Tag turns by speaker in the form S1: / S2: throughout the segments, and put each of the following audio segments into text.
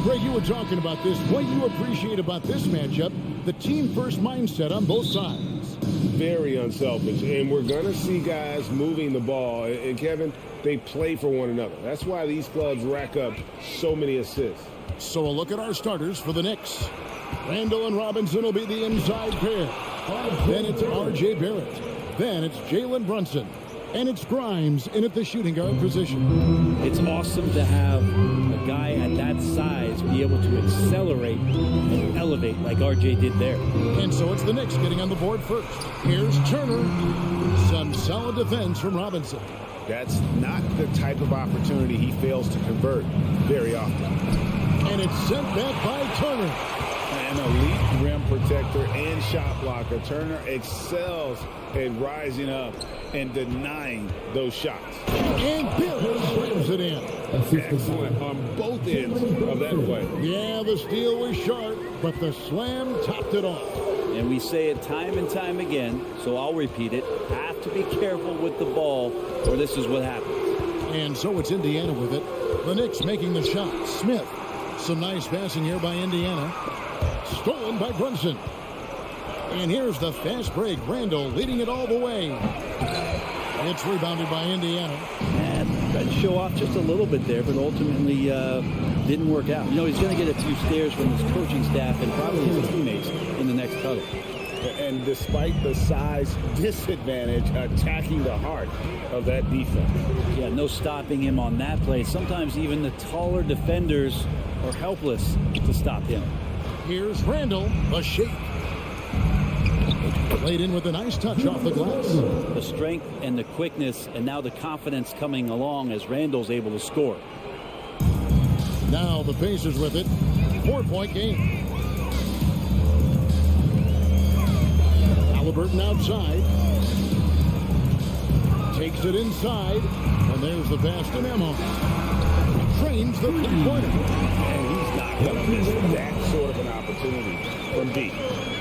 S1: And Greg, you were talking about this. What you appreciate about this matchup, the team-first mindset on both sides.
S2: Very unselfish, and we're going to see guys moving the ball. And Kevin, they play for one another. That's why these clubs rack up so many assists.
S1: So a look at our starters for the Knicks. Randall and Robinson will be the inside pair. Then it's R.J. Barrett. Then it's Jalen Brunson. And it's Grimes in at the shooting guard position.
S3: It's awesome to have a guy at that size be able to accelerate and elevate like RJ did there.
S1: And so it's the Knicks getting on the board first. Here's Turner. Some solid defense from Robinson.
S2: That's not the type of opportunity he fails to convert very often.
S1: And it's sent back by Turner.
S2: An elite rim protector and shot blocker. Turner excels at rising up and denying those shots.
S1: And Barrett slams it in.
S2: Excellent on both ends of that play.
S1: Yeah, the steal was sharp, but the slam topped it off.
S3: And we say it time and time again, so I'll repeat it. Have to be careful with the ball, or this is what happens.
S1: And so it's Indiana with it. The Knicks making the shot. Smith. Some nice passing here by Indiana. Stolen by Brunson. And here's the fast break. Randall leading it all the way. It's rebounded by Indiana.
S3: And tried to show off just a little bit there, but ultimately didn't work out. You know, he's going to get a few stares from his coaching staff and probably his teammates in the next huddle.
S2: And despite the size disadvantage, attacking the heart of that defense.
S3: Yeah, no stopping him on that play. Sometimes even the taller defenders are helpless to stop him.
S1: Here's Randall, a shake. Played in with a nice touch off the glass.
S3: The strength and the quickness, and now the confidence coming along as Randall's able to score.
S1: Now the Pacers with it. 4-point game. Halliburton outside. Takes it inside. And there's the pass to Nemo. Trains the three-pointer.
S2: And he's not going to miss that sort of an opportunity from deep.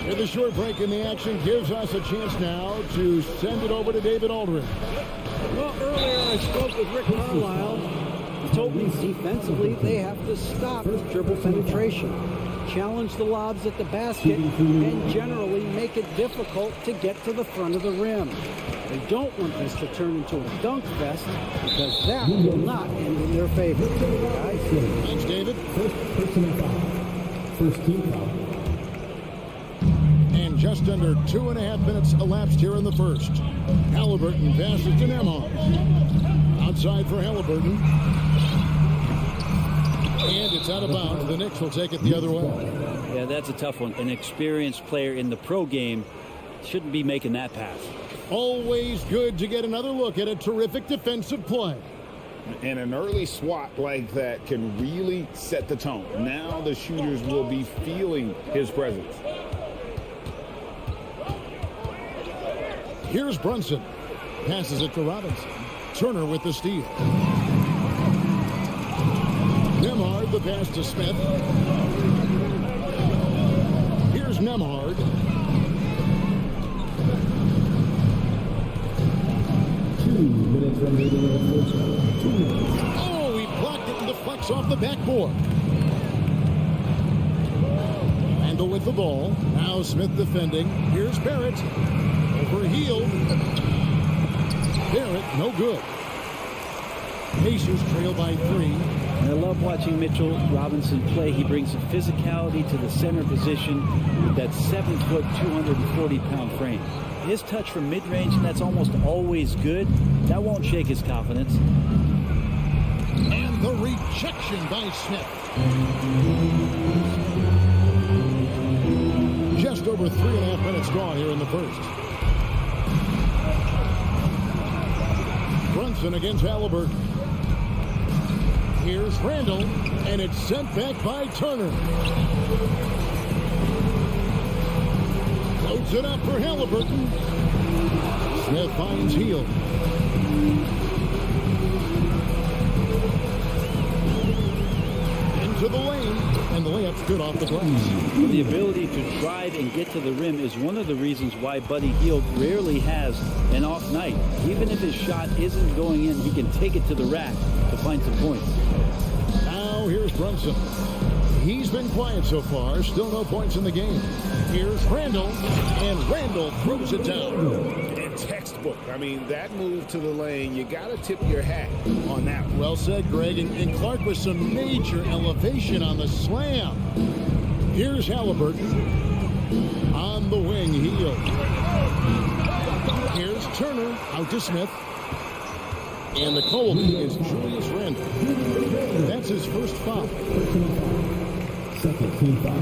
S1: With a short break in the action gives us a chance now to send it over to David Aldridge.
S4: Well, earlier I spoke with Rick Carlisle. He told me defensively they have to stop dribble penetration, challenge the lobs at the basket, and generally make it difficult to get to the front of the rim. They don't want this to turn into a dunk fest because that will not end in their favor. Guys?
S1: Thanks, David.
S5: First team foul.
S1: And just under 2.5 minutes elapsed here in the first. Halliburton passes to Nemo. Outside for Halliburton. And it's out of bounds. The Knicks will take it the other way.
S3: Yeah, that's a tough one. An experienced player in the pro game shouldn't be making that pass.
S1: Always good to get another look at a terrific defensive play.
S2: And an early swat like that can really set the tone. Now the shooters will be feeling his presence.
S1: Here's Brunson. Passes it to Robinson. Turner with the steal. Nembhard, the pass to Smith. Here's Nembhard. Oh, he blocked it and deflects off the backboard. Randall with the ball. Now Smith defending. Here's Barrett. Over heel. Barrett, no good. Pacers trail by 3.
S3: I love watching Mitchell Robinson play. He brings a physicality to the center position with that 7-foot, 240-pound frame. His touch from mid-range, and that's almost always good. That won't shake his confidence.
S1: And the rejection by Smith. Just over 3.5 minutes gone here in the first. Brunson against Halliburton. Here's Randall, and it's sent back by Turner. Loads it up for Halliburton. Smith finds Heel. Into the lane, and the layup's good off the glass.
S3: The ability to drive and get to the rim is one of the reasons why Buddy Hield rarely has an off night. Even if his shot isn't going in, he can take it to the rack to find some points.
S1: Now here's Brunson. He's been quiet so far. Still no points in the game. Here's Randall, and Randall throws it down.
S2: And textbook. I mean, that move to the lane, you got to tip your hat on that one.
S1: Well said, Greg. And Clark with some major elevation on the slam. Here's Halliburton on the wing, heel. Here's Turner out to Smith. And the call is Julius Randle. That's his first foul.
S5: Second team foul.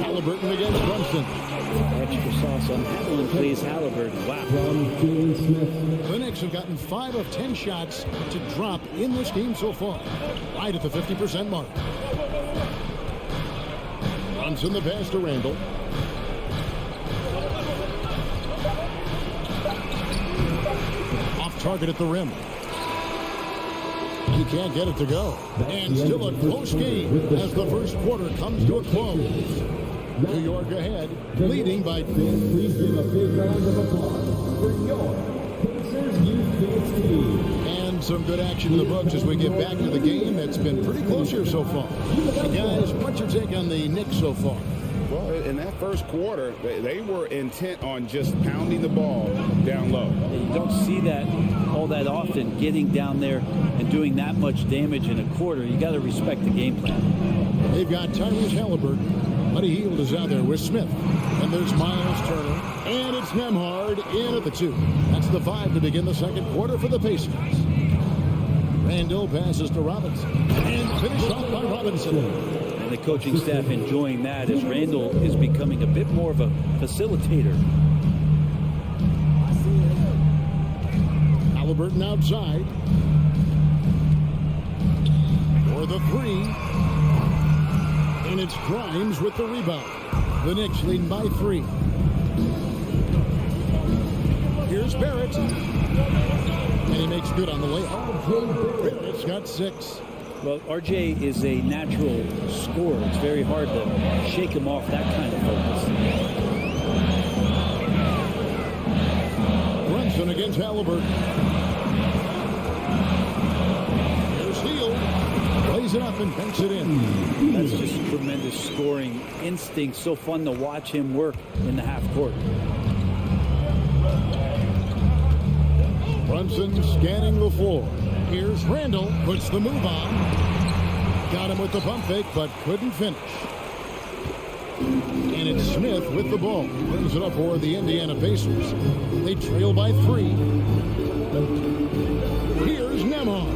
S1: Halliburton against Brunson.
S3: Extra sauce on that one, please, Halliburton. Wow.
S1: The Knicks have gotten 5 of 10 shots to drop in this game so far. Right at the 50% mark. Brunson the pass to Randall. Off target at the rim. He can't get it to go. And still a close game as the first quarter comes to a close. New York ahead, leading by 10.
S5: Please give a big round of applause for your Pacers Youth Dance Team.
S1: And some good action in the books as we get back to the game that's been pretty close here so far. Hey guys, what's your take on the Knicks so far?
S2: Well, in that first quarter, they were intent on just pounding the ball down low.
S3: You don't see that all that often, getting down there and doing that much damage in a quarter. You got to respect the game plan.
S1: They've got Tyrese Halliburton. Buddy Hield is out there with Smith. And there's Miles Turner. And it's Nembhard in at the 2. That's the 5 to begin the second quarter for the Pacers. Randall passes to Robinson. And finished off by Robinson.
S3: And the coaching staff enjoying that as Randall is becoming a bit more of a facilitator.
S1: Halliburton outside. For the 3. And it's Grimes with the rebound. The Knicks leading by 3. Here's Barrett. And he makes good on the layup. Barrett's got 6.
S3: Well, RJ is a natural scorer. It's very hard to shake him off that kind of focus.
S1: Brunson against Halliburton. Here's Hield. Plays it up and banks it in.
S3: That's just tremendous scoring instinct. So fun to watch him work in the half court.
S1: Brunson scanning the floor. Here's Randall. Puts the move on. Got him with the pump fake, but couldn't finish. And it's Smith with the ball. Brings it up for the Indiana Pacers. They trail by 3. Here's Nembhard.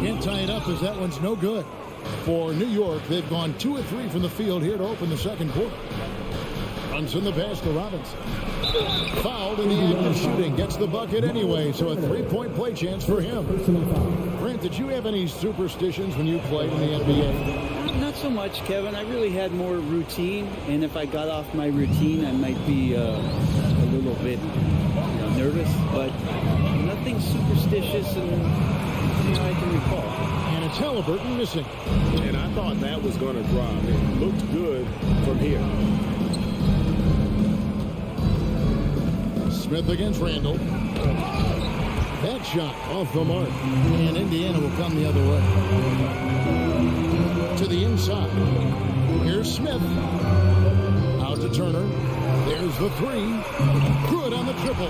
S1: Can't tie it up as that one's no good. For New York, they've gone 2 of 3 from the field here to open the second quarter. Brunson the pass to Robinson. Fouled in the act of shooting. Gets the bucket anyway, so a 3-point play chance for him. Grant, did you have any superstitions when you played in the NBA?
S3: Not so much, Kevin. I really had more routine, and if I got off my routine, I might be a little bit nervous, but nothing superstitious and I can recall.
S1: And it's Halliburton missing.
S2: And I thought that was going to drop. It looked good from here.
S1: Smith against Randall. That shot off the mark. And Indiana will come the other way. To the inside. Here's Smith. Out to Turner. There's the 3. Good on the triple.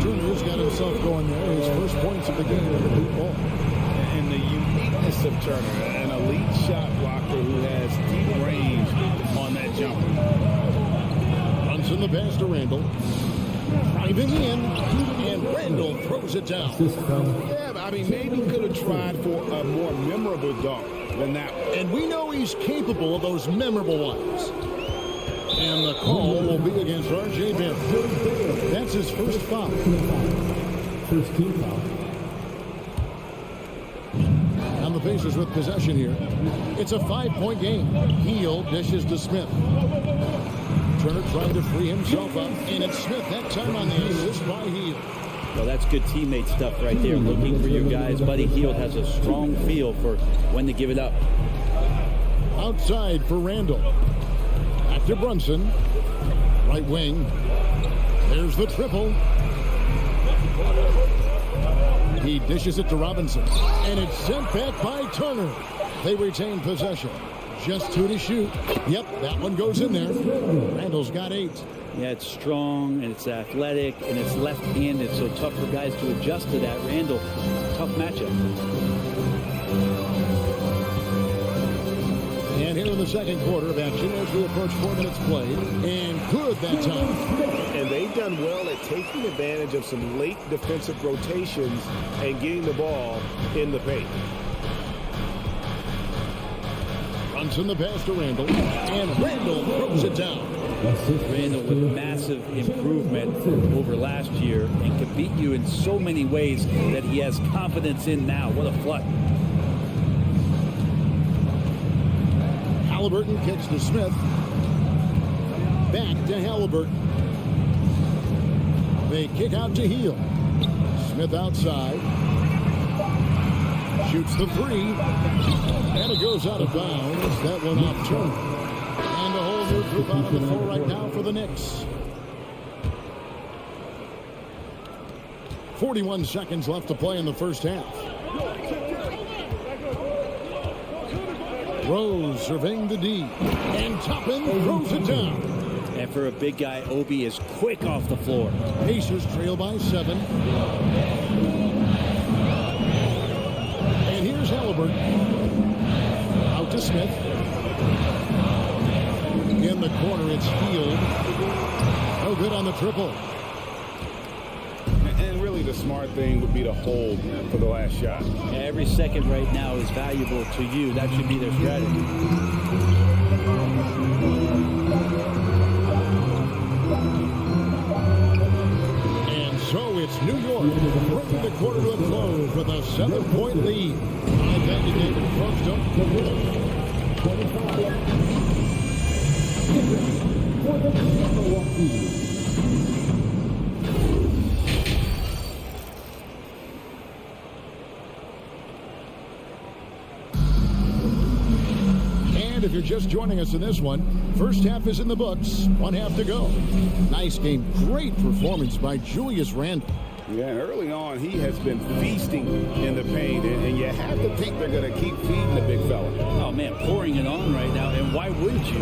S1: Turner's got himself going there. His first points of the game with the deep ball.
S2: And the uniqueness of Turner, an elite shot blocker who has deep range on that jumper.
S1: Brunson the pass to Randall. Driving in, and Randall throws it down.
S2: Yeah, I mean, maybe he could have tried for a more memorable dunk than that one.
S1: And we know he's capable of those memorable ones. And the call will be against R.J. Barrett. That's his first foul.
S5: First team foul.
S1: And the Pacers with possession here. It's a 5-point game. Hield dishes to Smith. Turner trying to free himself up. And it's Smith that time on the assist by Hield.
S3: Well, that's good teammate stuff right there. Looking for your guys. Buddy Hield has a strong feel for when to give it up.
S1: Outside for Randall. Back to Brunson. Right wing. There's the triple. He dishes it to Robinson, and it's sent back by Turner. They retain possession. Just 2 to shoot. Yep, that one goes in there. Randall's got 8.
S3: Yeah, it's strong, and it's athletic, and it's left-handed, so tough for guys to adjust to that. Randall, tough matchup.
S1: And here in the second quarter of action as we approach 4 minutes played. And good that time.
S2: And they've done well at taking advantage of some late defensive rotations and getting the ball in the paint.
S1: In the pass to Randall, and Randall throws it down.
S3: Randall with massive improvement over last year and can beat you in so many ways that he has confidence in now. What a flood.
S1: Halliburton kicks to Smith. Back to Halliburton. They kick out to Heel. Smith outside. Shoots the 3. And it goes out of bounds. That one off Turner. And a whole new group out on the floor right now for the Knicks. 41 seconds left to play in the first half. Rose surveying the D. And Toppin throws it down.
S3: And for a big guy, Obi is quick off the floor.
S1: Pacers trail by 7. And here's Halliburton. Out to Smith. In the corner, it's Field. No good on the triple.
S2: And really the smart thing would be to hold for the last shot.
S3: Yeah, every second right now is valuable to you. That should be their strategy.
S1: And so it's New York bringing the quarter to a close with a 7-point lead. I thank you, David. Folks, don't
S5: for the Milwaukee.
S1: And if you're just joining us in this one, first half is in the books. 1 half to go. Nice game. Great performance by Julius Randle.
S2: Yeah, and early on, he has been feasting in the paint, and you have to think they're going to keep feeding the big fella.
S3: Oh, man, pouring it on right now, and why wouldn't you?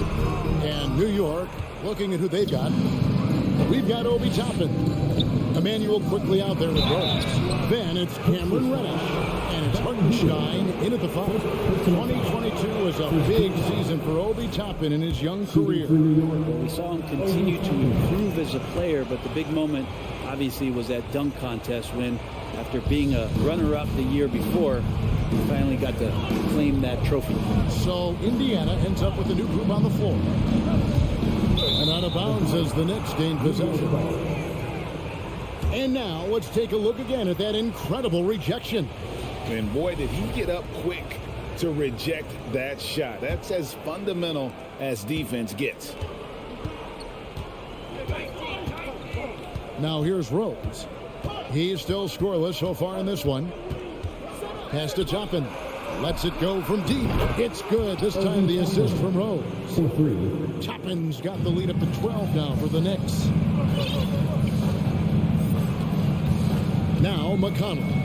S1: And New York, looking at who they've got. We've got Obi Toppin. Emmanuel quickly out there with Rose. Then it's Cameron Reddish. And it's Hartenstein in at the 5. 2022 was a big season for Obi Toppin in his young career.
S3: Well, we saw him continue to improve as a player, but the big moment obviously was that dunk contest when, after being a runner-up the year before, he finally got to claim that trophy.
S1: So Indiana ends up with a new group on the floor. And out of bounds as the Knicks gain possession. And now let's take a look again at that incredible rejection.
S2: And boy, did he get up quick to reject that shot. That's as fundamental as defense gets.
S1: Now here's Rose. He's still scoreless so far in this one. Pass to Toppin. Lets it go from deep. It's good. This time the assist from Rose. Toppin's got the lead up to 12 now for the Knicks. Now McConnell.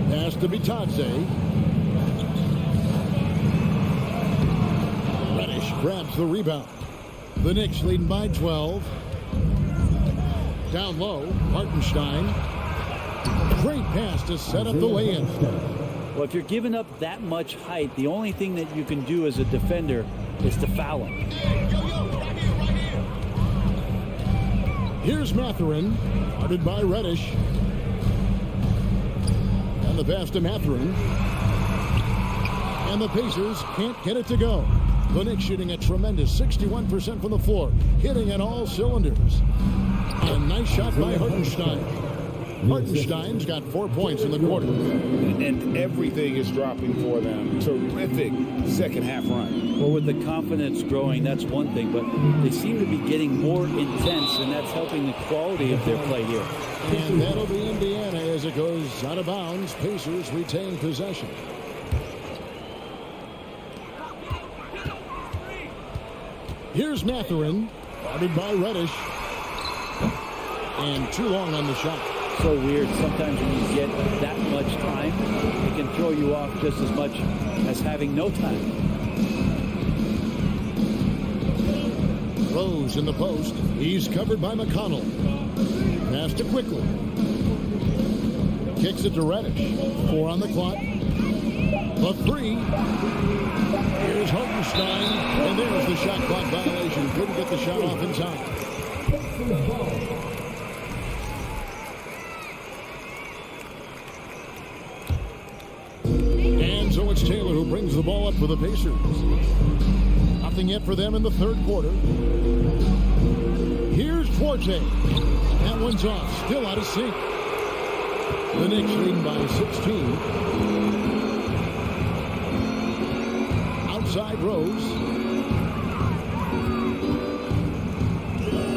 S1: Pass to Bitadze. Reddish grabs the rebound. The Knicks leading by 12. Down low, Hartenstein. Great pass to set up the lay-in.
S3: Well, if you're giving up that much height, the only thing that you can do as a defender is to foul him.
S1: Here's Mathurin, guarded by Reddish. And the pass to Mathurin. And the Pacers can't get it to go. The Knicks shooting a tremendous 61% from the floor, hitting at all cylinders. A nice shot by Hartenstein. Hartenstein's got 4 points in the quarter.
S2: And everything is dropping for them. Terrific second half run.
S3: Well, with the confidence growing, that's one thing, but they seem to be getting more intense, and that's helping the quality of their play here.
S1: And that'll be Indiana as it goes out of bounds. Pacers retain possession. Here's Mathurin, guarded by Reddish. And too long on the shot.
S3: So weird. Sometimes when you get that much time, it can throw you off just as much as having no time.
S1: Rose in the post. He's covered by McConnell. Pass to Quickly. Kicks it to Reddish. 4 on the clock. The 3. Here's Hartenstein. And there's the shot clock violation. Couldn't get the shot off in time. And so it's Taylor who brings the ball up for the Pacers. Nothing yet for them in the third quarter. Here's Forte. That one's off. Still out of sync. The Knicks leading by 16. Outside Rose.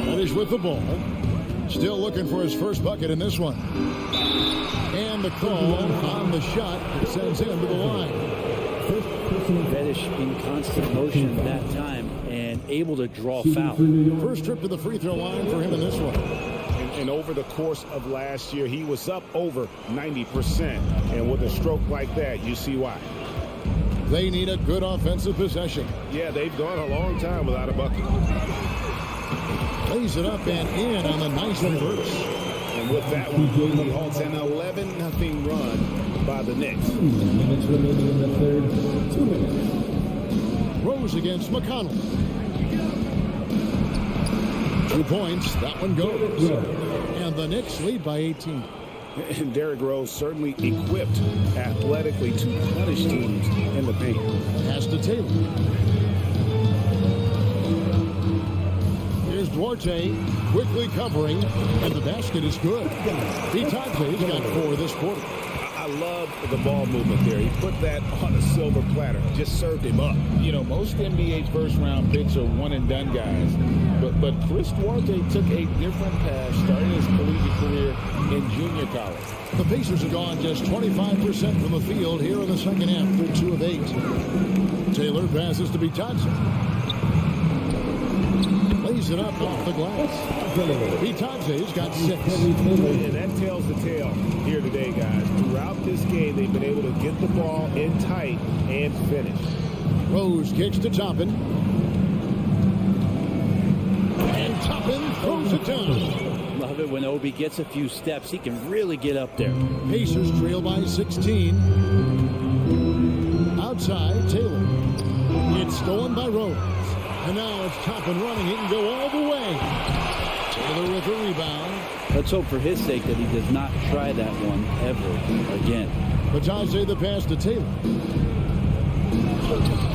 S1: Reddish with the ball. Still looking for his first bucket in this one. And the call on the shot that sends him to the line.
S3: Reddish in constant motion that time and able to draw foul.
S1: First trip to the free throw line for him in this one.
S2: And over the course of last year, he was up over 90%. And with a stroke like that, you see why.
S1: They need a good offensive possession.
S2: Yeah, they've gone a long time without a bucket.
S1: Lays it up and in on the nice reverse.
S2: And with that one, he halts an 11-0 run by the Knicks.
S5: 2 minutes remaining in the third. 2 minutes.
S1: Rose against McConnell. 2 points. That one goes. And the Knicks lead by 18.
S2: And Derrick Rose certainly equipped athletically to punish teams in the paint.
S1: Pass to Taylor. Here's Duarte quickly covering, and the basket is good. Vitante's got 4 this quarter.
S2: I love the ball movement there. He put that on a silver platter. Just served him up.
S6: You know, most NBA first-round picks are one-and-done guys. But Chris Duarte took a different path starting his collegiate career in junior college.
S1: The Pacers have gone just 25% from the field here in the second half. They're 2 of 8. Taylor passes to Vitante. Lays it up off the glass. Vitante's got 6.
S2: And that tells the tale here today, guys. Throughout this game, they've been able to get the ball in tight and finish.
S1: Rose kicks to Toppin. And Toppin throws it down.
S3: Love it when Obi gets a few steps. He can really get up there.
S1: Pacers trail by 16. Outside, Taylor. It's stolen by Rose. And now it's Toppin running. It can go all the way. Taylor with a rebound.
S3: Let's hope for his sake that he does not try that one ever again.
S1: Vitante the pass to Taylor.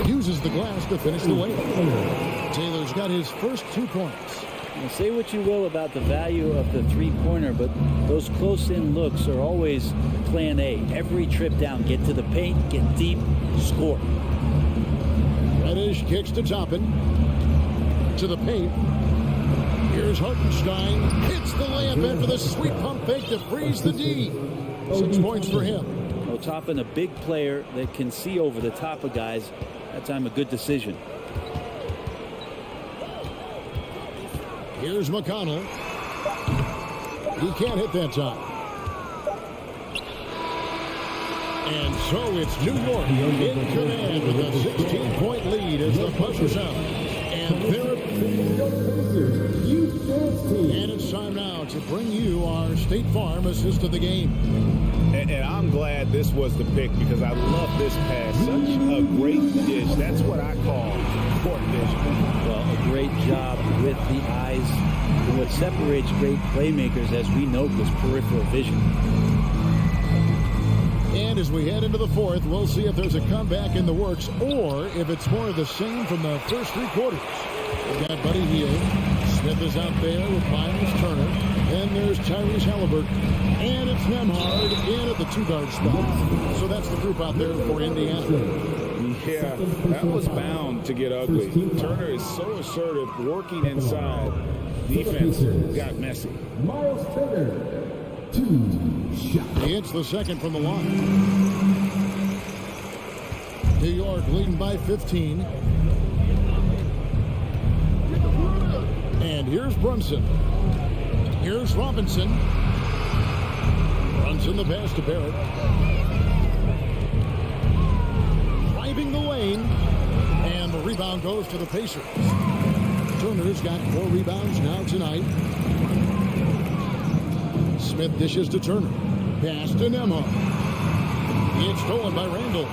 S1: Uses the glass to finish the layup. Taylor's got his first 2 points.
S3: Now, say what you will about the value of the three-pointer, but those close-in looks are always plan A. Every trip down, get to the paint, get deep, score.
S1: Reddish kicks to Toppin. To the paint. Here's Hartenstein. Hits the layup in for the sweet pump fake to freeze the D. 6 points for him.
S3: Well, Toppin, a big player that can see over the top of guys. That time a good decision.
S1: Here's McConnell. He can't hit that time. And so it's New York in command with a 16-point lead as the buzzer sounds. And it's time now to bring you our State Farm assist of the game.
S2: And I'm glad this was the pick because I love this pass. Such a great dish. That's what I call court vision.
S3: Well, a great job with the eyes. And what separates great playmakers, as we know, is peripheral vision.
S1: And as we head into the fourth, we'll see if there's a comeback in the works or if it's more of the same from the first 3 quarters. We've got Buddy Hield. Smith is out there with Miles Turner. Then there's Tyrese Halliburton. And it's Nembhard in at the 2-guard spot. So that's the group out there for Indiana.
S6: Yeah, that was bound to get ugly. Turner is so assertive, working inside. Defense got messy.
S5: Miles Turner, 2 shots.
S1: He hits the second from the line. New York leading by 15. And here's Brunson. Here's Robinson. Robinson, the pass to Barrett. Driving the lane. And the rebound goes to the Pacers. Turner's got 4 rebounds now tonight. Smith dishes to Turner. Pass to Nembhard. It's stolen by Randall.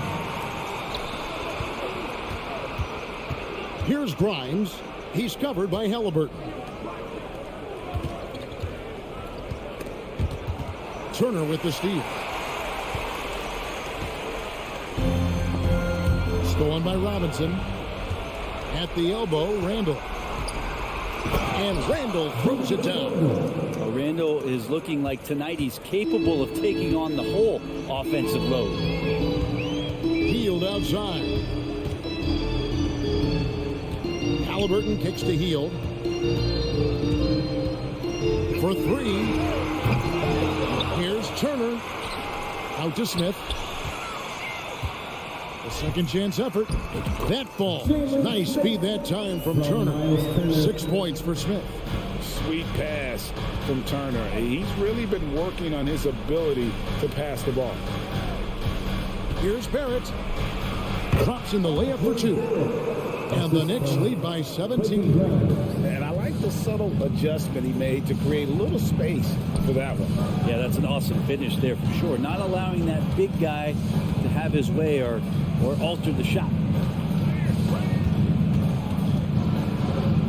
S1: Here's Grimes. He's covered by Halliburton. Turner with the steal. Stolen by Robinson. At the elbow, Randall. And Randall throws it down.
S3: Well, Randall is looking like tonight he's capable of taking on the whole offensive load.
S1: Hield outside. Halliburton kicks to Hield. For 3. Here's Turner. Out to Smith. A second chance effort. That falls. Nice speed that time from Turner. 6 points for Smith.
S6: Sweet pass from Turner. He's really been working on his ability to pass the ball.
S1: Here's Barrett. Drops in the layup for 2. And the Knicks lead by 17.
S6: And I like the subtle adjustment he made to create a little space for that one.
S3: Yeah, that's an awesome finish there for sure. Not allowing that big guy to have his way or alter the shot.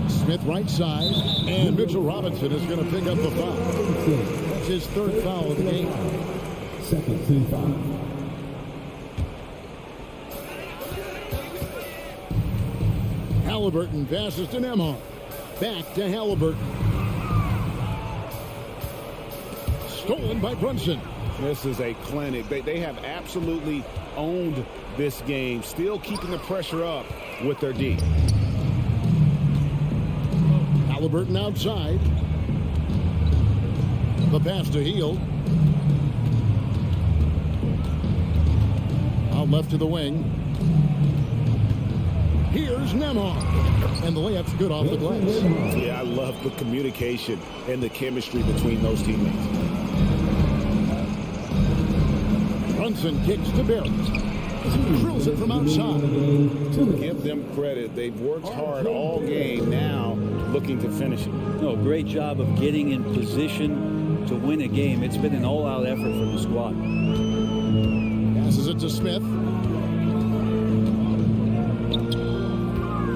S1: Smith right side. And Mitchell Robinson is going to pick up the foul. That's his 3rd foul of the game.
S5: Second team foul.
S1: Halliburton passes to Nembhard. Back to Halliburton. Stolen by Brunson.
S2: This is a clinic. They have absolutely owned this game, still keeping the pressure up with their D.
S1: Halliburton outside. The pass to Hield. Out left to the wing. Here's Nembhard. And the layup's good off the glass.
S2: Yeah, I love the communication and the chemistry between those teammates.
S1: Brunson kicks to Barrett. Drills it from outside.
S2: Give them credit. They've worked hard all game, now looking to finish it.
S3: No, great job of getting in position to win a game. It's been an all-out effort from the squad.
S1: Passes it to Smith.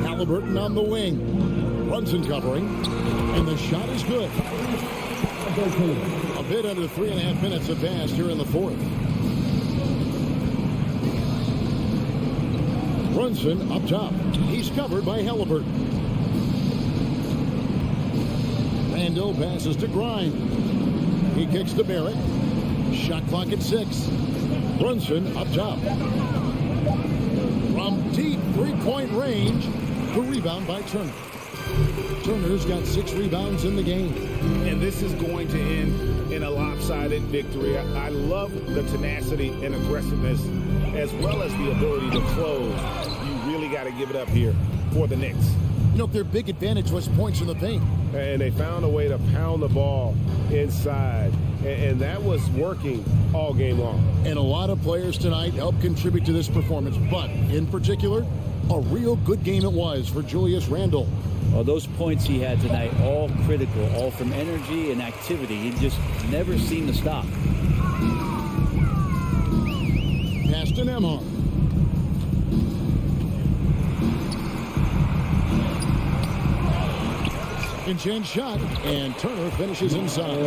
S1: Halliburton on the wing. Brunson covering. And the shot is good. A bit under 3.5 minutes have passed here in the 4th. Brunson up top. He's covered by Halliburton. Randall passes to Grimes. He kicks to Barrett. Shot clock at 6. Brunson up top. From deep 3-point range. The rebound by Turner. Turner's got 6 rebounds in the game.
S2: And this is going to end in a lopsided victory. I love the tenacity and aggressiveness as well as the ability to close. You really got to give it up here for the Knicks.
S1: You know, their big advantage was points in the paint.
S2: And they found a way to pound the ball inside. And that was working all game long.
S1: And a lot of players tonight helped contribute to this performance. But in particular, a real good game it was for Julius Randle.
S3: Well, those points he had tonight, all critical, all from energy and activity. He just never seemed to stop.
S1: Pass to Nembhard. Second chance shot, and Turner finishes inside.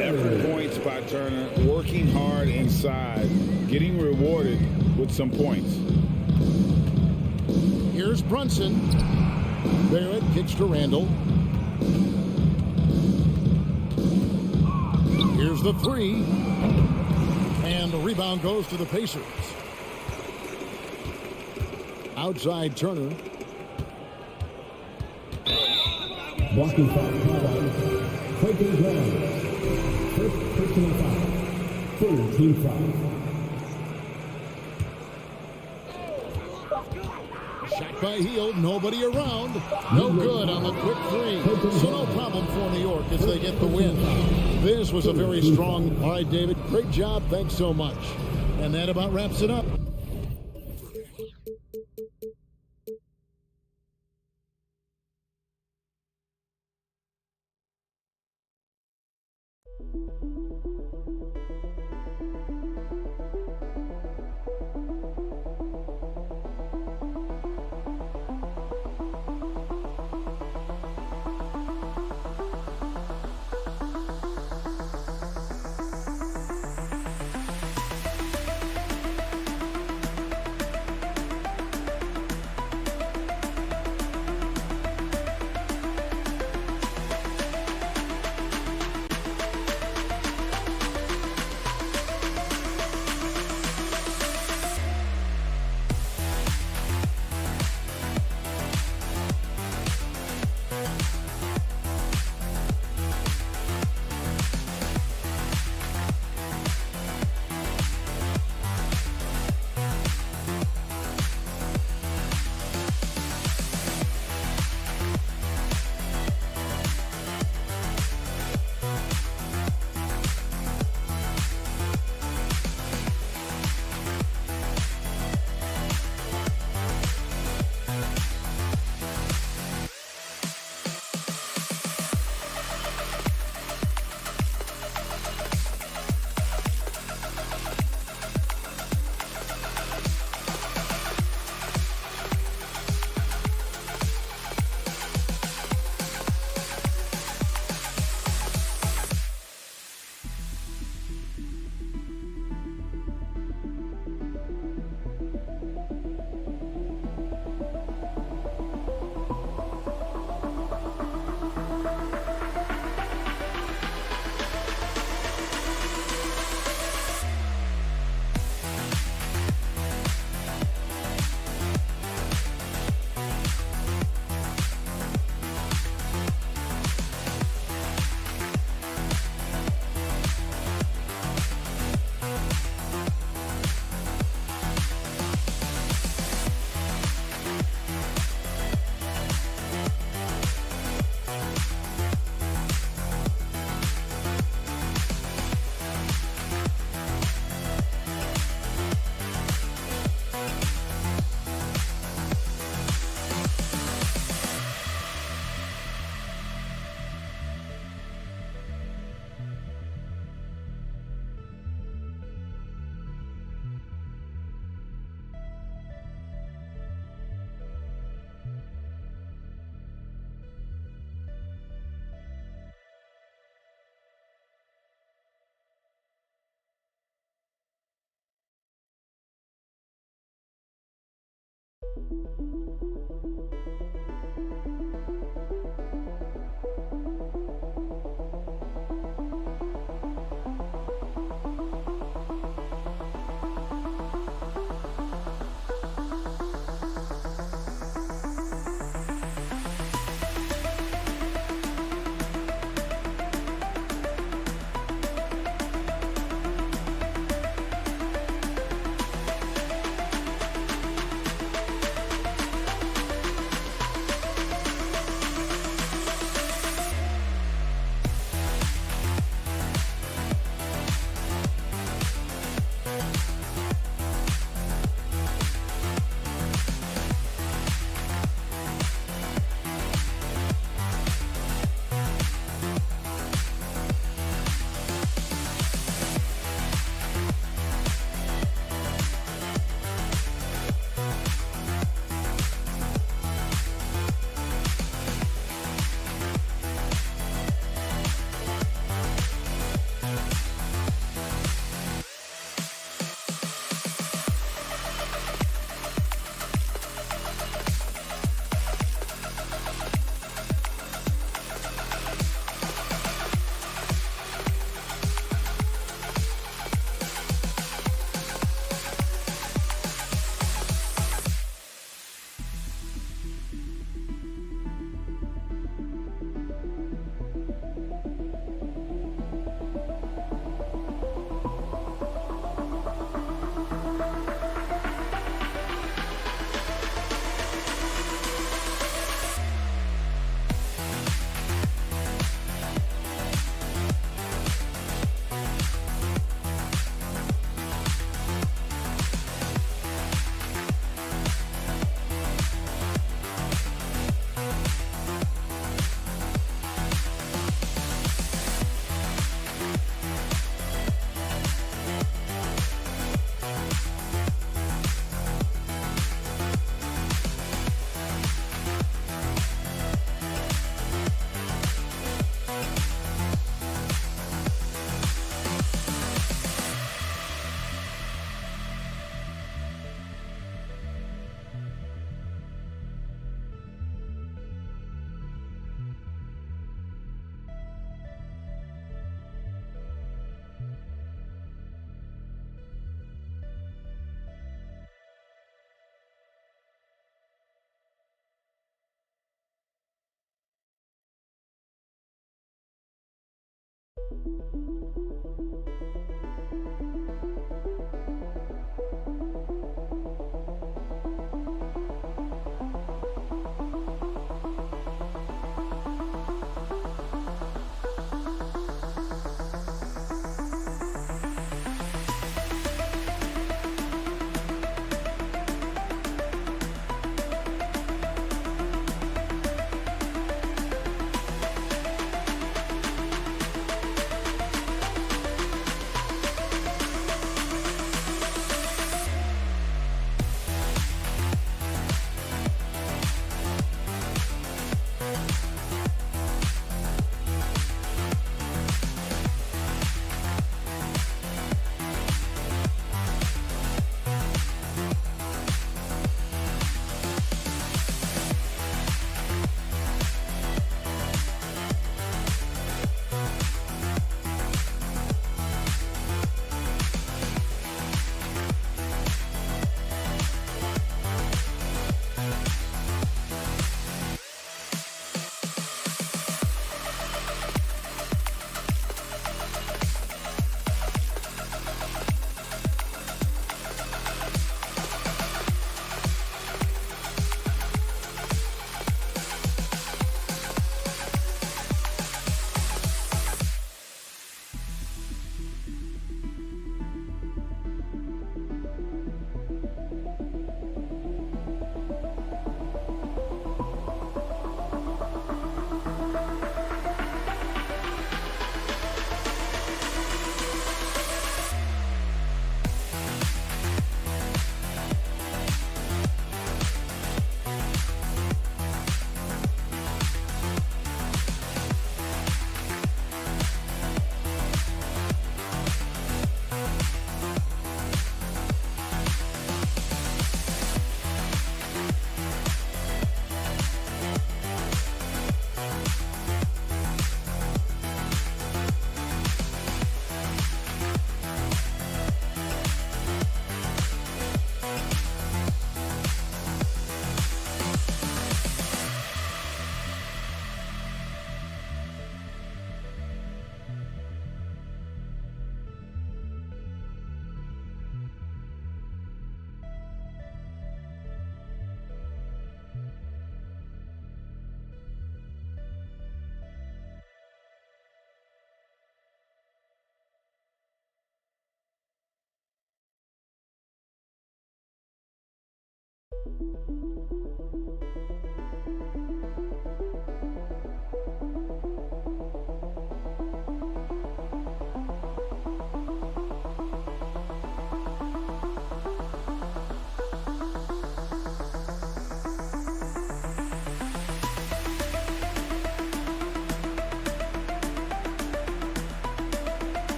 S6: Effort points by Turner, working hard inside, getting rewarded with some points.
S1: Here's Brunson. Barrett kicks to Randall. Here's the 3. And the rebound goes to the Pacers. Outside Turner.
S5: Blocking foul. Taking ground. First personal foul. 3rd team foul.
S1: Shot hit by Heel, nobody around. No good on the quick three. So no problem for New York as they get the win. This was a very strong. All right, David, great job. Thanks so much. And that about wraps it up.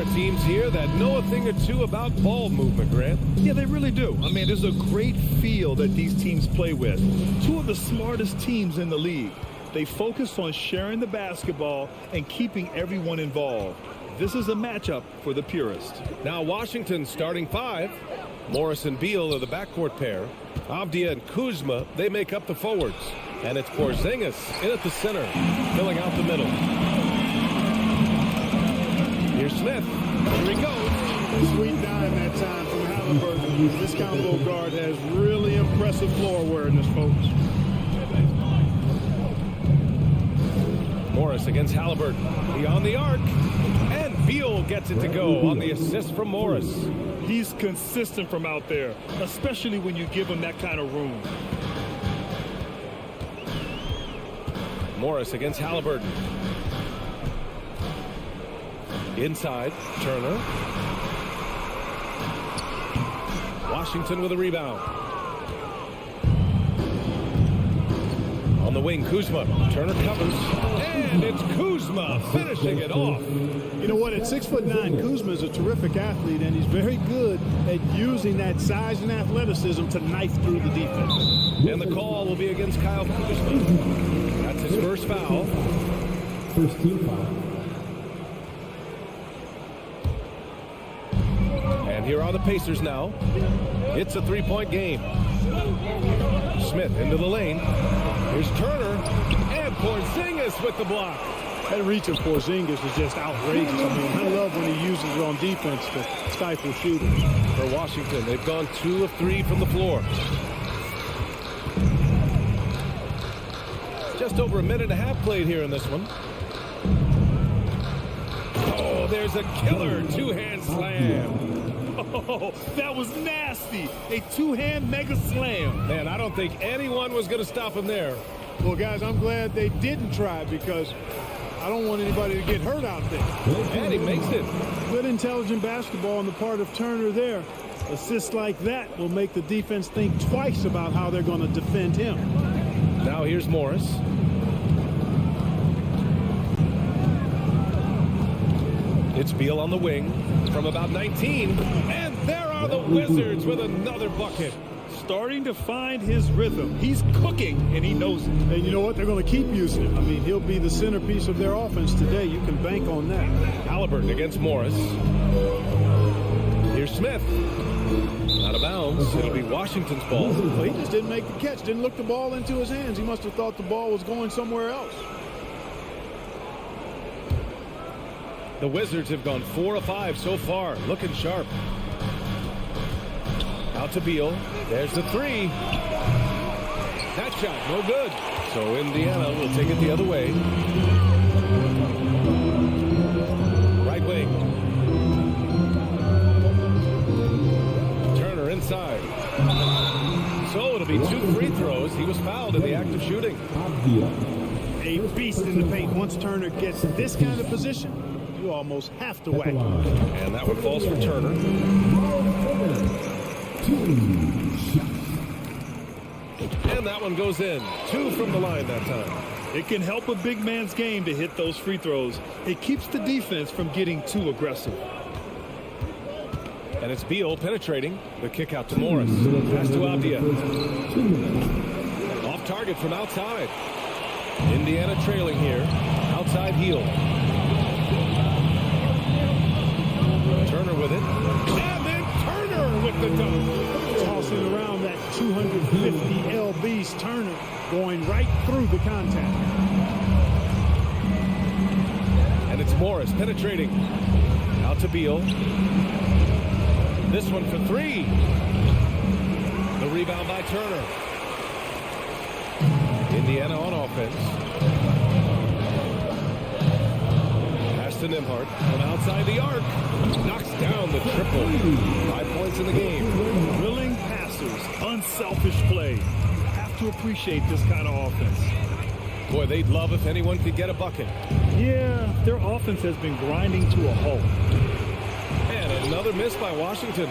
S7: are teams here that know a thing or two about ball movement, Grant.
S8: Yeah, they really do. I mean, there's a great feel that these teams play with. Two of the smartest teams in the league. They focus on sharing the basketball and keeping everyone involved. This is a matchup for the purist.
S7: Now Washington's starting five. Morris and Beal are the backcourt pair. Avdia and Kuzma, they make up the forwards. And it's Porzingis in at the center, filling out the middle. Here's Smith. Here he goes.
S9: Sweet dime that time from Halliburton. This combo guard has really impressive floor awareness, folks.
S7: Morris against Halliburton. Beyond the arc. And Beal gets it to go on the assist from Morris.
S8: He's consistent from out there, especially when you give him that kind of room.
S7: Morris against Halliburton. Inside, Turner. Washington with a rebound. On the wing, Kuzma. Turner covers. And it's Kuzma finishing it off.
S9: You know what? At 6'9", Kuzma is a terrific athlete, and he's very good at using that size and athleticism to knife through the defense.
S7: And the call will be against Kyle Kuzma. That's his first foul.
S5: First team foul.
S7: And here are the Pacers now. It's a three-point game. Smith into the lane. Here's Turner. And Porzingis with the block.
S9: That reach of Porzingis is just outrageous. I mean, I love when he uses it on defense to stifle shooters.
S7: For Washington, they've gone 2 of 3 from the floor. Just over a minute and a half played here in this one. Oh, there's a killer two-hand slam.
S8: Oh, that was nasty. A two-hand mega slam.
S7: Man, I don't think anyone was going to stop him there.
S9: Well, guys, I'm glad they didn't try because I don't want anybody to get hurt out there.
S7: And he makes it.
S9: Good intelligent basketball on the part of Turner there. Assists like that will make the defense think twice about how they're going to defend him.
S7: Now here's Morris. It's Beal on the wing from about 19. And there are the Wizards with another bucket.
S8: Starting to find his rhythm. He's cooking, and he knows it.
S9: And you know what? They're going to keep using him. I mean, he'll be the centerpiece of their offense today. You can bank on that.
S7: Halliburton against Morris. Here's Smith. Out of bounds. It'll be Washington's ball.
S9: Well, he just didn't make the catch. Didn't look the ball into his hands. He must have thought the ball was going somewhere else.
S7: The Wizards have gone 4 of 5 so far. Looking sharp. Out to Beal. There's the three. That shot, no good. So Indiana will take it the other way. Right wing. Turner inside. So it'll be 2 free throws. He was fouled in the act of shooting.
S9: A beast in the paint. Once Turner gets this kind of position, you almost have to whack him.
S7: And that one falls for Turner. And that one goes in. 2 from the line that time.
S8: It can help a big man's game to hit those free throws. It keeps the defense from getting too aggressive.
S7: And it's Beal penetrating. The kick out to Morris. Pass to Avdia. Off target from outside. Indiana trailing here. Outside heel. Turner with it. And then Turner with the dunk.
S9: Tossing around that 250 lbs. Turner going right through the contact.
S7: And it's Morris penetrating. Out to Beal. This one for 3. The rebound by Turner. Indiana on offense. Pass to Nembhard from outside the arc. Knocks down the triple. 5 points in the game.
S8: Willing passers, unselfish play. Have to appreciate this kind of offense.
S7: Boy, they'd love if anyone could get a bucket.
S8: Yeah, their offense has been grinding to a halt.
S7: And another miss by Washington.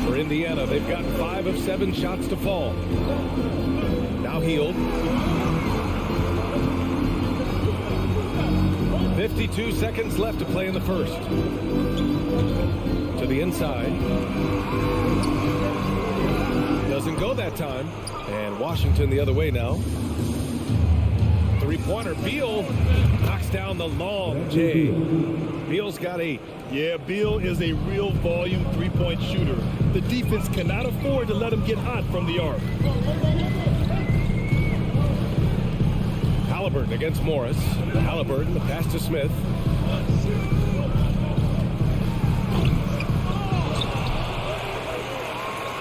S7: For Indiana, they've got 5 of 7 shots to fall. Now Hield. 52 seconds left to play in the first. To the inside. Doesn't go that time. And Washington the other way now. Three-pointer. Beal knocks down the long J. Beal's got 8.
S8: Yeah, Beal is a real volume three-point shooter. The defense cannot afford to let him get hot from the arc.
S7: Halliburton against Morris. Halliburton, the pass to Smith.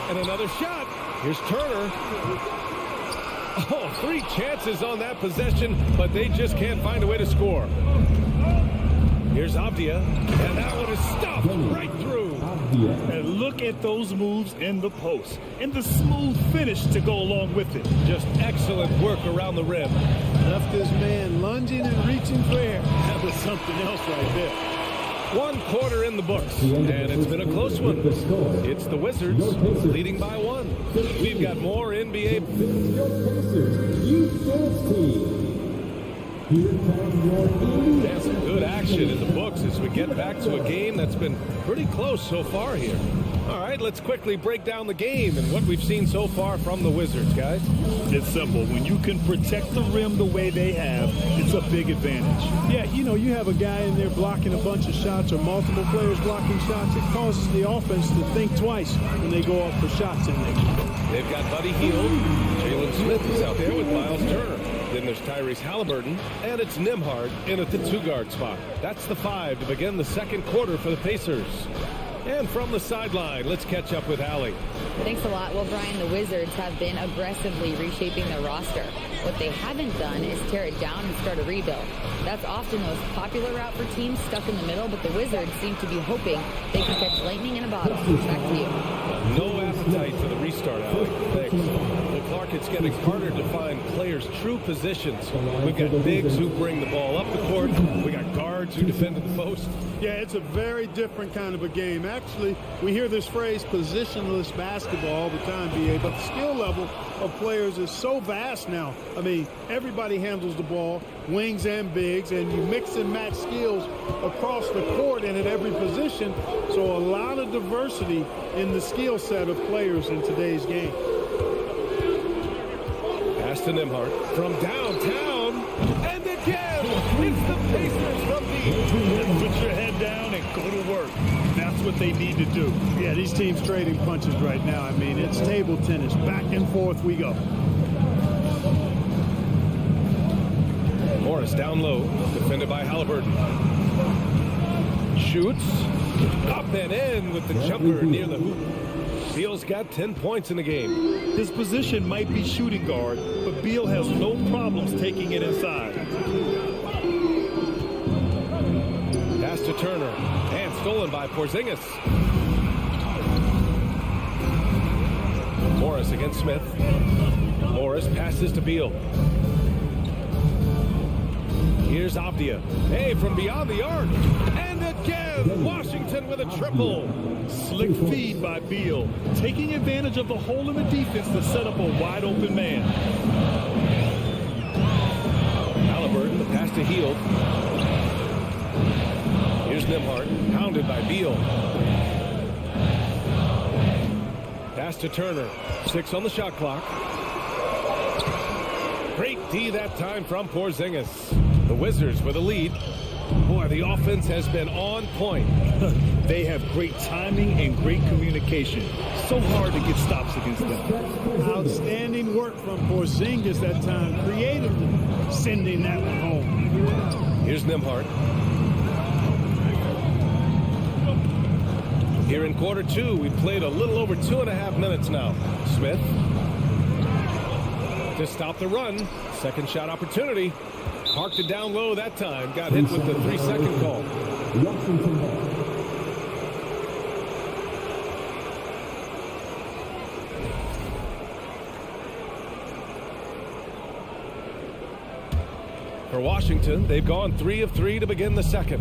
S7: And another shot. Here's Turner. Oh, 3 chances on that possession, but they just can't find a way to score. Here's Avdia, and that one is stuffed right through.
S8: And look at those moves in the post and the smooth finish to go along with it.
S7: Just excellent work around the rim.
S9: Left his man lunging and reaching for air. That was something else right there.
S7: 1 quarter in the books, and it's been a close one. It's the Wizards leading by 1. We've got more NBA. And some good action in the books as we get back to a game that's been pretty close so far here. All right, let's quickly break down the game and what we've seen so far from the Wizards, guys.
S8: It's simple. When you can protect the rim the way they have, it's a big advantage.
S9: Yeah, you know, you have a guy in there blocking a bunch of shots or multiple players blocking shots. It causes the offense to think twice when they go up for shots in there.
S7: They've got Buddy Hield. Jalen Smith is out there with Miles Turner. Then there's Tyrese Halliburton, and it's Nembhard in at the 2-guard spot. That's the 5 to begin the second quarter for the Pacers. And from the sideline, let's catch up with Allie.
S10: Thanks a lot. Well, Brian, the Wizards have been aggressively reshaping their roster. What they haven't done is tear it down and start a rebuild. That's often the most popular route for teams stuck in the middle, but the Wizards seem to be hoping they can catch lightning in a bottle. Back to you.
S7: No appetite for the restart, Allie. Thanks. Well, Clark, it's getting harder to find players' true positions. We've got bigs who bring the ball up the court. We got guards who defend at the post.
S9: Yeah, it's a very different kind of a game. Actually, we hear this phrase positionless basketball all the time, BA, but the skill level of players is so vast now. I mean, everybody handles the ball, wings and bigs, and you mix and match skills across the court and at every position. So a lot of diversity in the skill set of players in today's game.
S7: Pass to Nembhard from downtown, and again, it's the Pacers from deep.
S8: Put your head down and go to work. That's what they need to do.
S9: Yeah, these teams trading punches right now. I mean, it's table tennis. Back and forth we go.
S7: Morris down low, defended by Halliburton. Shoots, up and in with the jumper near the hoop. Beal's got 10 points in the game.
S8: His position might be shooting guard, but Beal has no problems taking it inside.
S7: Pass to Turner, and stolen by Porzingis. Morris against Smith. Morris passes to Beal. Here's Avdia. Hey, from beyond the arc. And again, Washington with a triple.
S8: Slick feed by Beal, taking advantage of the hole in the defense to set up a wide open man.
S7: Halliburton, the pass to Hield. Here's Nembhard, pounded by Beal. Pass to Turner. 6 on the shot clock. Great D that time from Porzingis. The Wizards with a lead. Boy, the offense has been on point.
S8: They have great timing and great communication. So hard to get stops against them.
S9: Outstanding work from Porzingis that time, creatively sending that one home.
S7: Here's Nembhard. Here in quarter 2, we played a little over 2.5 minutes now. Smith to stop the run. Second shot opportunity. Parked it down low that time. Got hit with the 3-second call. For Washington, they've gone 3 of 3 to begin the second.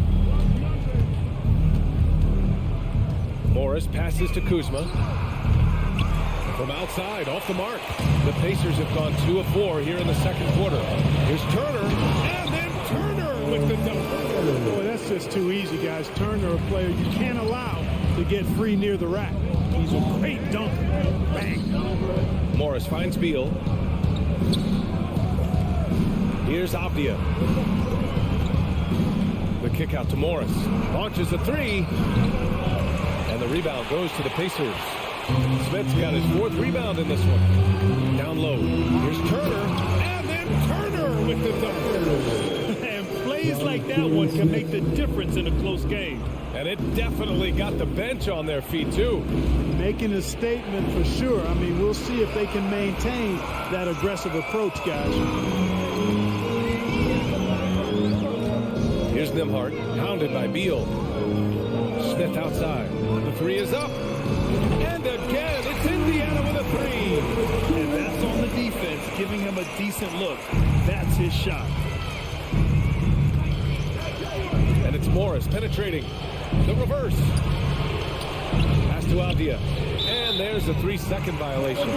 S7: Morris passes to Kuzma. From outside, off the mark. The Pacers have gone 2 of 4 here in the second quarter. Here's Turner, and then Turner
S2: with the dunk.
S9: Boy, that's just too easy, guys. Turner, a player you can't allow to get free near the rack. He's a great dunker. Bang.
S7: Morris finds Beal. Here's Avdia. The kick out to Morris. Launches a three. And the rebound goes to the Pacers. Smith's got his 4th rebound in this one. Down low. Here's Turner.
S2: And then Turner with the dunk.
S8: And plays like that one can make the difference in a close game.
S7: And it definitely got the bench on their feet, too.
S9: Making a statement for sure. I mean, we'll see if they can maintain that aggressive approach, guys.
S7: Here's Nembhard, hounded by Beal. Smith outside. The three is up. And again, it's Indiana with a three.
S8: And that's on the defense, giving him a decent look. That's his shot.
S7: And it's Morris penetrating. The reverse. Pass to Avdia. And there's a 3-second violation.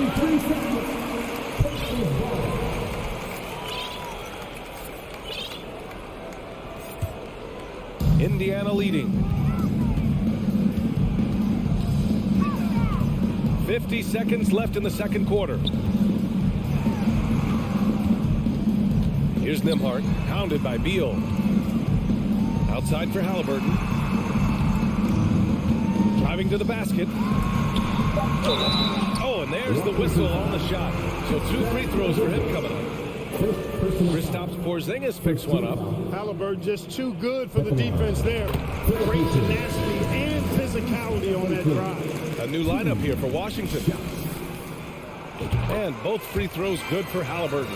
S7: Indiana leading. 50 seconds left in the second quarter. Here's Nembhard, hounded by Beal. Outside for Halliburton. Driving to the basket. Oh, and there's the whistle on the shot. So 2 free throws for him coming up. Kristaps Porzingis picks one up.
S9: Halliburton just too good for the defense there. Great tenacity and physicality on that drive.
S7: A new lineup here for Washington. And both free throws good for Halliburton.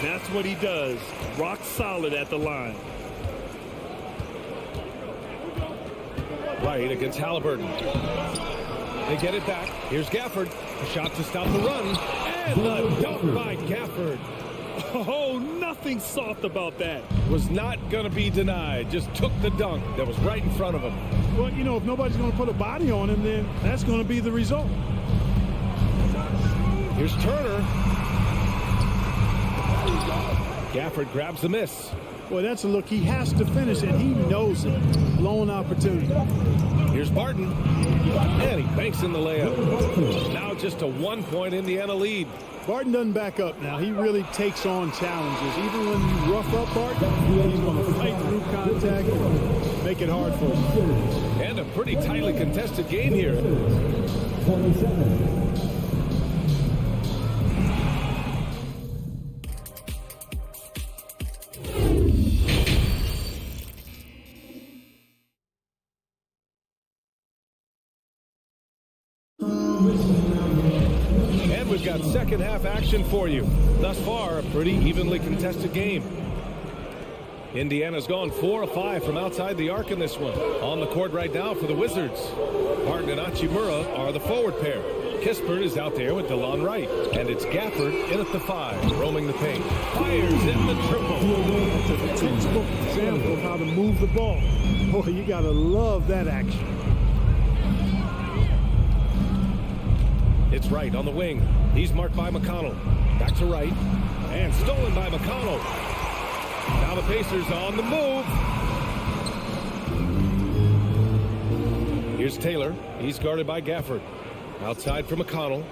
S8: That's what he does. Rock solid at the line.
S7: Right against Halliburton. They get it back. Here's Gafford. A shot to stop the run. And the dunk by Gafford.
S8: Oh, nothing soft about that.
S7: Was not going to be denied. Just took the dunk that was right in front of him.
S9: Well, you know, if nobody's going to put a body on him, then that's going to be the result.
S7: Here's Turner. Gafford grabs the miss.
S9: Boy, that's a look. He has to finish it. He knows it. Blown opportunity.
S7: Here's Barton. And he banks in the layup. Now just a 1-point Indiana lead.
S9: Barton doesn't back up now. He really takes on challenges. Even when you rough up Barton, he's going to fight through contact and make it hard for him.
S7: And a pretty tightly contested game here.
S5: 27.
S7: And we've got second half action for you. Thus far, a pretty evenly contested game. Indiana's gone 4 of 5 from outside the arc in this one. On the court right now for the Wizards. Barton and Hachimura are the forward pair. Kispert is out there with DeLon Wright. And it's Gafford in at the 5, roaming the paint. Fires in the triple.
S9: That's a textbook example of how to move the ball. Boy, you got to love that action.
S7: It's Wright on the wing. He's marked by McConnell. Back to Wright. And stolen by McConnell. Now the Pacers on the move. Here's Taylor. He's guarded by Gafford. Outside for McConnell.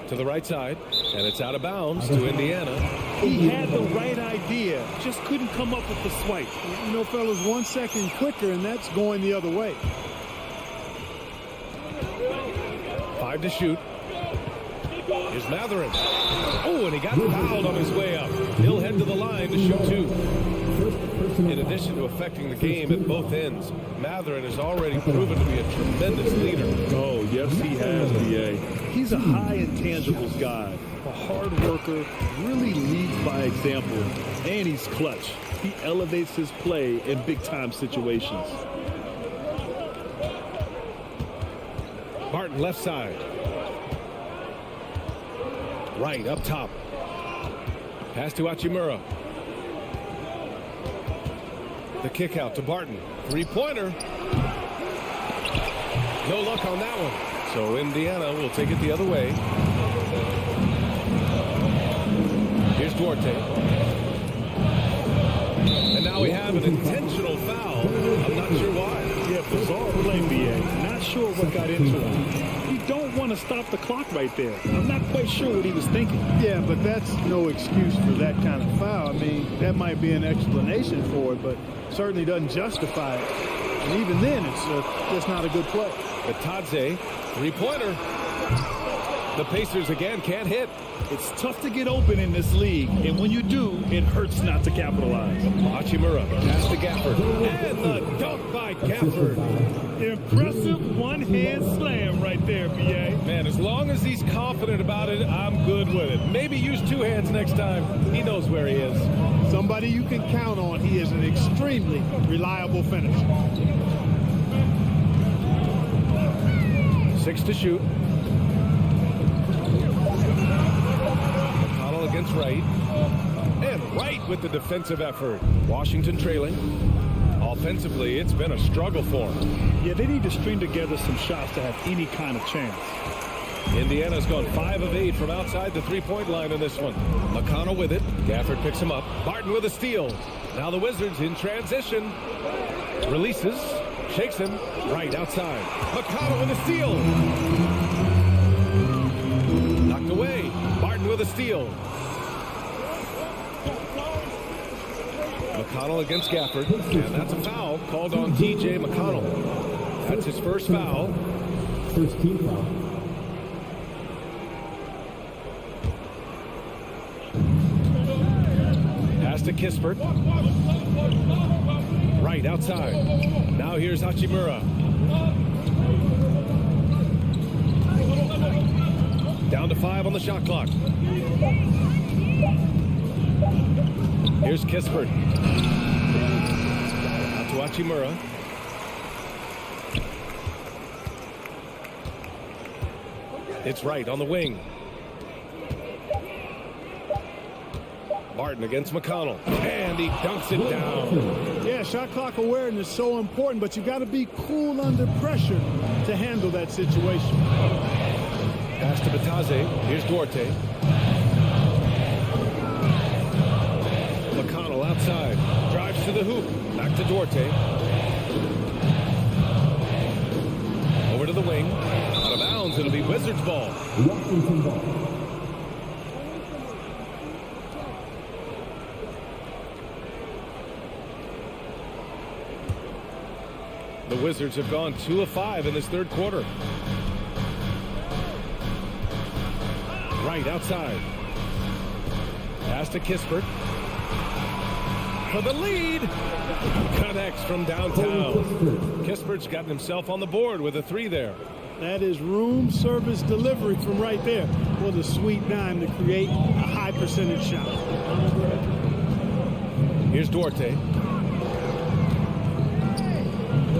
S7: To the right side. And it's out of bounds to Indiana.
S8: He had the right idea. Just couldn't come up with the swipe.
S9: You know, fellas, 1 second quicker, and that's going the other way.
S7: 5 to shoot. Here's Mathurin. Oh, and he got fouled on his way up. He'll head to the line to shoot 2. In addition to affecting the game at both ends, Mathurin has already proven to be a tremendous leader.
S8: Oh, yes, he has, B.A. He's a high intangibles guy, a hard worker, really leads by example, and he's clutch. He elevates his play in big-time situations.
S7: Barton left side. Right up top. Pass to Hachimura. The kick out to Barton. 3-pointer. No luck on that one. So Indiana will take it the other way. Here's Duarte. And now we have an intentional foul. I'm not sure why.
S8: Yeah, bizarre play, BA. Not sure what got into him. You don't want to stop the clock right there. I'm not quite sure what he was thinking.
S9: Yeah, but that's no excuse for that kind of foul. I mean, that might be an explanation for it, but certainly doesn't justify it. And even then, it's just not a good play.
S7: Batadze, three-pointer. The Pacers again can't hit.
S8: It's tough to get open in this league, and when you do, it hurts not to capitalize.
S7: Hachimura pass to Gafford. And the dunk by Gafford.
S8: Impressive one-hand slam right there, BA.
S7: Man, as long as he's confident about it, I'm good with it. Maybe use two hands next time. He knows where he is.
S9: Somebody you can count on. He is an extremely reliable finisher.
S7: 6 to shoot. McConnell against Wright. And Wright with the defensive effort. Washington trailing. Offensively, it's been a struggle for them.
S8: Yeah, they need to string together some shots to have any kind of chance.
S7: Indiana's gone 5 of 8 from outside the three-point line in this one. McConnell with it. Gafford picks him up. Barton with a steal. Now the Wizards in transition. Releases. Shakes him. Right outside. McConnell with a steal. Knocked away. Barton with a steal. McConnell against Gafford. And that's a foul called on T.J. McConnell. That's his first foul.
S5: First team foul.
S7: Pass to Kispert. Right outside. Now here's Hachimura. Down to 5 on the shot clock. Here's Kispert. Out to Hachimura. It's Wright on the wing. Martin against McConnell. And he dunks it down.
S9: Yeah, shot clock awareness is so important, but you got to be cool under pressure to handle that situation.
S7: Pass to Batadze. Here's Duarte. McConnell outside. Drives to the hoop. Back to Duarte. Over to the wing. Out of bounds. It'll be Wizards ball.
S5: Washington ball.
S7: The Wizards have gone 2 of 5 in this third quarter. Right outside. Pass to Kispert. For the lead. Connects from downtown. Kispert's gotten himself on the board with a 3 there.
S9: That is room service delivery from right there. What a sweet dime to create a high percentage shot.
S7: Here's Duarte.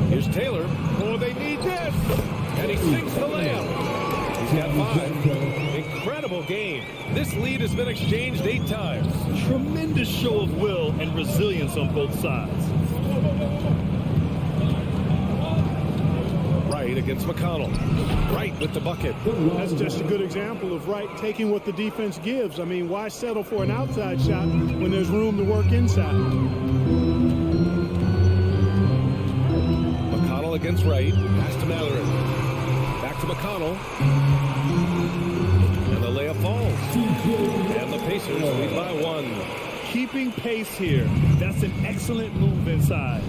S7: Here's Taylor. Oh, they need this. And he sinks the layup. He's got 5. Incredible game. This lead has been exchanged 8 times.
S8: Tremendous show of will and resilience on both sides.
S7: Wright against McConnell. Wright with the bucket.
S9: That's just a good example of Wright taking what the defense gives. I mean, why settle for an outside shot when there's room to work inside?
S7: Against Wright. Pass to Mathurin. Back to McConnell. And the layup falls. And the Pacers lead by 1.
S8: Keeping pace here. That's an excellent move inside.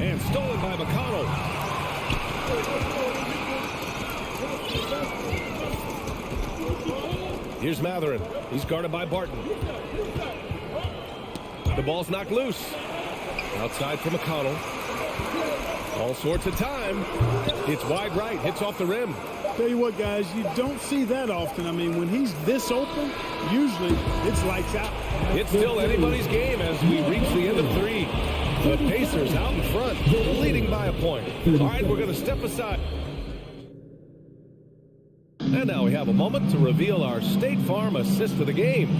S7: And stolen by McConnell. Here's Mathurin. He's guarded by Barton. The ball's knocked loose. Outside for McConnell. All sorts of time. It's wide right. Hits off the rim.
S9: Tell you what, guys, you don't see that often. I mean, when he's this open, usually it's lights out.
S7: It's still anybody's game as we reach the end of 3. The Pacers out in front, leading by a point. All right, we're going to step aside. And now we have a moment to reveal our State Farm assist of the game.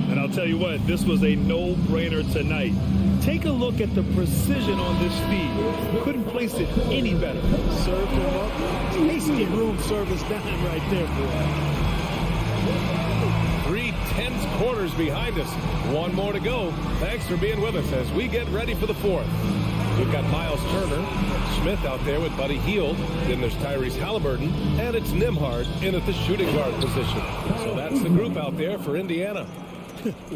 S8: And I'll tell you what, this was a no-brainer tonight. Take a look at the precision on this feed. Couldn't place it any better.
S9: Served him up. Tasty room service dime right there, boy.
S7: quarter's behind us. One more to go. Thanks for being with us as we get ready for the fourth. We've got Miles Turner, Smith out there with Buddy Hield. Then there's Tyrese Halliburton, and it's Nembhard in at the shooting guard position. So that's the group out there for Indiana.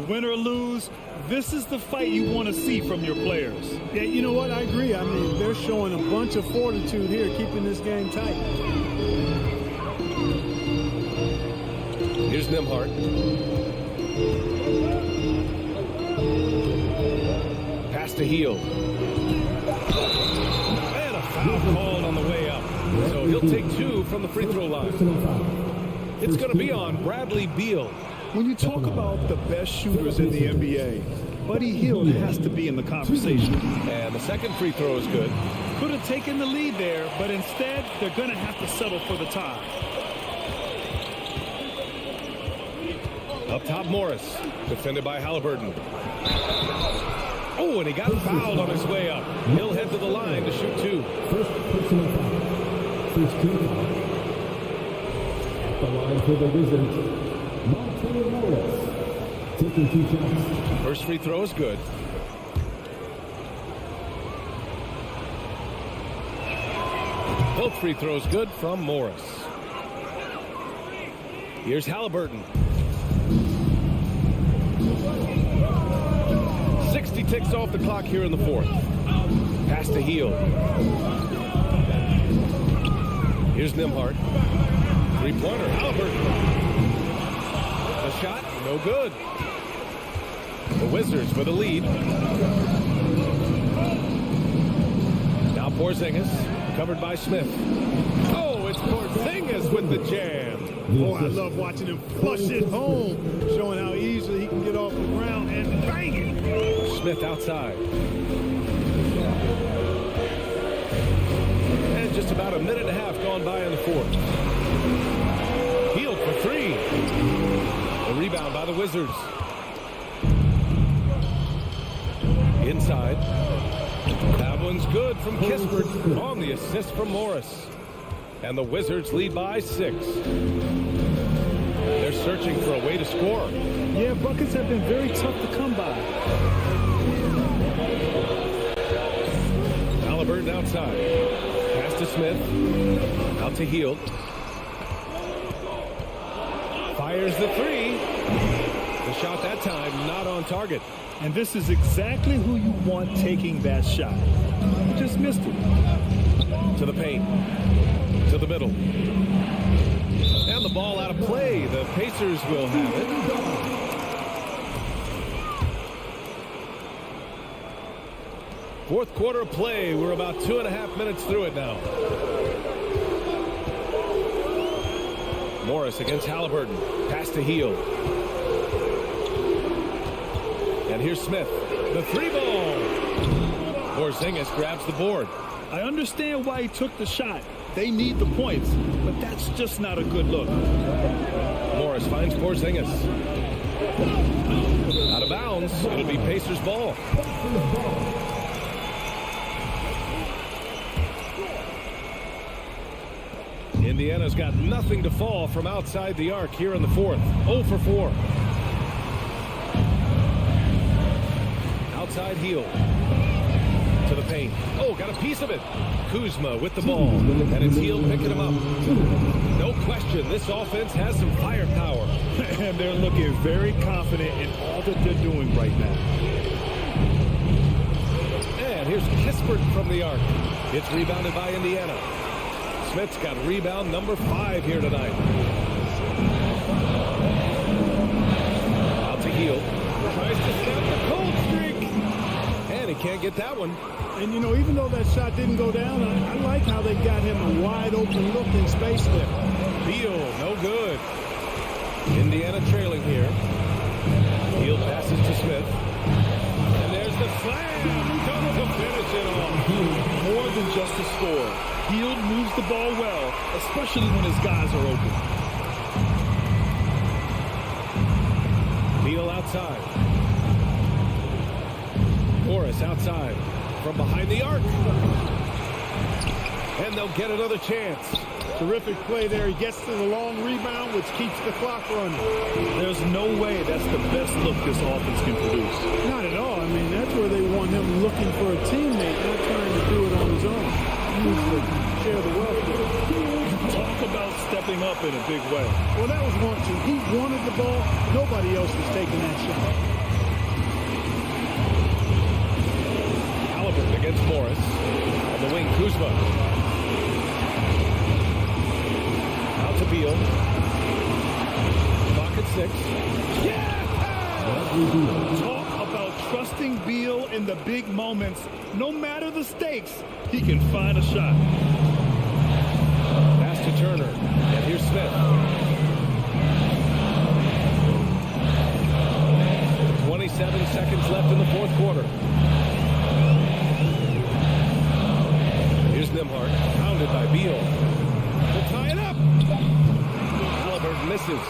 S8: Win or lose, this is the fight you want to see from your players.
S9: Yeah, you know what? I agree. I mean, they're showing a bunch of fortitude here, keeping this game tight.
S7: Here's Nembhard. Pass to Hield. And a foul called on the way up. So he'll take 2 from the free throw line. It's going to be on Bradley Beal.
S8: When you talk about the best shooters in the NBA, Buddy Hield has to be in the conversation.
S7: And the second free throw is good.
S8: Could have taken the lead there, but instead, they're going to have to settle for the tie.
S7: Up top, Morris, defended by Halliburton. Oh, and he got fouled on his way up. He'll head to the line to shoot 2.
S5: First personal foul. First team foul. At the line for the Wizards, Monte Morris. Taking 2 shots.
S7: First free throw is good. Both free throws good from Morris. Here's Halliburton. 60 ticks off the clock here in the fourth. Pass to Hield. Here's Nembhard. Three-pointer, Halliburton. The shot, no good. The Wizards with a lead. Now Porzingis, covered by Smith. Oh, it's Porzingis with the jam.
S9: Oh, I love watching him flush it home, showing how easily he can get off the ground and bang it.
S7: Smith outside. And just about a minute and a half gone by in the fourth. Hield for 3. A rebound by the Wizards. Inside. That one's good from Kispert on the assist from Morris. And the Wizards lead by 6. They're searching for a way to score.
S8: Yeah, buckets have been very tough to come by.
S7: Halliburton outside. Pass to Smith. Out to Hield. Fires the 3. The shot that time not on target.
S8: And this is exactly who you want taking that shot. He just missed it.
S7: To the paint. To the middle. And the ball out of play. The Pacers will have it. Fourth quarter play. We're about 2.5 minutes through it now. Morris against Halliburton. Pass to Hield. And here's Smith. The 3-ball. Porzingis grabs the board.
S8: I understand why he took the shot. They need the points, but that's just not a good look.
S7: Morris finds Porzingis. Out of bounds. It'll be Pacers ball. Indiana's got nothing to fall from outside the arc here in the fourth. 0 for 4. Outside Hield. To the paint. Oh, got a piece of it. Kuzma with the ball. And it's Hield picking him up. No question, this offense has some firepower.
S8: And they're looking very confident in all that they're doing right now.
S7: And here's Kispert from the arc. It's rebounded by Indiana. Smith's got rebound number 5 here tonight. Out to Hield. Tries to snap the cold streak. And he can't get that one.
S9: And, you know, even though that shot didn't go down, I like how they got him a wide open look in space there.
S7: Beal, no good. Indiana trailing here. Hield passes to Smith. And there's the slam. Comes to finish it off.
S8: More than just a score. Hield moves the ball well, especially when his guys are open.
S7: Beal outside. Morris outside. From behind the arc. And they'll get another chance.
S9: Terrific play there. He gets to the long rebound, which keeps the clock running.
S8: There's no way that's the best look this offense can produce.
S9: Not at all. I mean, that's where they want him looking for a teammate, not trying to do it on his own. He needs to share the wealth with him.
S8: Talk about stepping up in a big way.
S9: Well, that was one, too. He wanted the ball. Nobody else was taking that shot.
S7: Halliburton against Morris. On the wing, Kuzma. Out to Beal. Clock at 6.
S8: Yeah! Talk about trusting Beal in the big moments. No matter the stakes, he can find a shot.
S7: Pass to Turner. And here's Smith. 27 seconds left in the fourth quarter. Here's Nembhard. Pounded by Beal. To tie it up. Halliburton misses.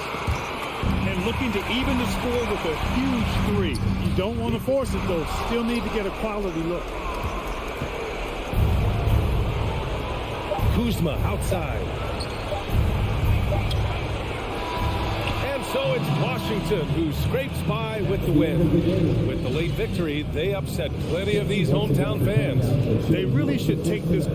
S8: And looking to even the score with a huge three.
S9: You don't want to force it, though. Still need to get a quality look.
S7: Kuzma outside. And so it's Washington who scrapes by with the win. With the late victory, they upset plenty of these hometown fans.
S8: They really should take this.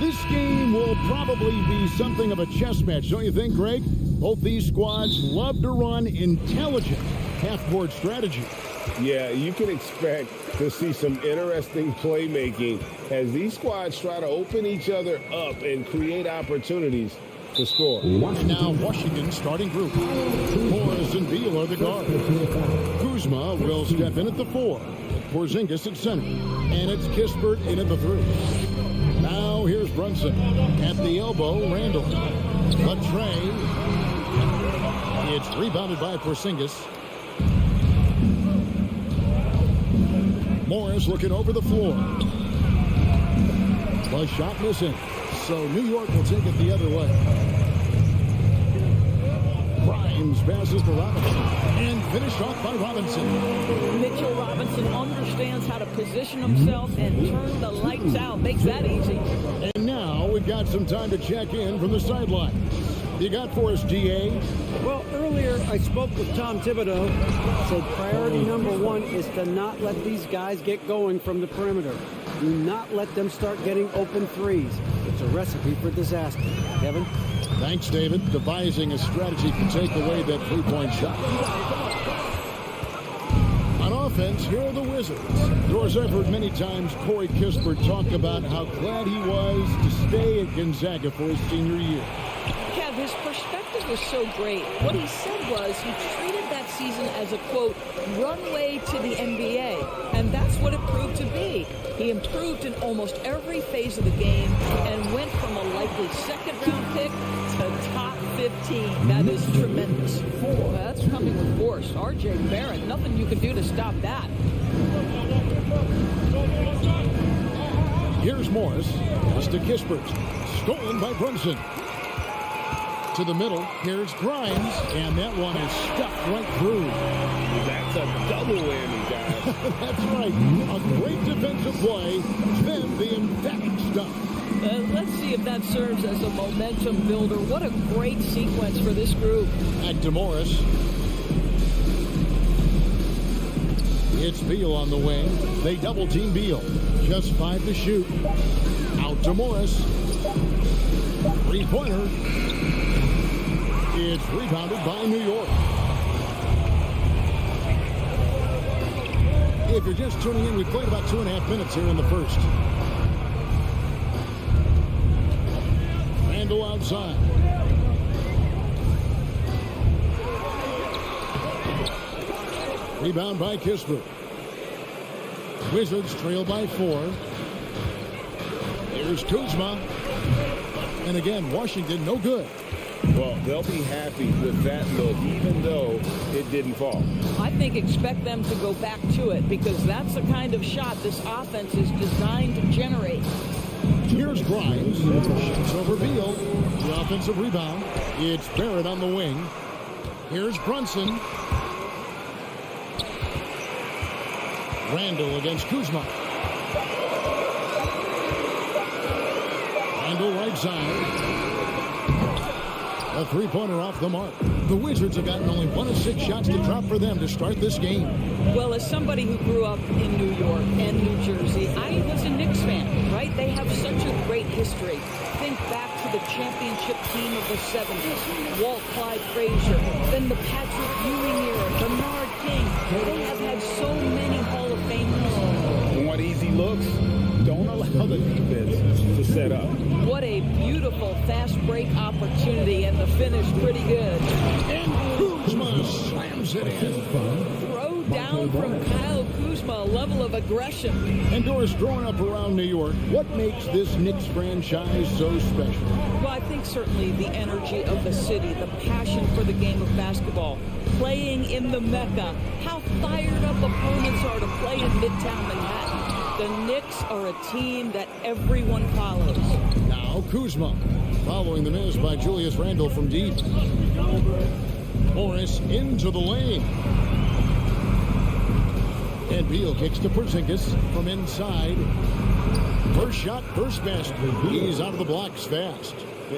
S1: This game will probably be something of a chess match, don't you think, Greg? Both these squads love to run intelligent half-court strategy.
S6: Yeah, you can expect to see some interesting playmaking as these squads try to open each other up and create opportunities to score.
S1: And now Washington's starting group. Morris and Beal are the guards. Kuzma will step in at the 4. Porzingis at center. And it's Kispert in at the 3. Now here's Brunson. At the elbow, Randall. Latrey. It's rebounded by Porzingis. Morris looking over the floor. The shot missing. So New York will take it the other way. Grimes passes to Robinson. And finished off by Robinson.
S11: Mitchell Robinson understands how to position himself and turn the lights out. Makes that easy.
S1: And now we've got some time to check in from the sideline. You got for us, DA?
S4: Well, earlier I spoke with Tom Thibodeau. Said priority number one is to not let these guys get going from the perimeter. Do not let them start getting open threes. It's a recipe for disaster. Kevin?
S1: Thanks, David. Devising a strategy to take away that three-point shot. On offense, here are the Wizards. Yours, I've heard many times Corey Kispert talk about how glad he was to stay at Gonzaga for his senior year.
S11: Kev, his perspective was so great. What he said was he treated that season as a, quote, runway to the NBA. And that's what it proved to be. He improved in almost every phase of the game and went from a likely second-round pick to top 15. That is tremendous. Well, that's coming with force. R.J. Barrett, nothing you can do to stop that.
S1: Here's Morris. Pass to Kispert. Stolen by Brunson. To the middle. Here's Grimes. And that one is stuffed right through.
S6: That's a double whammy, guys.
S1: That's right. A great defensive play. Then the emphatic stuff.
S11: Let's see if that serves as a momentum builder. What a great sequence for this group.
S1: Back to Morris. It's Beal on the wing. They double team Beal. Just 5 to shoot. Out to Morris. Three-pointer. It's rebounded by New York. If you're just tuning in, we played about 2.5 minutes here in the first. Randall outside. Rebound by Kispert. Wizards trail by 4. Here's Kuzma. And again, Washington no good.
S6: Well, they'll be happy with that look, even though it didn't fall.
S11: I think expect them to go back to it because that's the kind of shot this offense is designed to generate.
S1: Here's Grimes. Shoots over Beal. The offensive rebound. It's Barrett on the wing. Here's Brunson. Randall against Kuzma. Randall right side. A three-pointer off the mark. The Wizards have gotten only 1 of 6 shots to drop for them to start this game.
S11: Well, as somebody who grew up in New York and New Jersey, I was a Knicks fan, right? They have such a great history. Think back to the championship team of the 70s. Walt Clyde Frazier, then the Patrick Ewing era, Bernard King. They have had so many Hall of Famers.
S6: Want easy looks? Don't allow the defense to set up.
S11: What a beautiful fast break opportunity, and the finish pretty good.
S1: And Kuzma slams it in.
S11: Throw down from Kyle Kuzma, a level of aggression.
S1: And Doris, growing up around New York, what makes this Knicks franchise so special?
S11: Well, I think certainly the energy of the city, the passion for the game of basketball, playing in the Mecca, how fired up opponents are to play in Midtown Manhattan. The Knicks are a team that everyone follows.
S1: Now Kuzma, following the miss by Julius Randle from deep. Morris into the lane. And Beal kicks to Porzingis from inside. First shot, first basket. He's out of the blocks fast.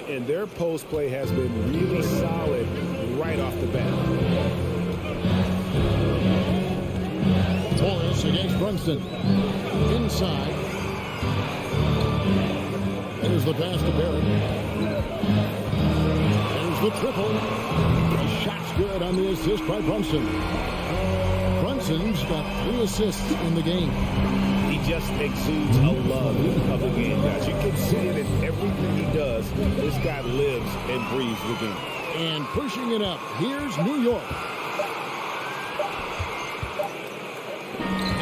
S2: And their post play has been really solid right off the bat.
S1: Morris against Brunson. Inside. There's the pass to Barrett. There's the triple. The shot's good on the assist by Brunson. Brunson's got 3 assists in the game.
S2: He just exudes a love of the game, guys. You can see it in everything he does. This guy lives and breathes the game.
S1: And pushing it up, here's New York.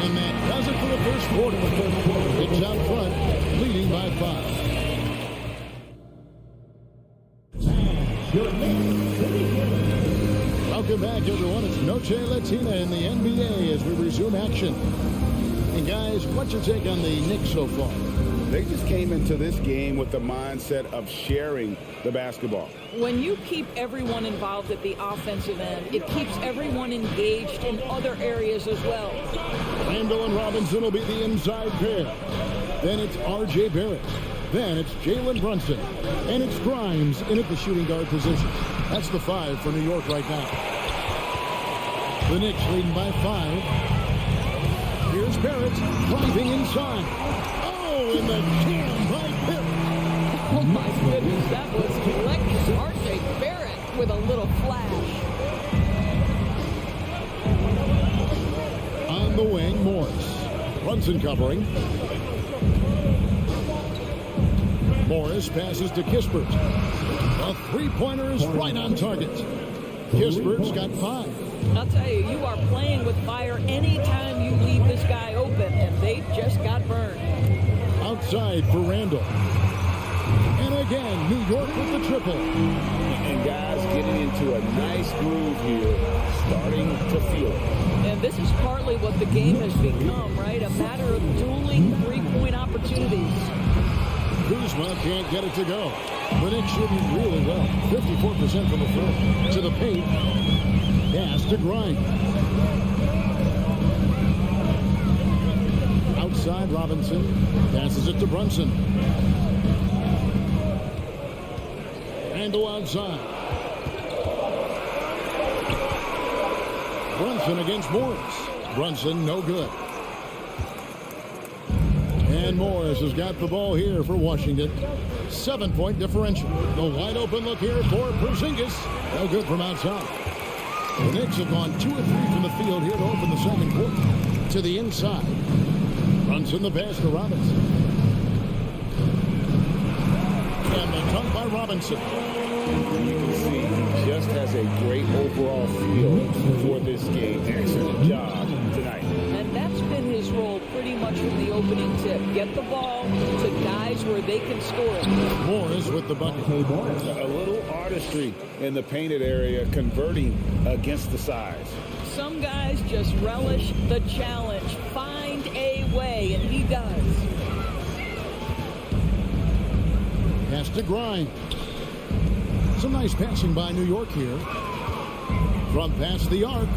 S1: And that does it for the first quarter. It's out front, leading by 5. Welcome back, everyone. It's Noche Latina in the NBA as we resume action. And guys, what's your take on the Knicks so far?
S2: They just came into this game with the mindset of sharing the basketball.
S11: When you keep everyone involved at the offensive end, it keeps everyone engaged in other areas as well.
S1: Randall and Robinson will be the inside pair. Then it's R.J. Barrett. Then it's Jalen Brunson. And it's Grimes in at the shooting guard position. That's the 5 for New York right now. The Knicks leading by 5. Here's Barrett driving inside. Oh, and the jam by Barrett.
S11: Oh, my goodness, that was electric. R.J. Barrett with a little flash.
S1: On the wing, Morris. Brunson covering. Morris passes to Kispert. A three-pointer is right on target. Kispert's got 5.
S11: I'll tell you, you are playing with fire anytime you leave this guy open, and they just got burned.
S1: Outside for Randall. And again, New York with the triple.
S6: And guys getting into a nice groove here, starting to feel it.
S11: And this is partly what the game has become, right? A matter of dueling three-point opportunities.
S1: Kuzma can't get it to go. The Knicks shooting really well. 54% from the floor. To the paint. Pass to Grimes. Outside, Robinson passes it to Brunson. Randall outside. Brunson against Morris. Brunson no good. And Morris has got the ball here for Washington. 7-point differential. The wide open look here for Porzingis. No good from outside. The Knicks have gone 2 of 3 from the field here to open the second quarter. To the inside. Brunson the pass to Robinson. And the dunk by Robinson.
S6: You can see he just has a great overall feel for this game. Excellent job tonight.
S11: And that's been his role pretty much from the opening tip. Get the ball to guys where they can score it.
S1: Morris with the bucket.
S6: A little artistry in the painted area, converting against the size.
S11: Some guys just relish the challenge. Find a way, and he does.
S1: Pass to Grimes. Some nice passing by New York here. From past the arc.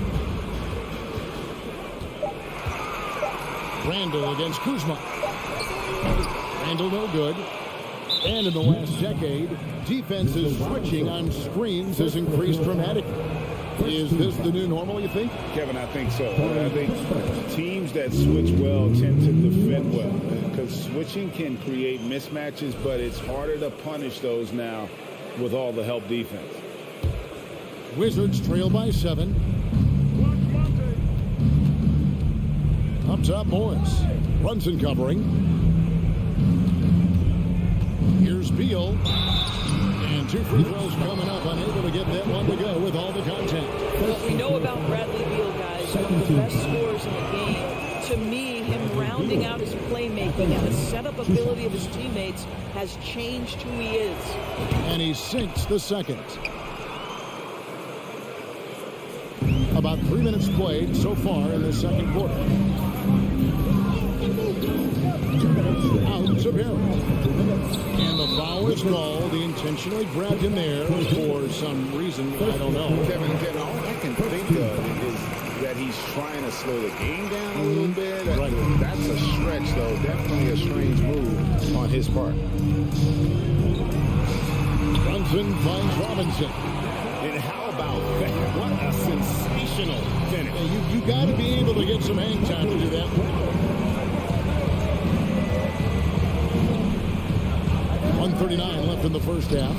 S1: Randall against Kuzma. Randall no good. And in the last decade, defenses switching on screens has increased dramatically. Is this the new normal, you think?
S6: Kevin, I think so. I think teams that switch well tend to defend well, because switching can create mismatches, but it's harder to punish those now with all the help defense.
S1: Wizards trail by 7. Up top, Morris. Brunson covering. Here's Beal. And 2 free throws coming up. Unable to get that one to go with all the contact.
S11: What we know about Bradley Beal, guys, one of the best scorers in the game. To me, him rounding out his playmaking and the setup ability of his teammates has changed who he is.
S1: And he sinks the second. About 3 minutes played so far in the second quarter. Out to Barrett. And the foul is called. He intentionally grabbed him there for some reason. I don't know.
S6: Kevin, all I can think of is that he's trying to slow the game down a little bit.
S1: Right.
S6: That's a stretch, though. Definitely a strange move on his part.
S1: Brunson finds Robinson.
S6: And how about that? What a sensational finish.
S1: Hey, you got to be able to get some hang time to do that. 1:39 left in the first half.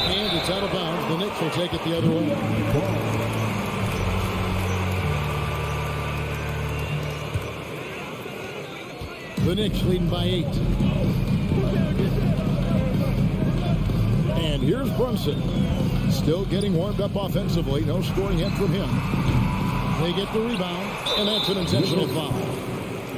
S1: And it's out of bounds. The Knicks will take it the other way. The Knicks leading by 8. And here's Brunson. Still getting warmed up offensively. No scoring yet from him. They get the rebound, and that's an intentional foul.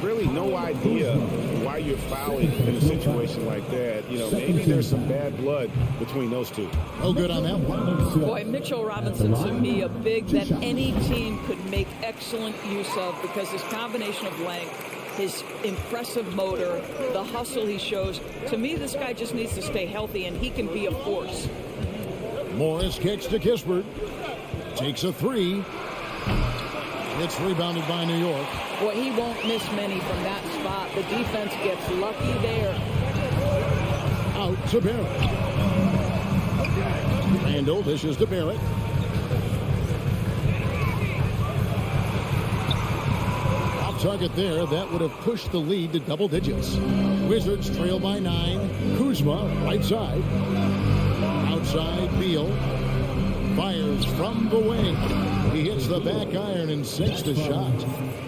S6: Really no idea why you're fouling in a situation like that. You know, maybe there's some bad blood between those two.
S1: No good on that one.
S11: Boy, Mitchell Robinson, to me, a big that any team could make excellent use of, because his combination of length, his impressive motor, the hustle he shows. To me, this guy just needs to stay healthy, and he can be a force.
S1: Morris kicks to Kispert. Takes a 3. It's rebounded by New York.
S11: Boy, he won't miss many from that spot. The defense gets lucky there.
S1: Out to Barrett. Randall dishes to Barrett. Off target there. That would have pushed the lead to double digits. Wizards trail by 9. Kuzma, right side. Outside, Beal. Fires from the wing. He hits the back iron and sinks the shot.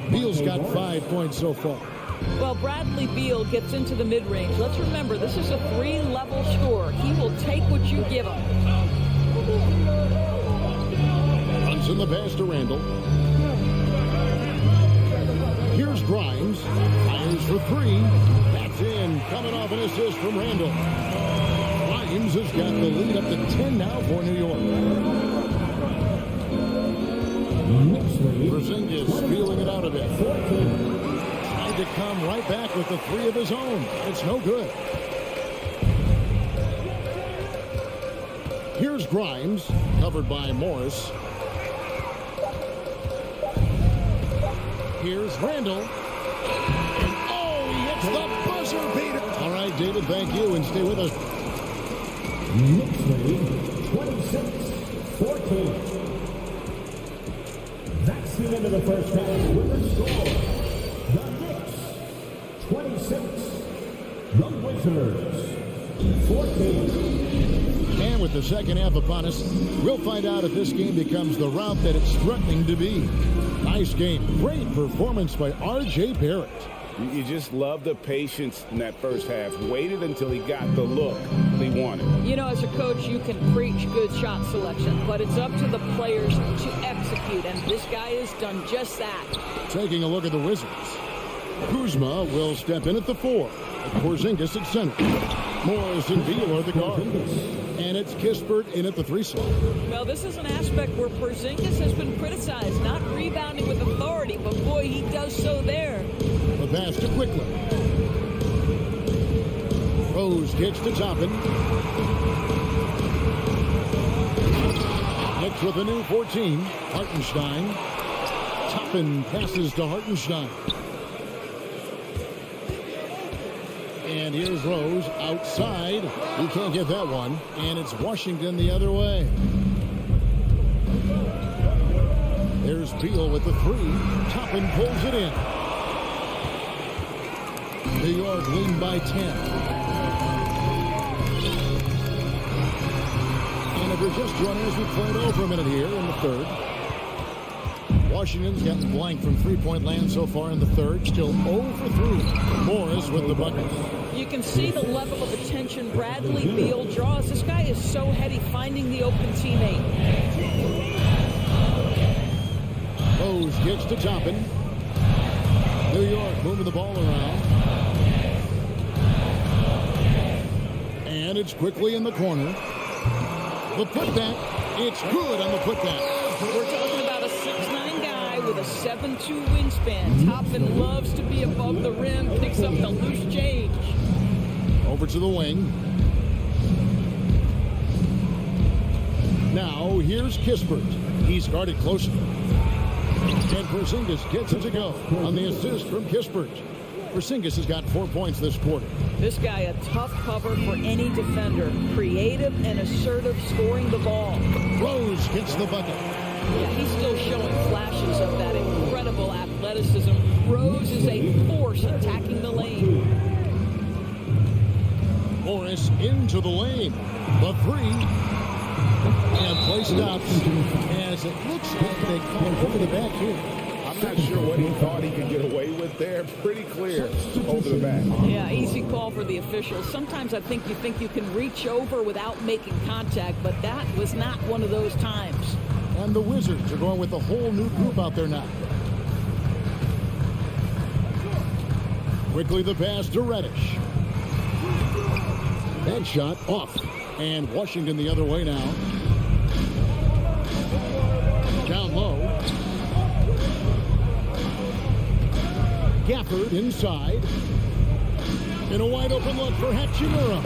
S1: Beal's got 5 points so far.
S11: Well, Bradley Beal gets into the mid-range. Let's remember, this is a 3-level score. He will take what you give him.
S1: Runs in the pass to Randall. Here's Grimes. Fires for 3. That's in. Coming off an assist from Randall. Grimes has got the lead up to 10 now for New York. Porzingis feeling it out a bit. Tried to come right back with the 3 of his own. It's no good. Here's Grimes, covered by Morris. Here's Randall. And oh, he hits the buzzer beater. All right, David, thank you, and stay with us.
S5: Knicks lead 26-14. That's the end of the first half with the score. The Knicks 26, the Wizards 14.
S1: And with the second half upon us, we'll find out if this game becomes the route that it's threatening to be. Nice game. Great performance by R.J. Barrett.
S2: You just love the patience in that first half. Waited until he got the look he wanted.
S11: You know, as a coach, you can preach good shot selection, but it's up to the players to execute, and this guy has done just that.
S1: Taking a look at the Wizards. Kuzma will step in at the 4. Porzingis at center. Morris and Beal are the guards. And it's Kispert in at the 3 slot.
S11: Well, this is an aspect where Porzingis has been criticized, not rebounding with authority, but boy, he does so there.
S1: The pass to Quickly. Rose kicks to Toppin. Knicks with a new 14. Hartenstein. Toppin passes to Hartenstein. And here's Rose outside. He can't get that one. And it's Washington the other way. There's Beal with the 3. Toppin pulls it in. New York lead by 10. And if you're just joining us, we played over a minute here in the third. Washington's gotten blank from three-point land so far in the third. Still 0 for 3. Morris with the bucket.
S11: You can see the level of attention Bradley Beal draws. This guy is so heady finding the open teammate.
S1: Rose kicks to Toppin. New York moving the ball around. And it's Quickly in the corner. The putback. It's good on the putback.
S11: We're talking about a 6'9" guy with a 7'2" wingspan. Toppin loves to be above the rim, picks up the loose change.
S1: Over to the wing. Now here's Kispert. He's guarded closely. And Porzingis gets it to go on the assist from Kispert. Porzingis has got 4 points this quarter.
S11: This guy a tough cover for any defender. Creative and assertive scoring the ball.
S1: Rose gets the bucket.
S11: Yeah, he's still showing flashes of that incredible athleticism. Rose is a force attacking the lane.
S1: Morris into the lane. The 3. And play stops as it looks like they come over the back here.
S2: I'm not sure what he thought he could get away with there. Pretty clear over the back.
S11: Yeah, easy call for the officials. Sometimes I think you can reach over without making contact, but that was not one of those times.
S1: And the Wizards are going with a whole new group out there now. Quickly the pass to Reddish. That shot off. And Washington the other way now. Down low. Gafford inside. In a wide open look for Hachimura.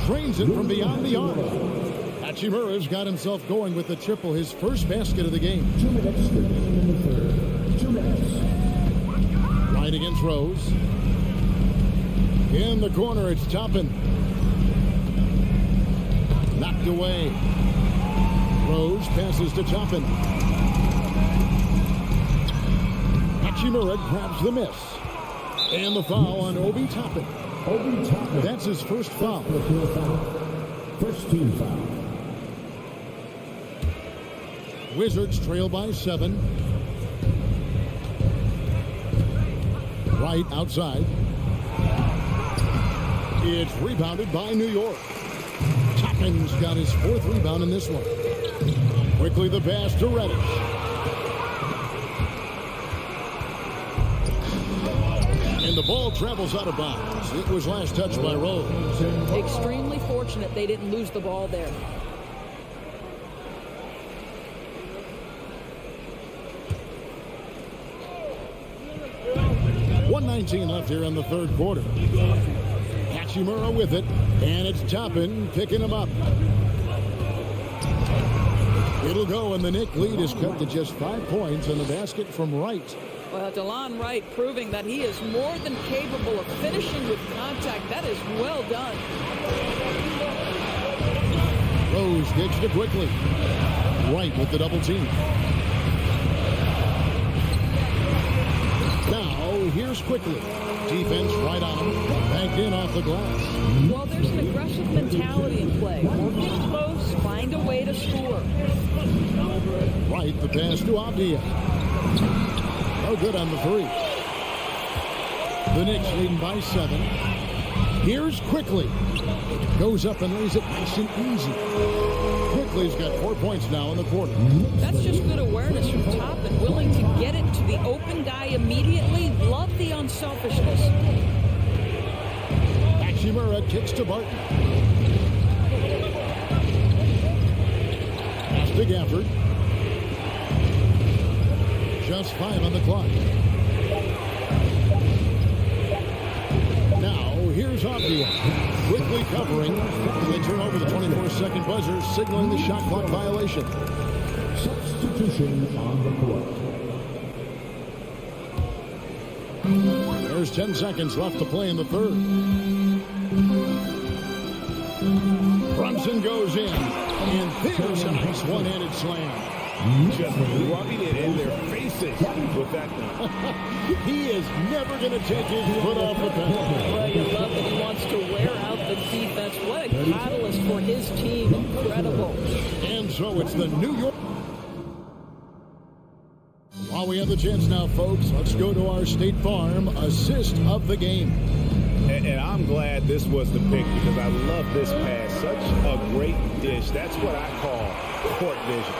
S1: Drains it from beyond the arc. Hachimura's got himself going with the triple, his first basket of the game.
S5: 2 minutes remaining in the third. 2
S1: finds Rose. In the corner, it's Toppin. Knocked away. Rose passes to Toppin. Hachimura grabs the miss. And the foul on Obi Toppin. That's his first foul.
S5: First team foul.
S1: Wizards trail by 7. Right outside. It's rebounded by New York. Toppin's got his 4th rebound in this one. Quickly the pass to Reddish. And the ball travels out of bounds. It was last touched by Rose.
S11: Extremely fortunate they didn't lose the ball there.
S1: .119 left here in the third quarter. Hachimura with it, and it's Toppin picking him up. It'll go, and the Knicks lead is cut to just 5 points in the basket from Wright.
S11: Well, DeLon Wright proving that he is more than capable of finishing with contact. That is well done.
S1: Rose gets it quickly. Wright with the double team. Now, here's quickly. Defense right on him. Banked in off the glass.
S11: Well, there's an aggressive mentality in play. Working close, find a way to score.
S1: Right, the pass to Avdia. No good on the 3. The Knicks leading by 7. Here's Quickly. Goes up and lays it nice and easy. Quickly's got 4 points now in the quarter.
S11: That's just good awareness from Toppin, willing to get it to the open guy immediately. Love the unselfishness.
S1: Hachimura kicks to Barton. Pass to Gafford. Just 5 on the clock. Now, here's Avdia. Quickly covering. They turn over the 24-second buzzer, signaling the shot clock violation.
S5: Substitution on the court.
S1: There's 10 seconds left to play in the third. Brunson goes in. And there's a nice one-handed slam.
S2: Just rubbing it in their faces with that one.
S1: He is never going to take his foot off the pedal.
S11: Well, you love that he wants to wear out the defense. What a catalyst for his team. Incredible.
S1: And so it's the New York. While we have the chance now, folks, let's go to our State Farm assist of the game.
S2: And I'm glad this was the pick because I love this pass. Such a great dish. That's what I call court vision.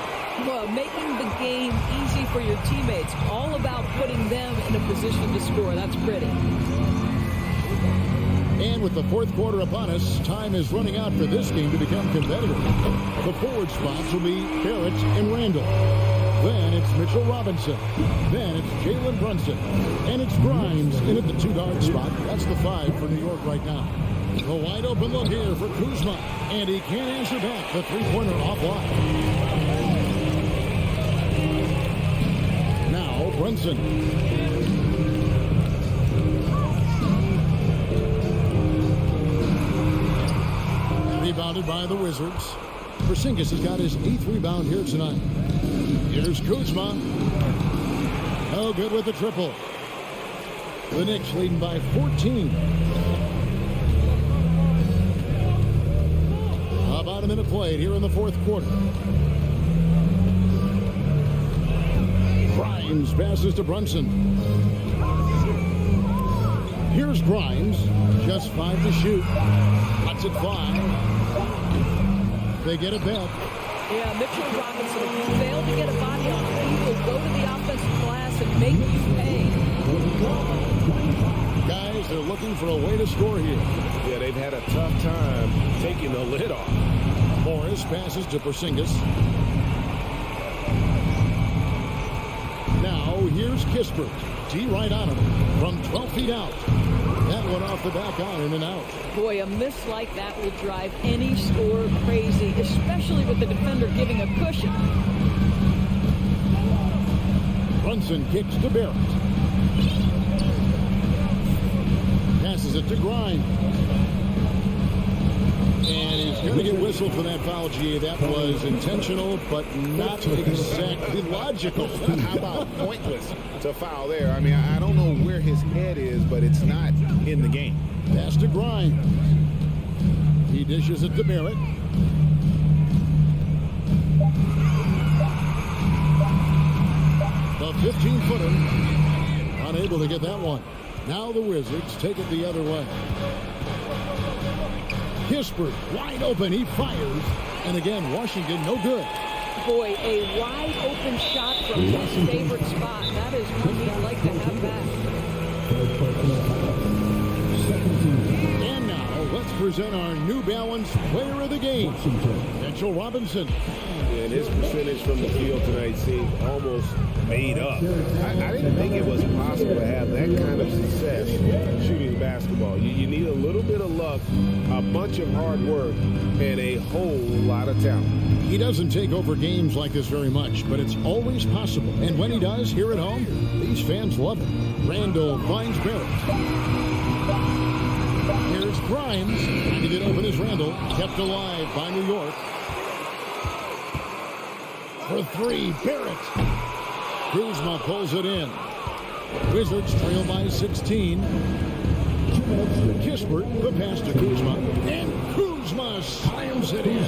S11: Well, making the game easy for your teammates. All about putting them in a position to score. That's pretty.
S1: And with the fourth quarter upon us, time is running out for this game to become competitive. The forward spots will be Barrett and Randall. Then it's Mitchell Robinson. Then it's Jalen Brunson. And it's Grimes in at the 2-guard spot. That's the 5 for New York right now. The wide open look here for Kuzma. And he can't answer back. The 3-pointer offline. Now Brunson. Rebounded by the Wizards. Porzingis has got his 8th rebound here tonight. Here's Kuzma. Oh, good with the triple. The Knicks leading by 14. About a minute played here in the fourth quarter. Grimes passes to Brunson. Here's Grimes. Just 5 to shoot. Lets it fly. They get it back.
S11: Yeah, Mitchell Robinson, if you fail to get a body on him, he will go to the offensive glass and make you pay.
S1: Guys, they're looking for a way to score here.
S7: Yeah, they've had a tough time taking the lid off.
S1: Morris passes to Porzingis. Now, here's Kispert. D right on him from 12 feet out. That one off the back iron and out.
S11: Boy, a miss like that will drive any scorer crazy, especially with the defender giving a cushion.
S1: Brunson kicks to Barrett. it to Grimes. And he's going to get whistled for that foul, G. That was intentional, but not exactly logical.
S2: How about pointless to foul there? I mean, I don't know where his head is, but it's not in the game.
S1: Pass to Grimes. He dishes it to Barrett. The 15-footer. Unable to get that one. Now the Wizards take it the other way. Kispert wide open. He fires. And again, Washington no good.
S11: Boy, a wide open shot from his favorite spot. That is one he'd like to have back.
S1: And now let's present our New Balance Player of the Game, Mitchell Robinson.
S6: And his percentage from the field tonight seemed almost made up.
S2: I didn't think it was possible to have that kind of success shooting the basketball. You need a little bit of luck, a bunch of hard work, and a whole lot of talent.
S1: He doesn't take over games like this very much, but it's always possible. And when he does, here at home, these fans love it. Randall finds Barrett. Here's Grimes. Trying to get open as Randall. Kept alive by New York. For three, Barrett. Kuzma pulls it in. Wizards trail by 16. Kispert, the pass to Kuzma. And Kuzma slams it in.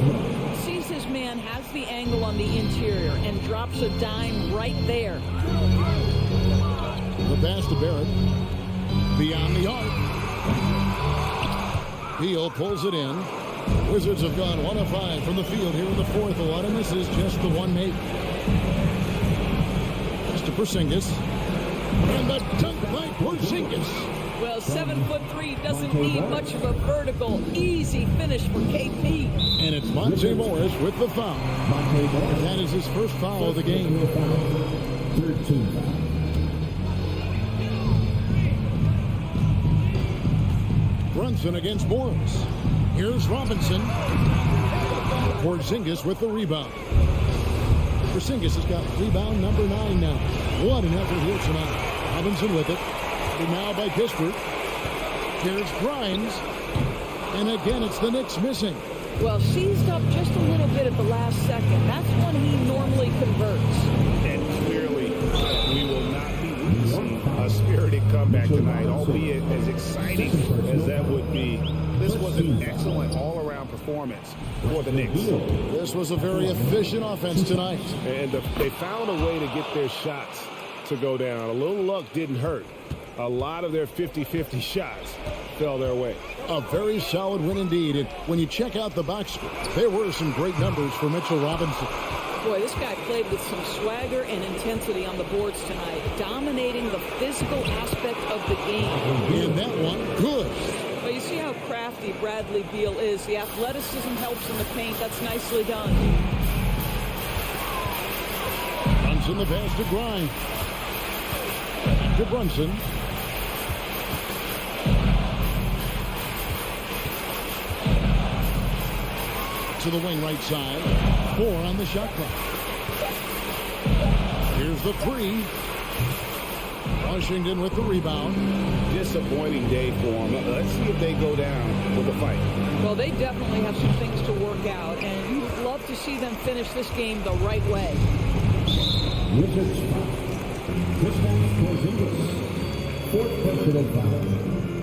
S11: Sees his man has the angle on the interior and drops a dime right there.
S1: The pass to Barrett. Beyond the arc. Beal pulls it in. Wizards have gone 1 of 5 from the field here in the fourth. A lot of this is just the one make. Mr. Porzingis. And the dunk by Porzingis.
S11: Well, 7'3" doesn't need much of a vertical. Easy finish for KP.
S1: And it's Monte Morris with the foul. That is his first foul of the game.
S5: 13.
S1: Brunson against Morris. Here's Robinson. Porzingis with the rebound. Porzingis has got rebound number 9 now. What an effort here tonight. Robinson with it. And now by Kispert. Here's Grimes. And again, it's the Knicks missing.
S11: Well, seized up just a little bit at the last second. That's when he normally converts.
S2: And clearly, we will not be witnessing a spirited comeback tonight, albeit as exciting as that would be. This was an excellent all-around performance for the Knicks.
S1: This was a very efficient offense tonight.
S6: And they found a way to get their shots to go down. A little luck didn't hurt. A lot of their 50-50 shots fell their way.
S1: A very solid win indeed. And when you check out the box score, there were some great numbers for Mitchell Robinson.
S11: Boy, this guy played with some swagger and intensity on the boards tonight, dominating the physical aspect of the game.
S1: And that one, good.
S11: Well, you see how crafty Bradley Beal is. The athleticism helps in the paint. That's nicely done.
S1: Brunson the pass to Grimes. To Brunson. To the wing right side. 4 on the shot clock. Here's the 3. Washington with the rebound.
S2: Disappointing day for them. Let's see if they go down with a fight.
S11: Well, they definitely have some things to work out, and you would love to see them finish this game the right way.
S5: Wizards foul. This one's Porzingis. 4th personal foul.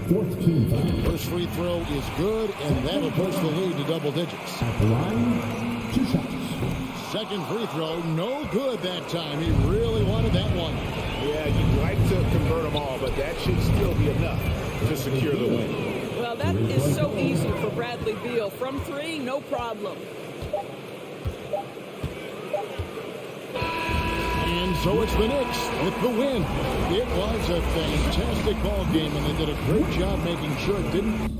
S5: 4th team foul.
S1: First free throw is good, and that'll push the lead to double digits.
S5: At the line, 2 shots.
S1: Second free throw, no good that time. He really wanted that one.
S2: Yeah, you'd like to convert them all, but that should still be enough to secure the win.
S11: Well, that is so easy for Bradley Beal. From 3, no problem.
S1: And so it's the Knicks with the win. It was a fantastic ball game, and they did a great job making sure it didn't.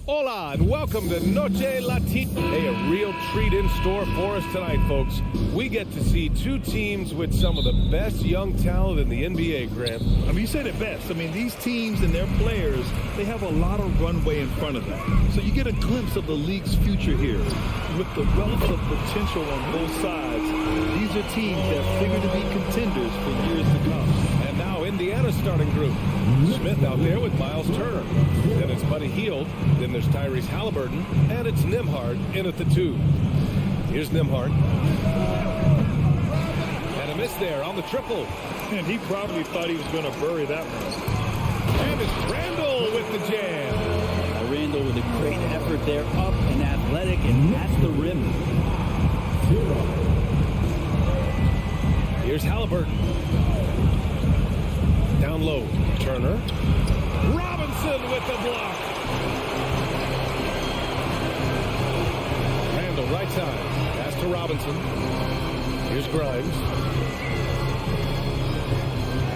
S7: Hola, and welcome to Noche Latina. Hey, a real treat in store for us tonight, folks. We get to see two teams with some of the best young talent in the NBA, Grant.
S8: I mean, you said it best. I mean, these teams and their players, they have a lot of runway in front of them. So you get a glimpse of the league's future here. With the wealth of potential on both sides, these are teams that figure to be contenders for years to come.
S7: And now Indiana's starting group. Smith out there with Miles Turner. Then it's Buddy Hield. Then there's Tyrese Halliburton. And it's Nembhard in at the 2. Here's Nembhard. And a miss there on the triple.
S8: And he probably thought he was going to bury that one.
S7: And it's Randall with the jam.
S3: Randall with a great effort there, up and athletic and at the rim.
S7: Here's Halliburton. Down low, Turner. Robinson with the block. Randall right side. Pass to Robinson. Here's Grimes.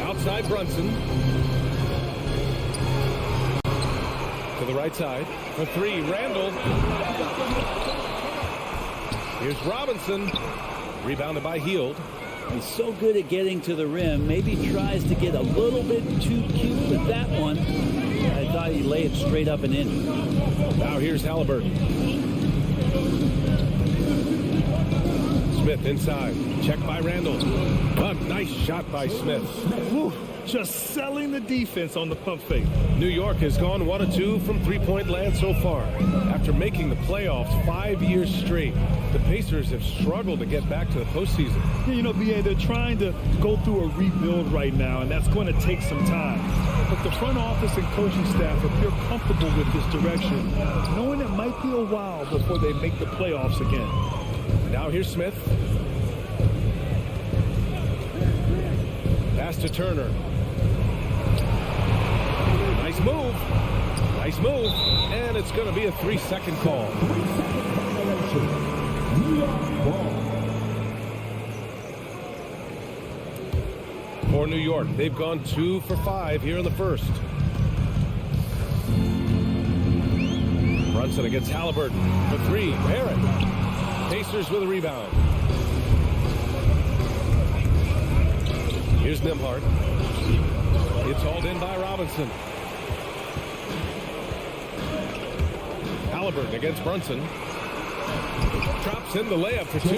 S7: Outside Brunson. To the right side. For 3, Randall. Here's Robinson. Rebounded by Hield.
S3: He's so good at getting to the rim. Maybe tries to get a little bit too cute with that one. I thought he'd lay it straight up and in.
S7: Now here's Halliburton. Smith inside. Check by Randall. A nice shot by Smith.
S8: Whew, just selling the defense on the pump fake.
S7: New York has gone 1 of 2 from three-point land so far. After making the playoffs 5 years straight, the Pacers have struggled to get back to the postseason.
S8: Yeah, you know, BA, they're trying to go through a rebuild right now, and that's going to take some time. But the front office and coaching staff appear comfortable with this direction, knowing it might be a while before they make the playoffs again.
S7: Now here's Smith. Pass to Turner. Nice move. Nice move. And it's going to be a 3-second call. For New York, they've gone 2 for 5 here in the first. Brunson against Halliburton. For 3, Barrett. Pacers with a rebound. Here's Nembhard. It's hauled in by Robinson. Halliburton against Brunson. Drops in the layup for 2.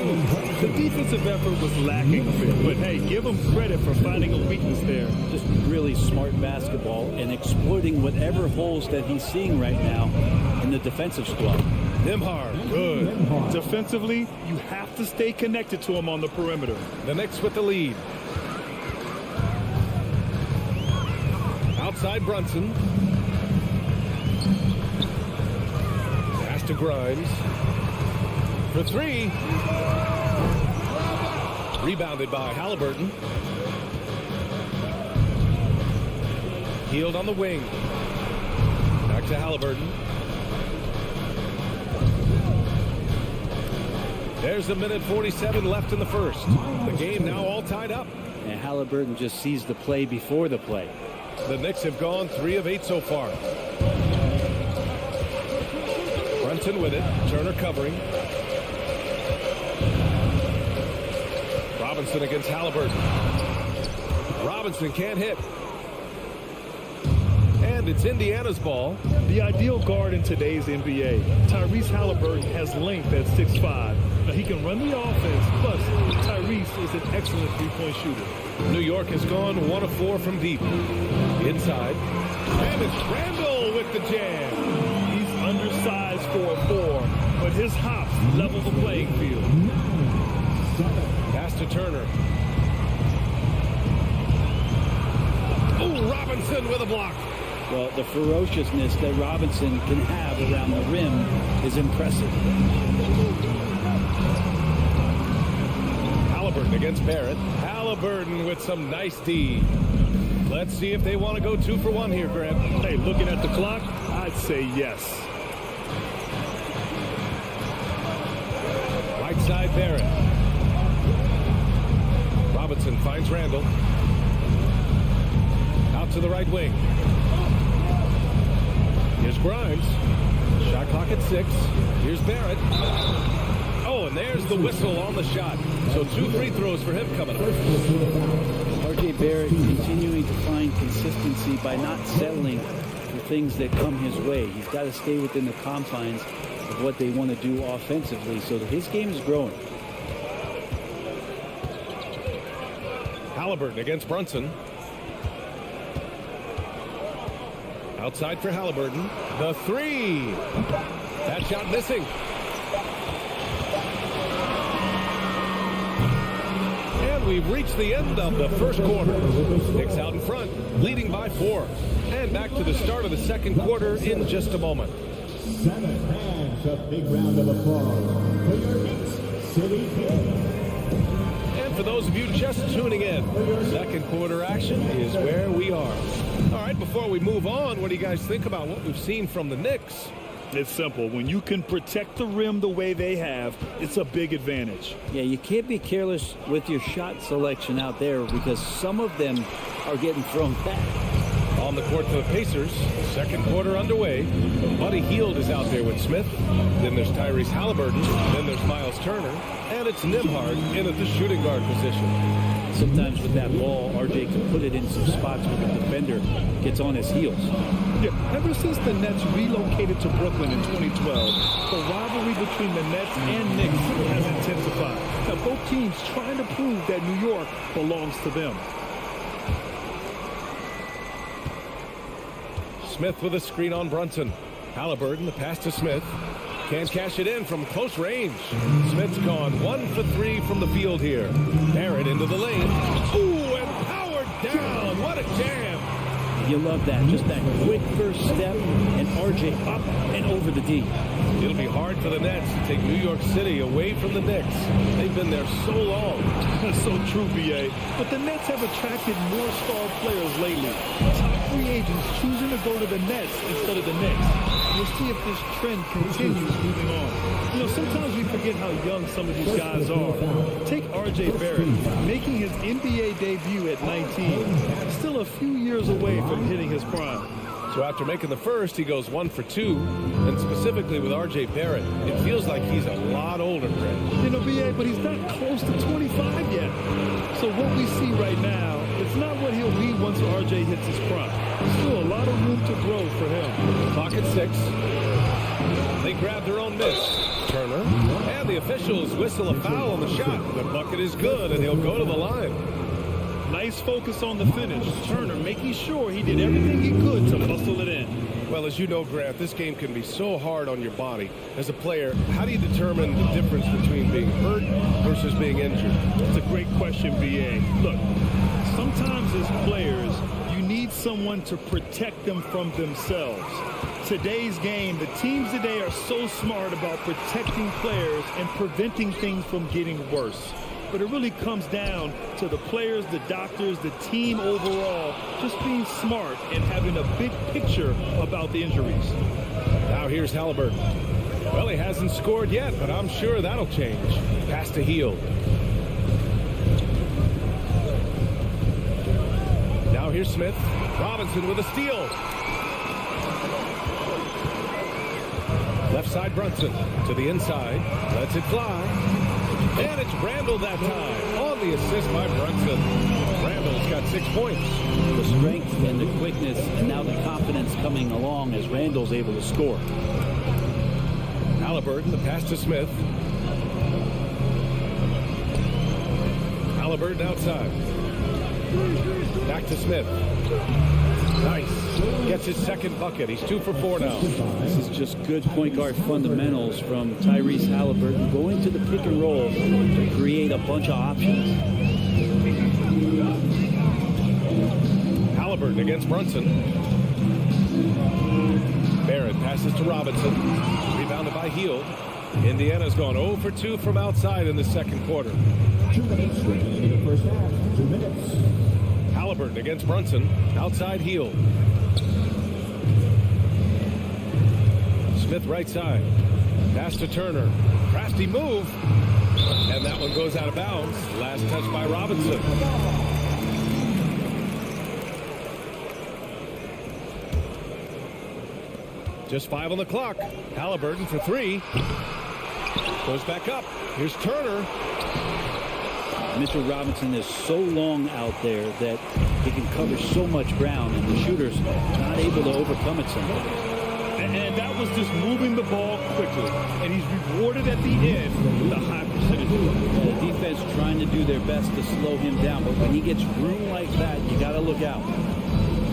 S8: The defensive effort was lacking a bit, but hey, give them credit for finding a weakness there.
S3: Just really smart basketball and exploiting whatever holes that he's seeing right now in the defensive squad.
S7: Nembhard, good.
S8: Defensively, you have to stay connected to him on the perimeter.
S7: The Knicks with the lead. Outside Brunson. Pass to Grimes. For 3. Rebounded by Halliburton. Healed on the wing. Back to Halliburton. There's a minute 47 left in the first. The game now all tied up.
S3: And Halliburton just sees the play before the play.
S7: The Knicks have gone 3 of 8 so far. Brunson with it. Turner covering. Robinson against Halliburton. Robinson can't hit. And it's Indiana's ball.
S8: The ideal guard in today's NBA. Tyrese Halliburton has length at 6'5". Now he can run the offense, plus Tyrese is an excellent three-point shooter.
S7: New York has gone 1 of 4 from deep. Inside. And it's Randall with the jam.
S8: He's undersized for a 4, but his hops level the playing field.
S7: Pass to Turner. Oh, Robinson with a block.
S3: Well, the ferociousness that Robinson can have around the rim is impressive.
S7: Halliburton against Barrett. Halliburton with some nice D. Let's see if they want to go 2 for 1 here, Grant.
S8: Hey, looking at the clock, I'd say yes.
S7: Right side, Barrett. Robinson finds Randall. Out to the right wing. Here's Grimes. Shot clock at 6. Here's Barrett. Oh, and there's the whistle on the shot. So 2 free throws for him coming up.
S3: R.J. Barrett continuing to find consistency by not settling for things that come his way. He's got to stay within the confines of what they want to do offensively so that his game is growing.
S7: Halliburton against Brunson. Outside for Halliburton. The 3. That shot missing. And we've reached the end of the first quarter. Knicks out in front, leading by 4. And back to the start of the second quarter in just a moment.
S5: 7 hands, a big round of applause for your Knicks City Kings.
S7: And for those of you just tuning in, second quarter action is where we are. All right, before we move on, what do you guys think about what we've seen from the Knicks?
S8: It's simple. When you can protect the rim the way they have, it's a big advantage.
S3: Yeah, you can't be careless with your shot selection out there because some of them are getting thrown back.
S7: On the court for the Pacers, second quarter underway. Buddy Hield is out there with Smith. Then there's Tyrese Halliburton. Then there's Miles Turner. And it's Nembhard in at the shooting guard position.
S3: Sometimes with that ball, RJ can put it in some spots where the defender gets on his heels.
S8: Yeah, ever since the Nets relocated to Brooklyn in 2012, the rivalry between the Nets and Knicks has intensified. Now, both teams trying to prove that New York belongs to them.
S7: Smith with a screen on Brunson. Halliburton, the pass to Smith. Can't cash it in from close range. Smith's gone 1 for 3 from the field here. Barrett into the lane. Ooh, and powered down. What a jam.
S3: You love that. Just that quick first step and RJ up and over the D.
S7: It'll be hard for the Nets to take New York City away from the Knicks. They've been there so long.
S8: That's so true, B.A. But the Nets have attracted more star players lately. Top free agents choosing to go to the Nets instead of the Knicks. We'll see if this trend continues moving on. You know, sometimes we forget how young some of these guys are. Take R.J. Barrett, making his NBA debut at 19. Still a few years away from hitting his prime.
S7: So after making the first, he goes 1 for 2. And specifically with R.J. Barrett, it feels like he's a lot older, Greg.
S8: You know, B.A., but he's not close to 25 yet. So what we see right now, it's not what he'll be once R.J. hits his prime. Still a lot of room to grow for him.
S7: Clock at 6. They grab their own miss. Turner. And the officials whistle a foul on the shot. The bucket is good, and he'll go to the line.
S8: Nice focus on the finish. Turner making sure he did everything he could to muscle it in.
S7: Well, as you know, Grant, this game can be so hard on your body. As a player, how do you determine the difference between being hurt versus being injured?
S8: That's a great question, B.A. Look, sometimes as players, you need someone to protect them from themselves. Today's game, the teams today are so smart about protecting players and preventing things from getting worse. but it really comes down to the players, the doctors, the team overall, just being smart and having a big picture about the injuries.
S7: Now here's Halliburton. Well, he hasn't scored yet, but I'm sure that'll change. Pass to Hield. Now here's Smith. Robinson with a steal. Left side Brunson to the inside. Lets it fly. And it's Randall that time on the assist by Brunson. Randall's got 6 points.
S3: The strength and the quickness and now the confidence coming along as Randall's able to score.
S7: Halliburton, the pass to Smith. Halliburton outside. Back to Smith. Nice. Gets his second bucket. He's 2 for 4 now.
S3: This is just good point guard fundamentals from Tyrese Halliburton, going to the pick and roll to create a bunch of options.
S7: Halliburton against Brunson. Barrett passes to Robinson. Rebounded by Hield. Indiana's gone 0 for 2 from outside in the second quarter.
S5: 2 minutes remaining in the first half. 2 minutes.
S7: Halliburton against Brunson. Outside Hield. Smith right side. Pass to Turner. Crafty move. And that one goes out of bounds. Last touch by Robinson. Just 5 on the clock. Halliburton for 3. Goes back up. Here's Turner.
S3: Mitchell Robinson is so long out there that he can cover so much ground, and the shooter's not able to overcome it sometimes.
S8: And that was just moving the ball quickly. And he's rewarded at the end with a high percentage.
S3: The defense trying to do their best to slow him down, but when he gets room like that, you got to look out.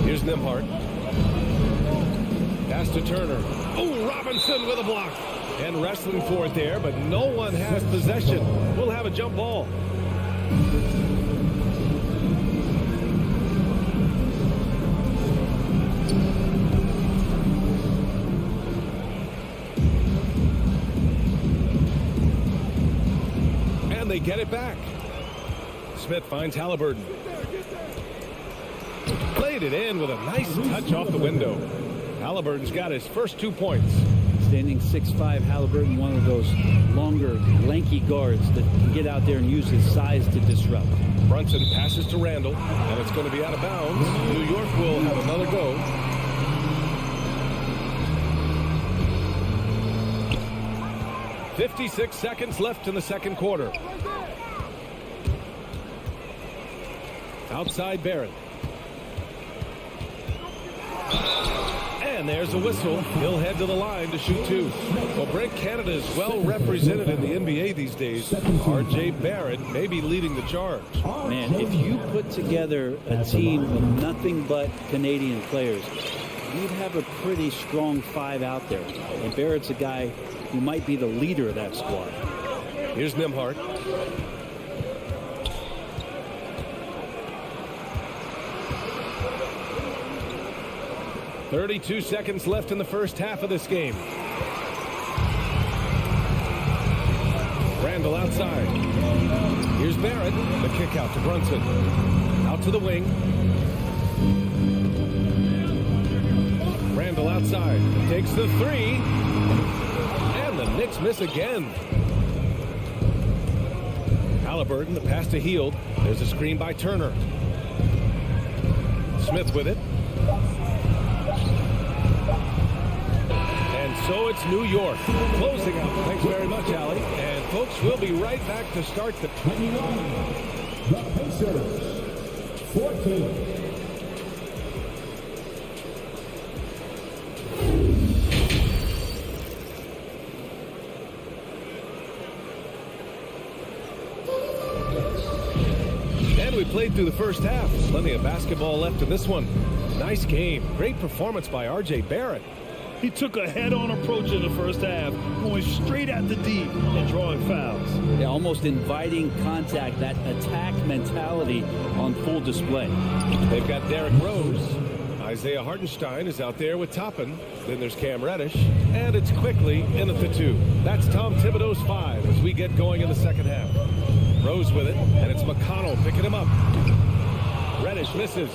S7: Here's Nembhard. Pass to Turner. Oh, Robinson with a block. And wrestling for it there, but no one has possession. We'll have a jump ball. And they get it back. Smith finds Halliburton. Played it in with a nice touch off the window. Halliburton's got his first 2 points.
S3: Standing 6'5", Halliburton, one of those longer, lanky guards that can get out there and use his size to disrupt.
S7: Brunson passes to Randall, and it's going to be out of bounds. New York will have another go. .56 seconds left in the second quarter. Outside Barrett. And there's a whistle. He'll head to the line to shoot 2. Well, Brent, Canada is well represented in the NBA these days. R.J. Barrett may be leading the charge.
S3: Man, if you put together a team of nothing but Canadian players, you'd have a pretty strong 5 out there. And Barrett's a guy who might be the leader of that squad.
S7: Here's Nembhard. 32 seconds left in the first half of this game. Randall outside. Here's Barrett. The kick out to Brunson. Out to the wing. Randall outside. Takes the 3. And the Knicks miss again. Halliburton, the pass to Hield. There's a screen by Turner. Smith with it. So it's New York closing out. Thanks very much, Allie. And folks, we'll be right back to start the
S5: 21. The Pacers. 14.
S7: And we played through the first half. Plenty of basketball left in this one. Nice game. Great performance by R.J. Barrett.
S8: He took a head-on approach in the first half, going straight at the deep and drawing fouls.
S3: Yeah, almost inviting contact, that attack mentality on full display.
S7: They've got Derrick Rose. Isaiah Hartenstein is out there with Toppin. Then there's Cam Reddish. And it's quickly in at the 2. That's Tom Thibodeau's 5 as we get going in the second half. Rose with it, and it's McConnell picking him up. Reddish misses.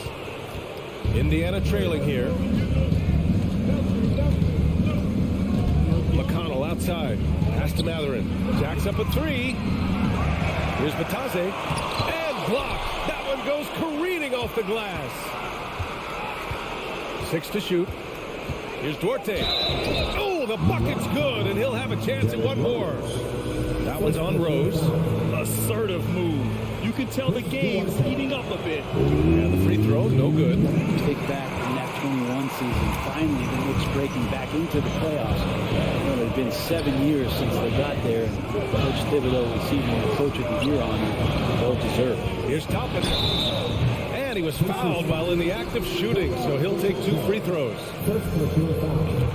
S7: Indiana trailing here. McConnell outside. Pass to Matherin. Jacks up a three. Here's Batase. And blocked. That one goes careening off the glass. 6 to shoot. Here's Duarte. Oh, the bucket's good, and he'll have a chance at one more. That one's on Rose.
S8: Assertive move. You can tell the game's heating up a bit.
S7: And the free throw, no good.
S3: Think back in that 21 season, finally the Knicks breaking back into the playoffs. Well, it's been 7 years since they got there, and Coach Thibodeau receiving the Coach of the Year honor, well deserved.
S7: Here's Toppin. And he was fouled while in the act of shooting, so he'll take 2 free throws.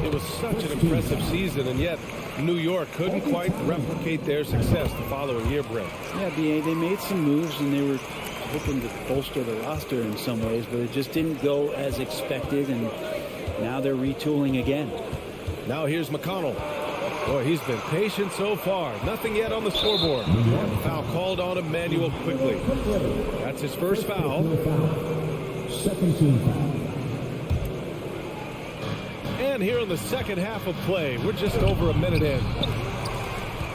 S7: It was such an impressive season, and yet New York couldn't quite replicate their success the following year, Brent.
S3: Yeah, B.A., they made some moves, and they were hoping to bolster the roster in some ways, but it just didn't go as expected, and now they're retooling again.
S7: Now here's McConnell. Boy, he's been patient so far. Nothing yet on the scoreboard. And the foul called on Emmanuel quickly. That's his first foul.
S5: Second team foul.
S7: And here in the second half of play, we're just over a minute in.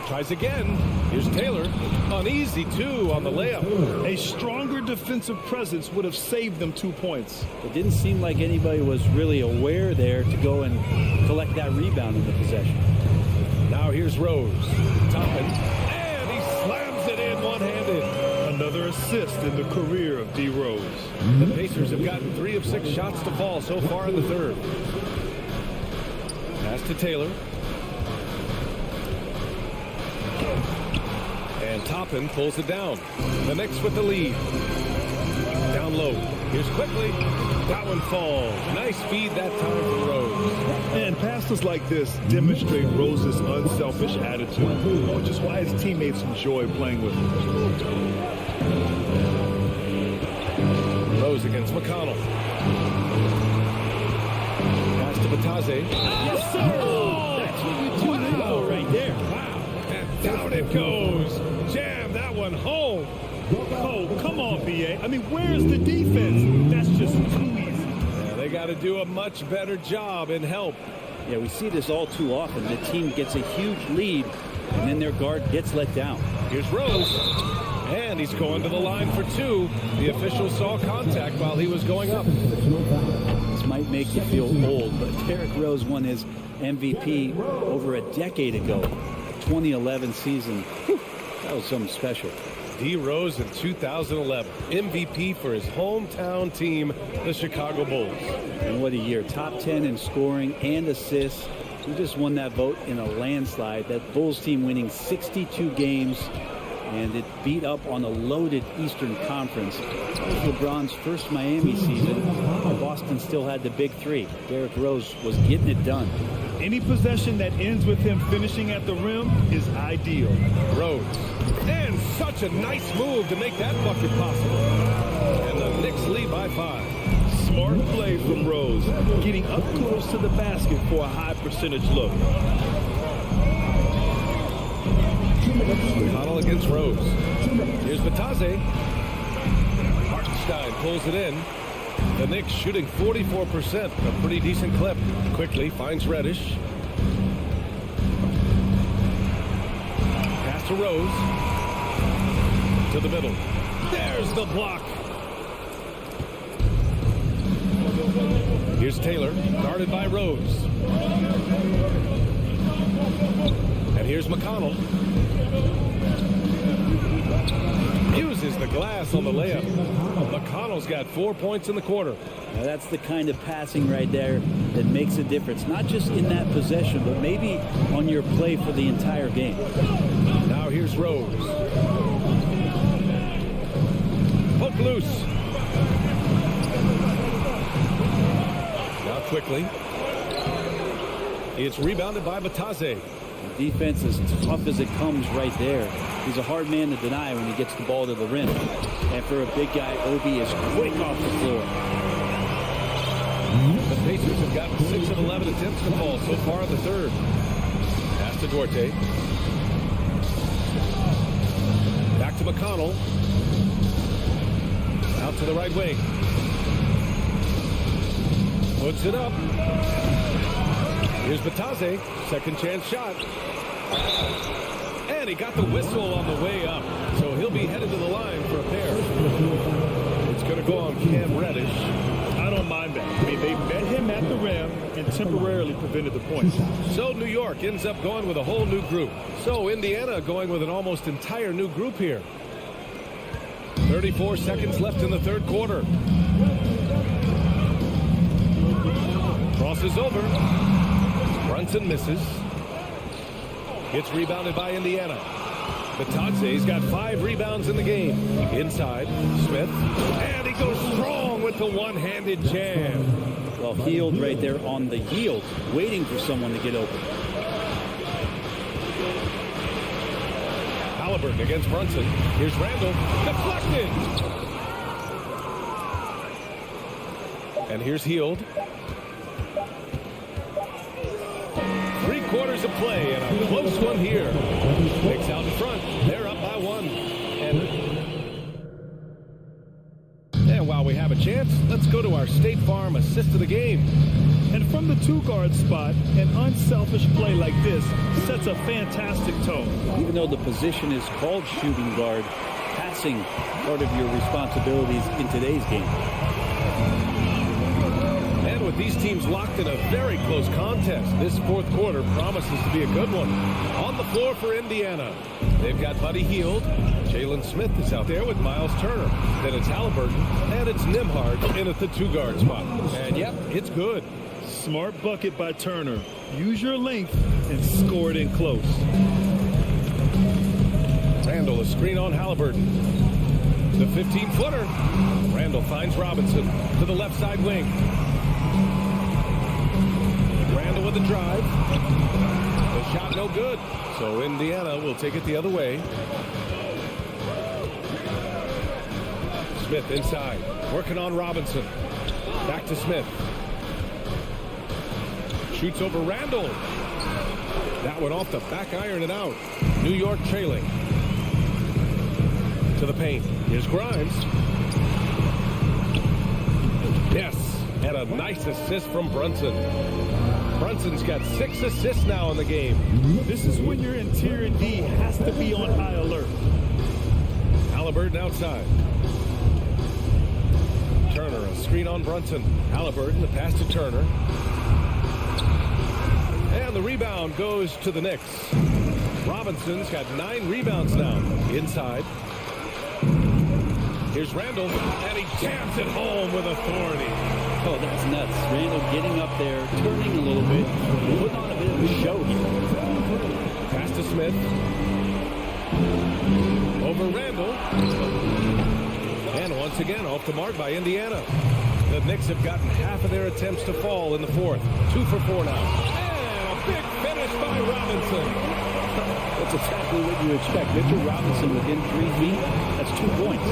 S7: Tries again. Here's Taylor. An easy 2 on the layup.
S8: A stronger defensive presence would have saved them 2 points.
S3: It didn't seem like anybody was really aware there to go and collect that rebound in the possession.
S7: Now here's Rose. Toppin. And he slams it in one-handed.
S8: Another assist in the career of D. Rose.
S7: The Pacers have gotten 3 of 6 shots to fall so far in the third. Pass to Taylor. And Toppin pulls it down. The Knicks with the lead. Down low. Here's quickly. That one falls. Nice feed that time for Rose.
S8: And passes like this demonstrate Rose's unselfish attitude, which is why his teammates enjoy playing with him.
S7: Rose against McConnell. Pass to Batase.
S3: Yes, sir! Oh, that's what you do for right there.
S7: Wow. And down it goes. Jam that one home.
S8: Oh, come on, B.A. I mean, where's the defense? That's just too easy.
S7: Yeah, they got to do a much better job in help.
S3: Yeah, we see this all too often. The team gets a huge lead, and then their guard gets let down.
S7: Here's Rose. And he's going to the line for 2. The official saw contact while he was going up.
S3: This might make you feel old, but Derrick Rose won his MVP over a decade ago. 2011 season. Whew, that was something special.
S7: D. Rose in 2011. MVP for his hometown team, the Chicago Bulls.
S3: And what a year. Top 10 in scoring and assists. He just won that vote in a landslide. That Bulls team winning 62 games, and it beat up on a loaded Eastern Conference. That was LeBron's first Miami season. Boston still had the big 3. Derrick Rose was getting it done.
S8: Any possession that ends with him finishing at the rim is ideal.
S7: Rose. And such a nice move to make that bucket possible. And the Knicks lead by 5.
S8: Smart play from Rose, getting up close to the basket for a high percentage look.
S7: McConnell against Rose. Here's Batase. Hartenstein pulls it in. The Knicks shooting 44%, a pretty decent clip. Quickly finds Reddish. Pass to Rose. To the middle. There's the block. Here's Taylor, guarded by Rose. And here's McConnell. Uses the glass on the layup. McConnell's got 4 points in the quarter.
S3: Now that's the kind of passing right there that makes a difference, not just in that possession, but maybe on your play for the entire game.
S7: Now here's Rose. Hook loose. Now quickly. It's rebounded by Batase.
S3: The defense is tough as it comes right there. He's a hard man to deny when he gets the ball to the rim. And for a big guy, Obi is quick off the floor.
S7: The Pacers have gotten 6 of 11 attempts to fall so far in the third. Pass to Duarte. Back Back to McConnell. Out to the right wing. Puts it up. Here's Batase. Second chance shot. And he got the whistle on the way up. So he'll be headed to the line for a pair. It's going to go on Cam Reddish.
S8: I don't mind that. I mean, they met him at the rim and temporarily prevented the point.
S7: So New York ends up going with a whole new group. So Indiana going with an almost entire new group here. 34 seconds left in the third quarter. Crosses over. Brunson misses. Gets rebounded by Indiana. Batase's got 5 rebounds in the game. Inside, Smith. And he goes strong with the one-handed jam.
S3: Well, Hield right there on the yield, waiting for someone to get open.
S7: Halliburton against Brunson. Here's Randall. Deflected. And here's Hield. 3 quarters of play and a close one here. Knicks out in front. They're up by 1. And while we have a chance, let's go to our State Farm assist of the game.
S8: And from the 2-guard spot, an unselfish play like this sets a fantastic tone.
S3: Even though the position is called shooting guard, passing part of your responsibilities in today's game.
S7: And with these teams locked in a very close contest, this fourth quarter promises to be a good one. On the floor for Indiana, they've got Buddy Hield. Jalen Smith is out there with Miles Turner. Then it's Halliburton, and it's Nembhard in at the 2-guard spot. And yep, it's good.
S8: Smart bucket by Turner. Use your length and score it in close.
S7: Randall, a screen on Halliburton. The 15-footer. Randall finds Robinson to the left side wing. Randall with the drive. The shot no good. So Indiana will take it the other way. Smith inside. Working on Robinson. Back to Smith. Shoots over Randall. That one off the back iron and out. New York trailing. To the paint. Here's Grimes. Yes. And a nice assist from Brunson. Brunson's got 6 assists now in the game.
S8: This is when your interior D has to be on high alert.
S7: Halliburton outside. Turner, a screen on Brunson. Halliburton, the pass to Turner. And the rebound goes to the Knicks. Robinson's got 9 rebounds now. Inside. Here's Randall, and he jams it home with authority.
S3: Oh, that's nuts. Randall getting up there, turning a little bit, putting on a bit of a show here.
S7: Pass to Smith. Over Randall. And once again, off the mark by Indiana. The Knicks have gotten half of their attempts to fall in the fourth. 2 for 4 now. And a big finish by Robinson.
S3: That's exactly what you expect. Mitchell Robinson within 3 feet. That's 2 points.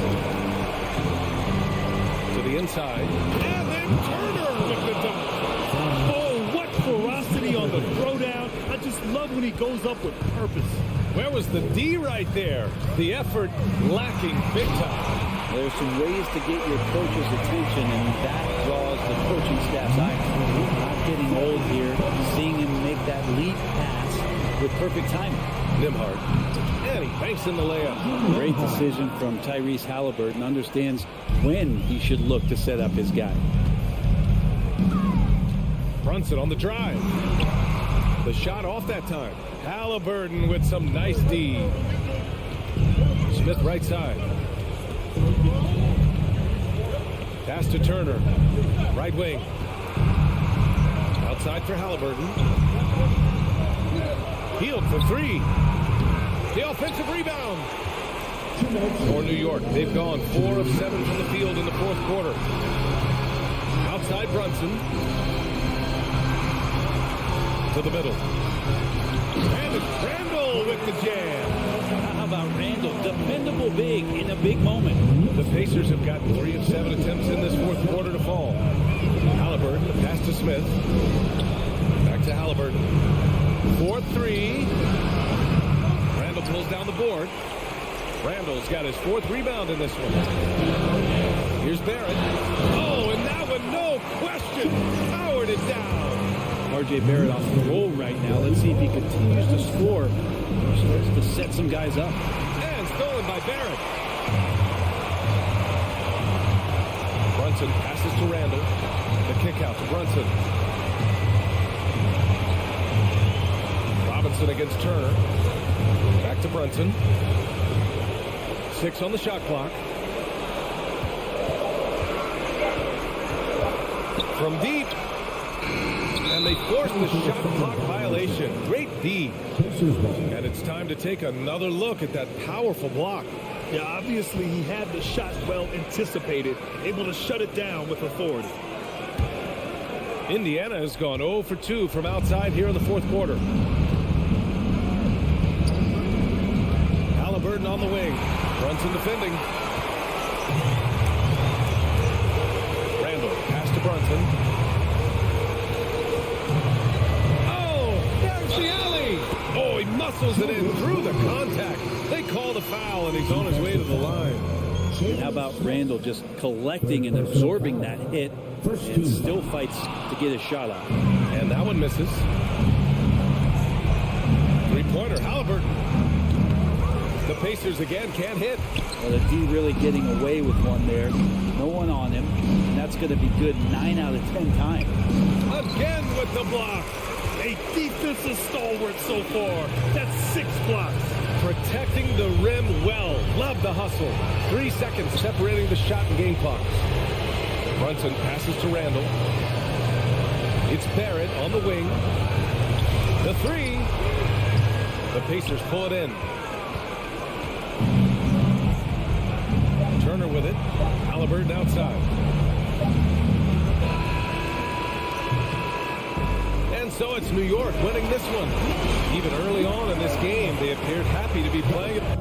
S7: To the inside. And then Turner with the dunk.
S8: Oh, what ferocity on the throwdown. I just love when he goes up with purpose.
S7: Where was the D right there? The effort lacking big time.
S3: There's some ways to get your coach's attention, and that draws the coaching staff's eye. He's not getting old here. Seeing him make that lead pass with perfect timing.
S7: Nembhard. And he banks in the layup.
S3: Great decision from Tyrese Halliburton. Understands when he should look to set up his guy.
S7: Brunson on the drive. The shot off that time. Halliburton with some nice D. Smith right side. Pass to Turner. Right wing. Outside for Halliburton. Hield for 3. The offensive rebound. For New York, they've gone 4 of 7 from the field in the fourth quarter. Outside Brunson. To the middle. And it's Randall with the jam.
S3: How about Randall? Dependable big in a big moment.
S7: The Pacers have got 3 of 7 attempts in this fourth quarter to fall. Halliburton, the pass to Smith. Back to Halliburton. 4-3. Randall pulls down the board. Randall's got his 4th rebound in this one. Here's Barrett. Oh, and that one, no question, powered it down.
S3: R.J. Barrett on the roll right now. Let's see if he continues to score. He starts to set some guys up.
S7: And stolen by Barrett. Brunson passes to Randall. The kick out to Brunson. Robinson against Turner. Back to Brunson. 6 on the shot clock. From deep. And they force the shot clock violation. Great D. And it's time to take another look at that powerful block.
S8: Yeah, obviously he had the shot well anticipated, able to shut it down with authority.
S7: Indiana has gone 0 for 2 from outside here in the 4th quarter. Halliburton on the wing. Brunson defending. Randall pass to Brunson. Oh, there's the alley. Oh, he muscles it in through the contact. They call the foul, and he's on his way to the line.
S3: And how about Randall just collecting and absorbing that hit and still fights to get his shot out.
S7: And that one misses. 3-pointer, Halliburton. The Pacers again can't hit.
S3: Well, the D really getting away with one there. No one on him. And that's going to be good 9 out of 10 times.
S7: Again with the block.
S8: A defensive stalwart so far. That's 6 blocks.
S7: Protecting the rim well. Love the hustle. 3 seconds separating the shot and game clock. Brunson passes to Randall. It's Barrett on the wing. The 3. The Pacers pull it in. Turner with it. Halliburton outside. And so it's New York winning this one. Even early on in this game, they appeared happy to be playing it.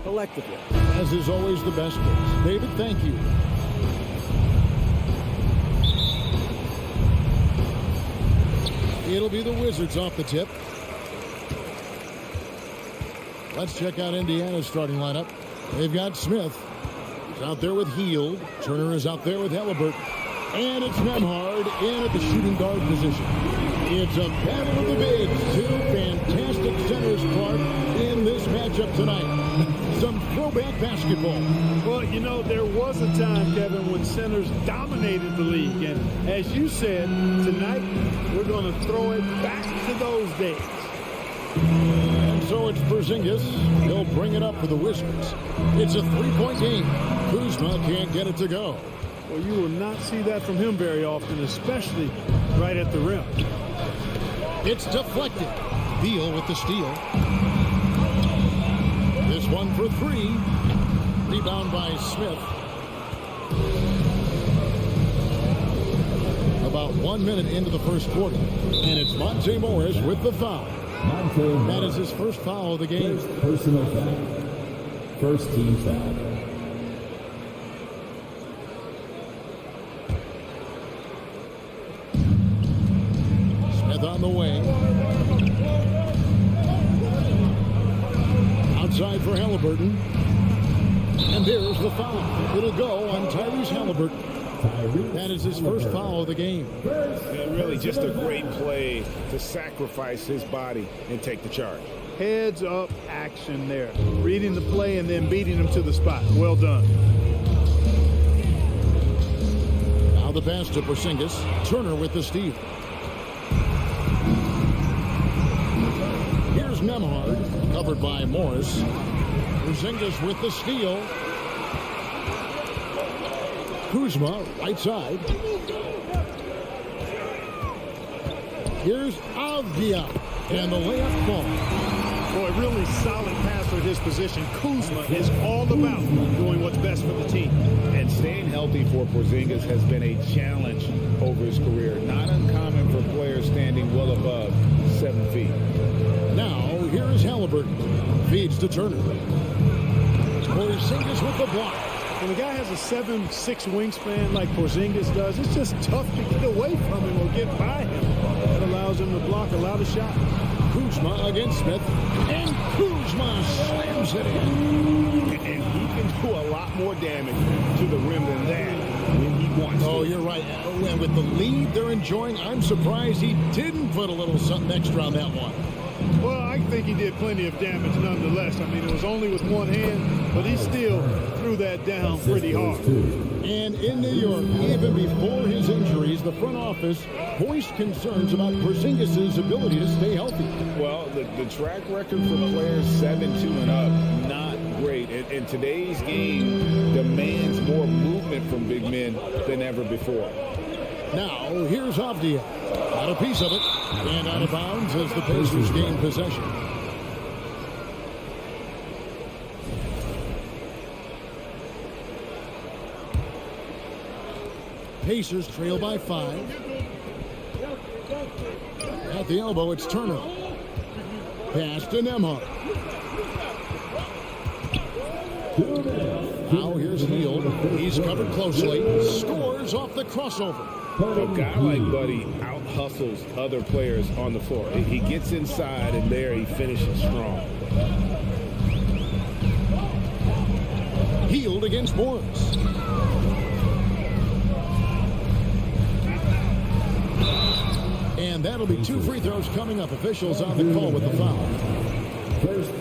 S3: Collectively.
S1: As is always the best case. David, thank you. It'll be the Wizards off the tip. Let's check out Indiana's starting lineup. They've got Smith. He's out there with Hield. Turner is out there with Halliburton. And it's Nembhard in at the shooting guard position. It's a battle of the bigs. Two fantastic centers, Clark, in this matchup tonight. Some throwback basketball.
S9: Well, you know, there was a time, Kevin, when centers dominated the league. And as you said, tonight we're going to throw it back to those days.
S1: And so it's Porzingis. He'll bring it up for the Wizards. It's a three-point game. Kuzma can't get it to go.
S9: Well, you will not see that from him very often, especially right at the rim.
S1: It's deflected. Beal with the steal. This one for three. Rebound by Smith. About 1 minute into the first quarter. And it's Monte Morris with the foul. That is his first foul of the game.
S5: First personal foul. First team foul.
S1: Smith on the wing. Outside for Halliburton. And there's the foul. It'll go on Tyrese Halliburton. That is his first foul of the game.
S2: And really just a great play to sacrifice his body and take the charge.
S9: Heads up action there. Reading the play and then beating him to the spot. Well done.
S1: Now the pass to Porzingis. Turner with the steal. Here's Nembhard, covered by Morris. Porzingis with the steal. Kuzma, right side. Here's Avdia, and the layup falls.
S9: Boy, really solid pass for his position. Kuzma is all about doing what's best for the team.
S2: And staying healthy for Porzingis has been a challenge over his career. Not uncommon for players standing well above 7 feet.
S1: Now, here is Halliburton. Feeds to Turner. Porzingis with the block.
S9: When a guy has a 7'6" wingspan like Porzingis does, it's just tough to get away from him or get by him. That allows him to block a lot of shots.
S1: Kuzma against Smith, and Kuzma slams it in.
S2: And he can do a lot more damage to the rim than that when he wants to.
S1: Oh, you're right. And with the lead they're enjoying, I'm surprised he didn't put a little something extra on that one.
S9: Well, I think he did plenty of damage nonetheless. I mean, it was only with one hand, but he still threw that down pretty hard.
S1: And in New York, even before his injuries, the front office voiced concerns about Porzingis' ability to stay healthy.
S2: Well, the track record for players 7'2" and up, not great. And today's game demands more movement from big men than ever before.
S1: Now, here's Avdia. Got a piece of it. And out of bounds as the Pacers gain possession. Pacers trail by 5. At the elbow, it's Turner. Pass to Nembhard. Now here's Hield. He's covered closely. Scores off the crossover.
S2: A guy like Buddy out-hustles other players on the floor. He gets inside, and there he finishes strong.
S1: Hield against Morris. And that'll be 2 free throws coming up. Officials on the call with the foul.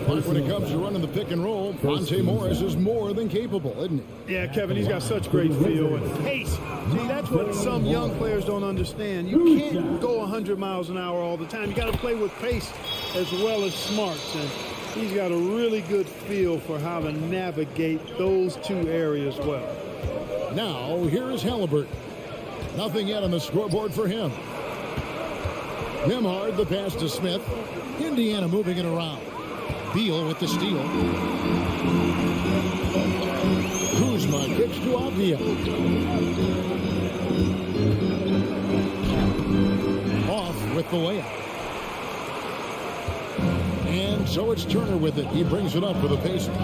S1: But when it comes to running the pick and roll, Monte Morris is more than capable, isn't he?
S9: Yeah, Kevin, he's got such great feel and pace. See, that's what some young players don't understand. You can't go 100 miles an hour all the time. You got to play with pace as well as smarts. And he's got a really good feel for how to navigate those 2 areas well.
S1: Now, here is Halliburton. Nothing yet on the scoreboard for him. Nembhard, the pass to Smith. Indiana moving it around. Beal with the steal. Kuzma kicks to Avdia. Off with the layup. And so it's Turner with it. He brings it up for the Pacers.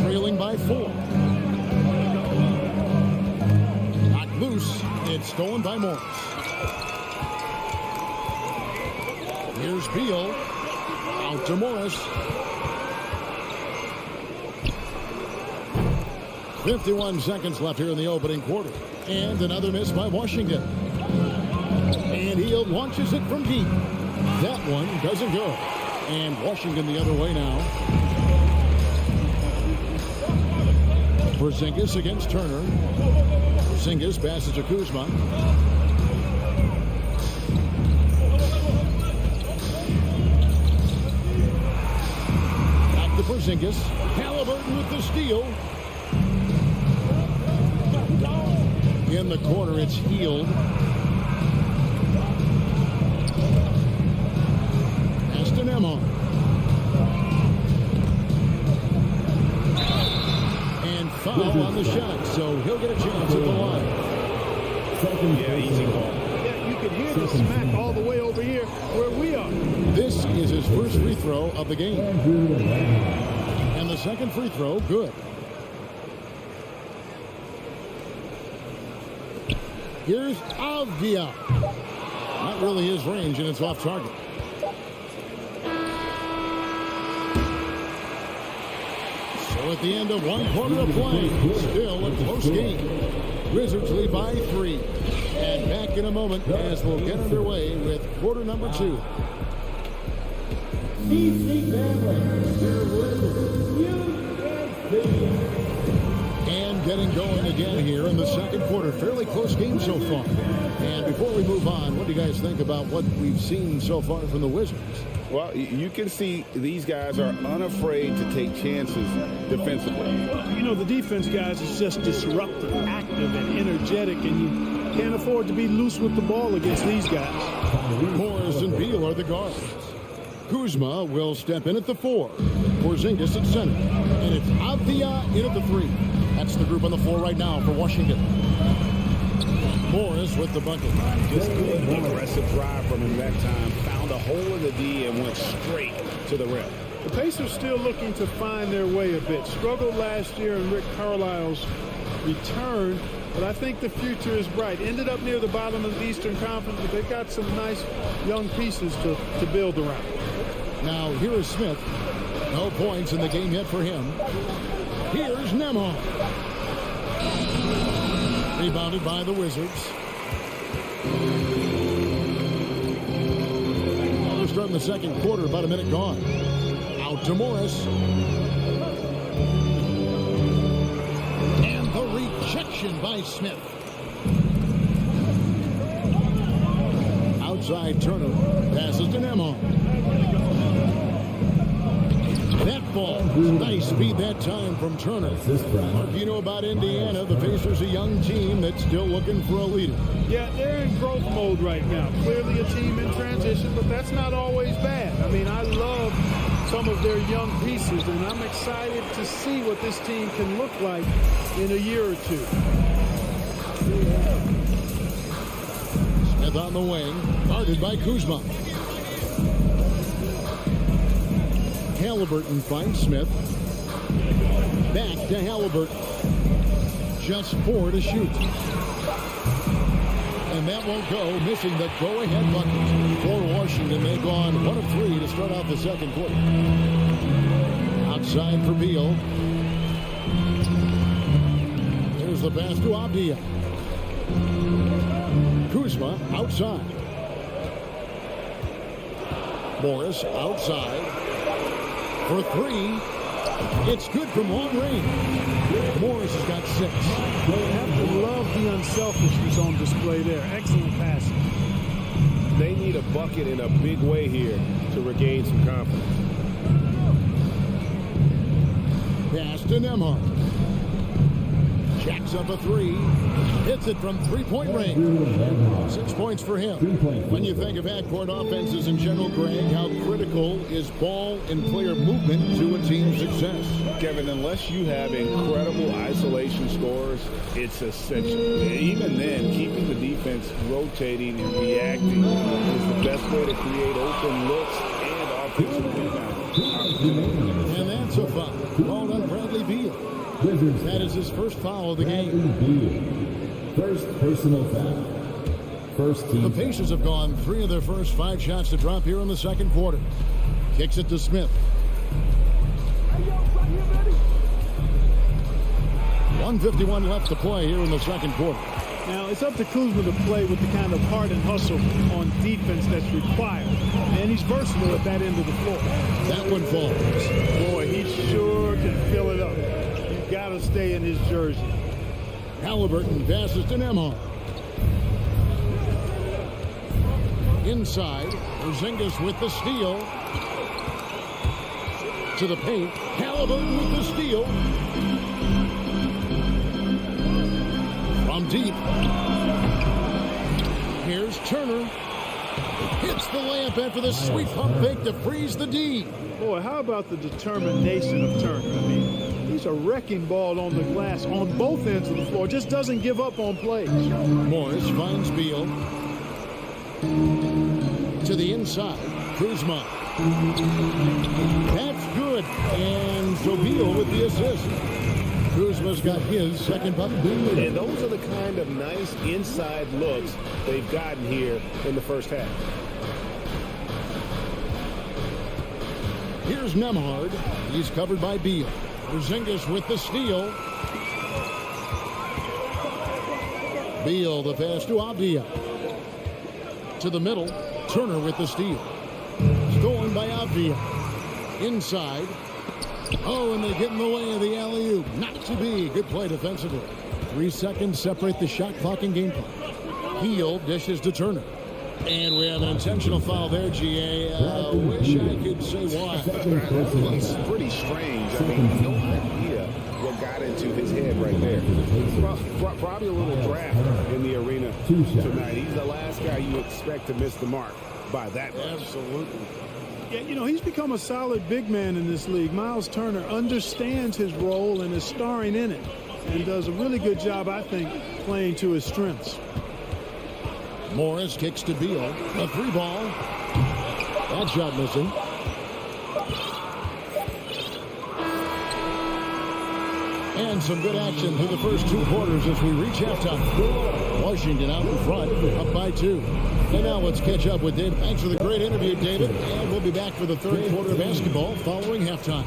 S1: Trailing by 4. Knocked loose. It's stolen by Morris. Here's Beal. Out to Morris. 51 seconds left here in the opening quarter. And another miss by Washington. And Hield launches it from deep. That one doesn't go. And Washington the other way now. Porzingis against Turner. Porzingis passes to Kuzma. Back to Porzingis. Halliburton with the steal. In the corner, it's Hield. Pass to Nembhard. And foul on the shot, so he'll get a chance at the line.
S2: Yeah, easy ball.
S9: Yeah, you can hear the smack all the way over here where we are.
S1: This is his first free throw of the game. And the second free throw, good. Here's Avdia. Not really his range, and it's off target. So at the end of one quarter of play, still a close game. Wizards lead by 3. And back in a moment as we'll get underway with quarter number 2. And getting going again here in the second quarter. Fairly close game so far. And before we move on, what do you guys think about what we've seen so far from the Wizards?
S2: Well, you can see these guys are unafraid to take chances defensively.
S9: You know, the defense, guys, is just disruptive, active, and energetic, and you can't afford to be loose with the ball against these guys.
S1: Morris and Beal are the guards. Kuzma will step in at the 4. Porzingis at center. And it's Avdia in at the 3. That's the group on the floor right now for Washington. Morris with the bucket.
S2: Just good aggressive drive from him that time. Found a hole in the D and went straight to the rim.
S9: The Pacers still looking to find their way a bit. Struggled last year in Rick Carlisle's return, but I think the future is bright. Ended up near the bottom of the Eastern Conference, but they've got some nice young pieces to build around.
S1: Now here is Smith. No points in the game yet for him. Here's Nembhard. Rebounded by the Wizards. We're starting the second quarter, about a minute gone. Out to Morris. And the rejection by Smith. Outside Turner. Passes to Nembhard. That ball, nice speed that time from Turner. Mark, you know about Indiana, the Pacers, a young team that's still looking for a leader.
S9: Yeah, they're in growth mode right now. Clearly a team in transition, but that's not always bad. I mean, I love some of their young pieces, and I'm excited to see what this team can look like in a year or two.
S1: Smith on the wing, guarded by Kuzma. Halliburton finds Smith. Back to Halliburton. Just 4 to shoot. And that won't go, missing the go-ahead bucket for Washington. They've gone 1 of 3 to start out the second quarter. Outside for Beal. Here's the pass to Abdia. Kuzma outside. Morris outside. For 3, it's good from long range. Morris has got 6.
S9: They have to love the unselfishness on display there. Excellent passing.
S6: They need a bucket in a big way here to regain some confidence.
S1: Pass to Nembhard. Jacks up a 3. Hits it from 3-point range. 6 points for him. When you think of half-court offenses in general, Greg, how critical is ball and player movement to a team's success?
S6: Kevin, unless you have incredible isolation scores, it's essential. Even then, keeping the defense rotating and reacting is the best way to create open looks and offensive rebounds.
S1: And that's a foul called on Bradley Beal. That is his first foul of the game.
S5: First personal foul. First team.
S1: The Pacers have gone 3 of their first 5 shots to drop here in the second quarter. Kicks it to Smith. 1:51 left to play here in the second quarter.
S9: Now, it's up to Kuzma to play with the kind of heart and hustle on defense that's required. And he's versatile at that end of the floor.
S1: That one falls.
S9: Boy, he sure can fill it up. You've got to stay in his jersey.
S1: Halliburton passes to Nembhard. Inside, Porzingis with the steal. To the paint. Halliburton with the steal. From deep. Here's Turner. Hits the layup after the sweet pump fake to freeze the D.
S9: Boy, how about the determination of Turner? I mean, he's a wrecking ball on the glass on both ends of the floor. Just doesn't give up on plays.
S1: Morris finds Beal. To the inside. Kuzma. That's good. And so Beal with the assist. Kuzma's got his second bucket.
S6: And those are the kind of nice inside looks they've gotten here in the first half.
S1: Here's Nembhard. He's covered by Beal. Porzingis with the steal. Beal, the pass to Abdia. To the middle. Turner with the steal. Stolen by Abdia. Inside. Oh, and they get in the way of the alley-oop. Not to be. Good play defensively. 3 seconds separate the shot clock and game clock. Heel dishes to Turner. And we have an intentional foul there, GA. Wish I could say why.
S6: It's pretty strange. I mean, no idea what got into his head right there. Probably a little draft in the arena tonight. He's the last guy you expect to miss the mark by that much.
S1: Absolutely.
S9: Yeah, you know, he's become a solid big man in this league. Miles Turner understands his role and is starring in it. And does a really good job, I think, playing to his strengths.
S1: Morris kicks to Beal. A 3-ball. That shot missing. And some good action through the first 2 quarters as we reach halftime. Washington out in front, up by 2. And now let's catch up with David. Thanks for the great interview, David. And we'll be back for the third quarter of basketball following halftime.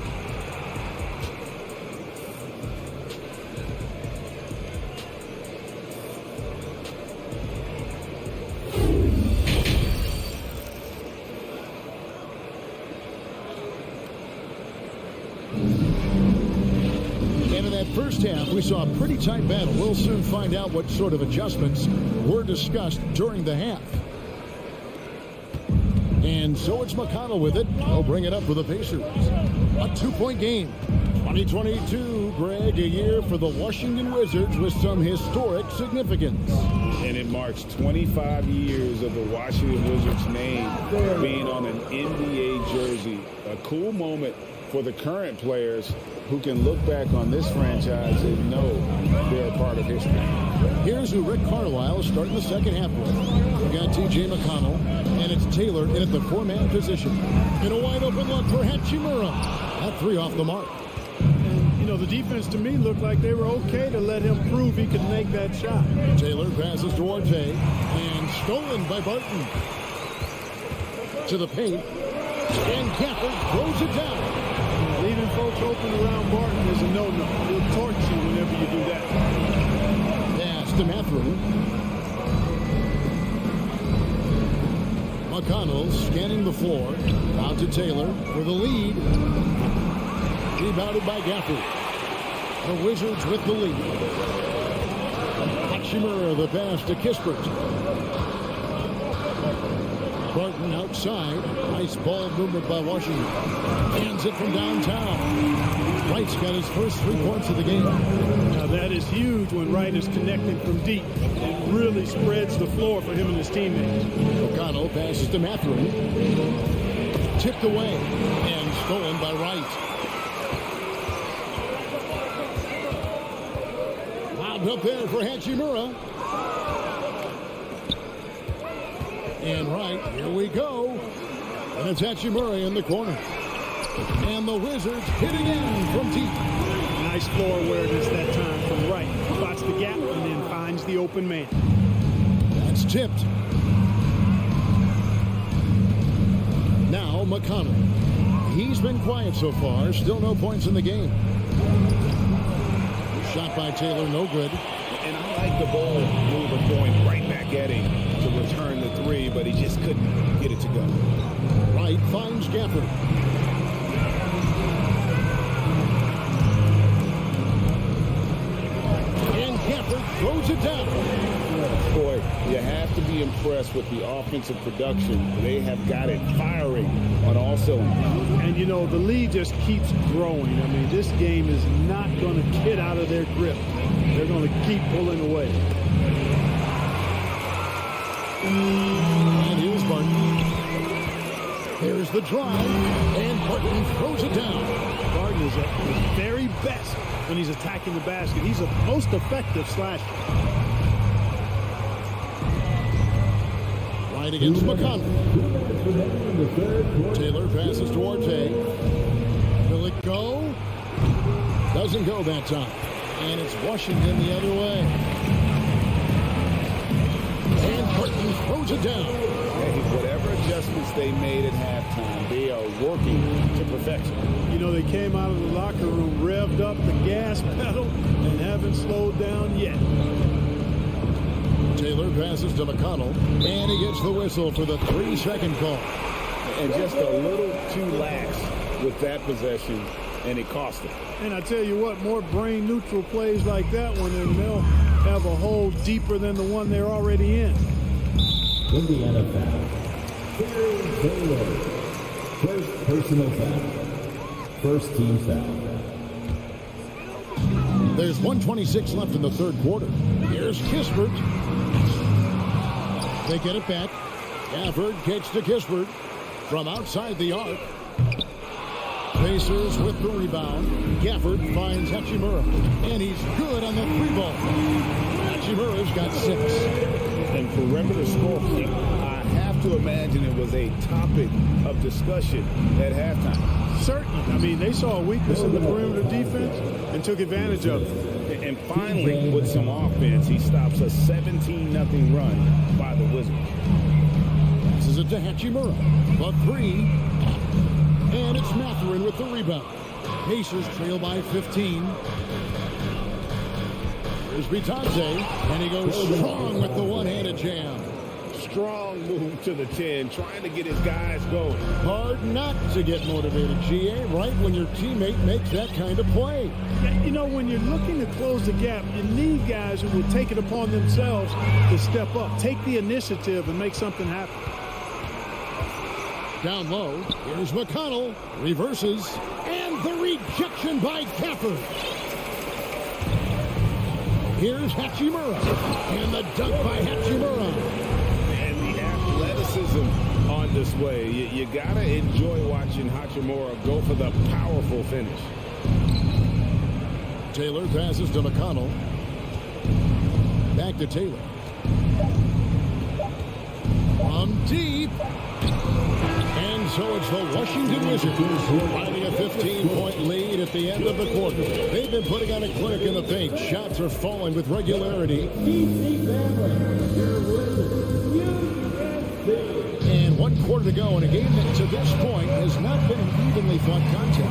S1: First half, we saw a pretty tight battle. We'll soon find out what sort of adjustments were discussed during the half. And so it's McConnell with it. He'll bring it up for the Pacers. A 2-point game. 2022, Greg, a year for the Washington Wizards with some historic significance.
S2: And it marks 25 years of the Washington Wizards name being on an NBA jersey. A cool moment for the current players who can look back on this franchise and know they're a part of history.
S1: Here's who Rick Carlisle is starting the second half with. We've got T.J. McConnell, and it's Taylor in at the 4-man position. In a wide-open look for Hachimura. That 3 off the mark.
S9: And, you know, the defense to me looked like they were okay to let him prove he could make that shot.
S1: Taylor passes to Orte, and stolen by Barton. To the paint, and Gafford throws it down.
S9: Leaving folks open around Barton is a no-no. He'll torch you whenever you do that.
S1: Pass to Mathurin. McConnell scanning the floor. Out to Taylor for the lead. Rebounded by Gafford. The Wizards with the lead. Hachimura the pass to Kispert. Barton outside. Nice ball movement by Washington. Hands it from downtown. Wright's got his first 3 points of the game.
S9: Now that is huge when Wright is connecting from deep. It really spreads the floor for him and his teammates.
S1: O'Connell passes to Mathurin. Tipped away and stolen by Wright. Lobbed up there for Hachimura. And Wright, here we go. And it's Hachimura in the corner. And the Wizards hit again from deep.
S9: Nice floor awareness that time from Wright. Spots the gap and then finds the open man.
S1: That's tipped. Now McConnell. He's been quiet so far. Still no points in the game. Shot by Taylor, no good.
S2: And I like the ball mover going right back at him to return the 3, but he just couldn't get it to go.
S1: Wright finds Gafford. And Gafford throws it down.
S2: Boy, you have to be impressed with the offensive production. They have got it firing on all cylinders.
S9: And, you know, the lead just keeps growing. I mean, this game is not going to get out of their grip. They're going to keep pulling away.
S1: And here's Barton. There's the drive, and Barton throws it down.
S9: Barton is at his very best when he's attacking the basket. He's a most effective slasher.
S1: Right against McConnell. Taylor passes to Orte. Will it go? Doesn't go that time. And it's Washington the other way. And Barton throws it down.
S2: Hey, whatever adjustments they made at halftime, they are working to perfection.
S9: You know, they came out of the locker room, revved up the gas pedal, and haven't slowed down yet.
S1: Taylor passes to McConnell, and he gets the whistle for the 3-second call.
S2: And just a little too lax with that possession, and it cost them.
S9: And I tell you what, more brain-neutral plays like that one, and they'll have a hole deeper than the one they're already in.
S5: Indiana foul. Taylor. First personal foul. First team foul.
S1: There's 1:26 left in the third quarter. Here's Kispert. They get it back. Gafford kicks to Kispert from outside the arc. Pacers with the rebound. Gafford finds Hachimura, and he's good on the 3-ball. Hachimura's got 6.
S2: And perimeter scoring, I have to imagine it was a topic of discussion at halftime.
S9: Certainly. I mean, they saw a weakness in the perimeter defense and took advantage of it.
S2: And finally, with some offense, he stops a 17-0 run by the Wizards.
S1: Passes it to Hachimura. The 3. And it's Mathurin with the rebound. Pacers trail by 15. Here's Bitadze, and he goes strong with the one-handed jam.
S2: Strong move to the 10, trying to get his guys going.
S1: Hard not to get motivated, GA, right when your teammate makes that kind of play.
S9: You know, when you're looking to close the gap, you need guys who will take it upon themselves to step up, take the initiative, and make something happen.
S1: down low. Here's McConnell. Reverses. And the rejection by Kaffir. Here's Hachimura. And the dunk by Hachimura.
S2: And the athleticism on display. You got to enjoy watching Hachimura go for the powerful finish.
S1: Taylor passes to McConnell. Back to Taylor. From deep. And so it's the Washington Wizards finding a 15-point lead at the end of the quarter. They've been putting on a clinic in the paint. Shots are falling with regularity. And 1 quarter to go in a game that to this point has not been an evenly fought contest.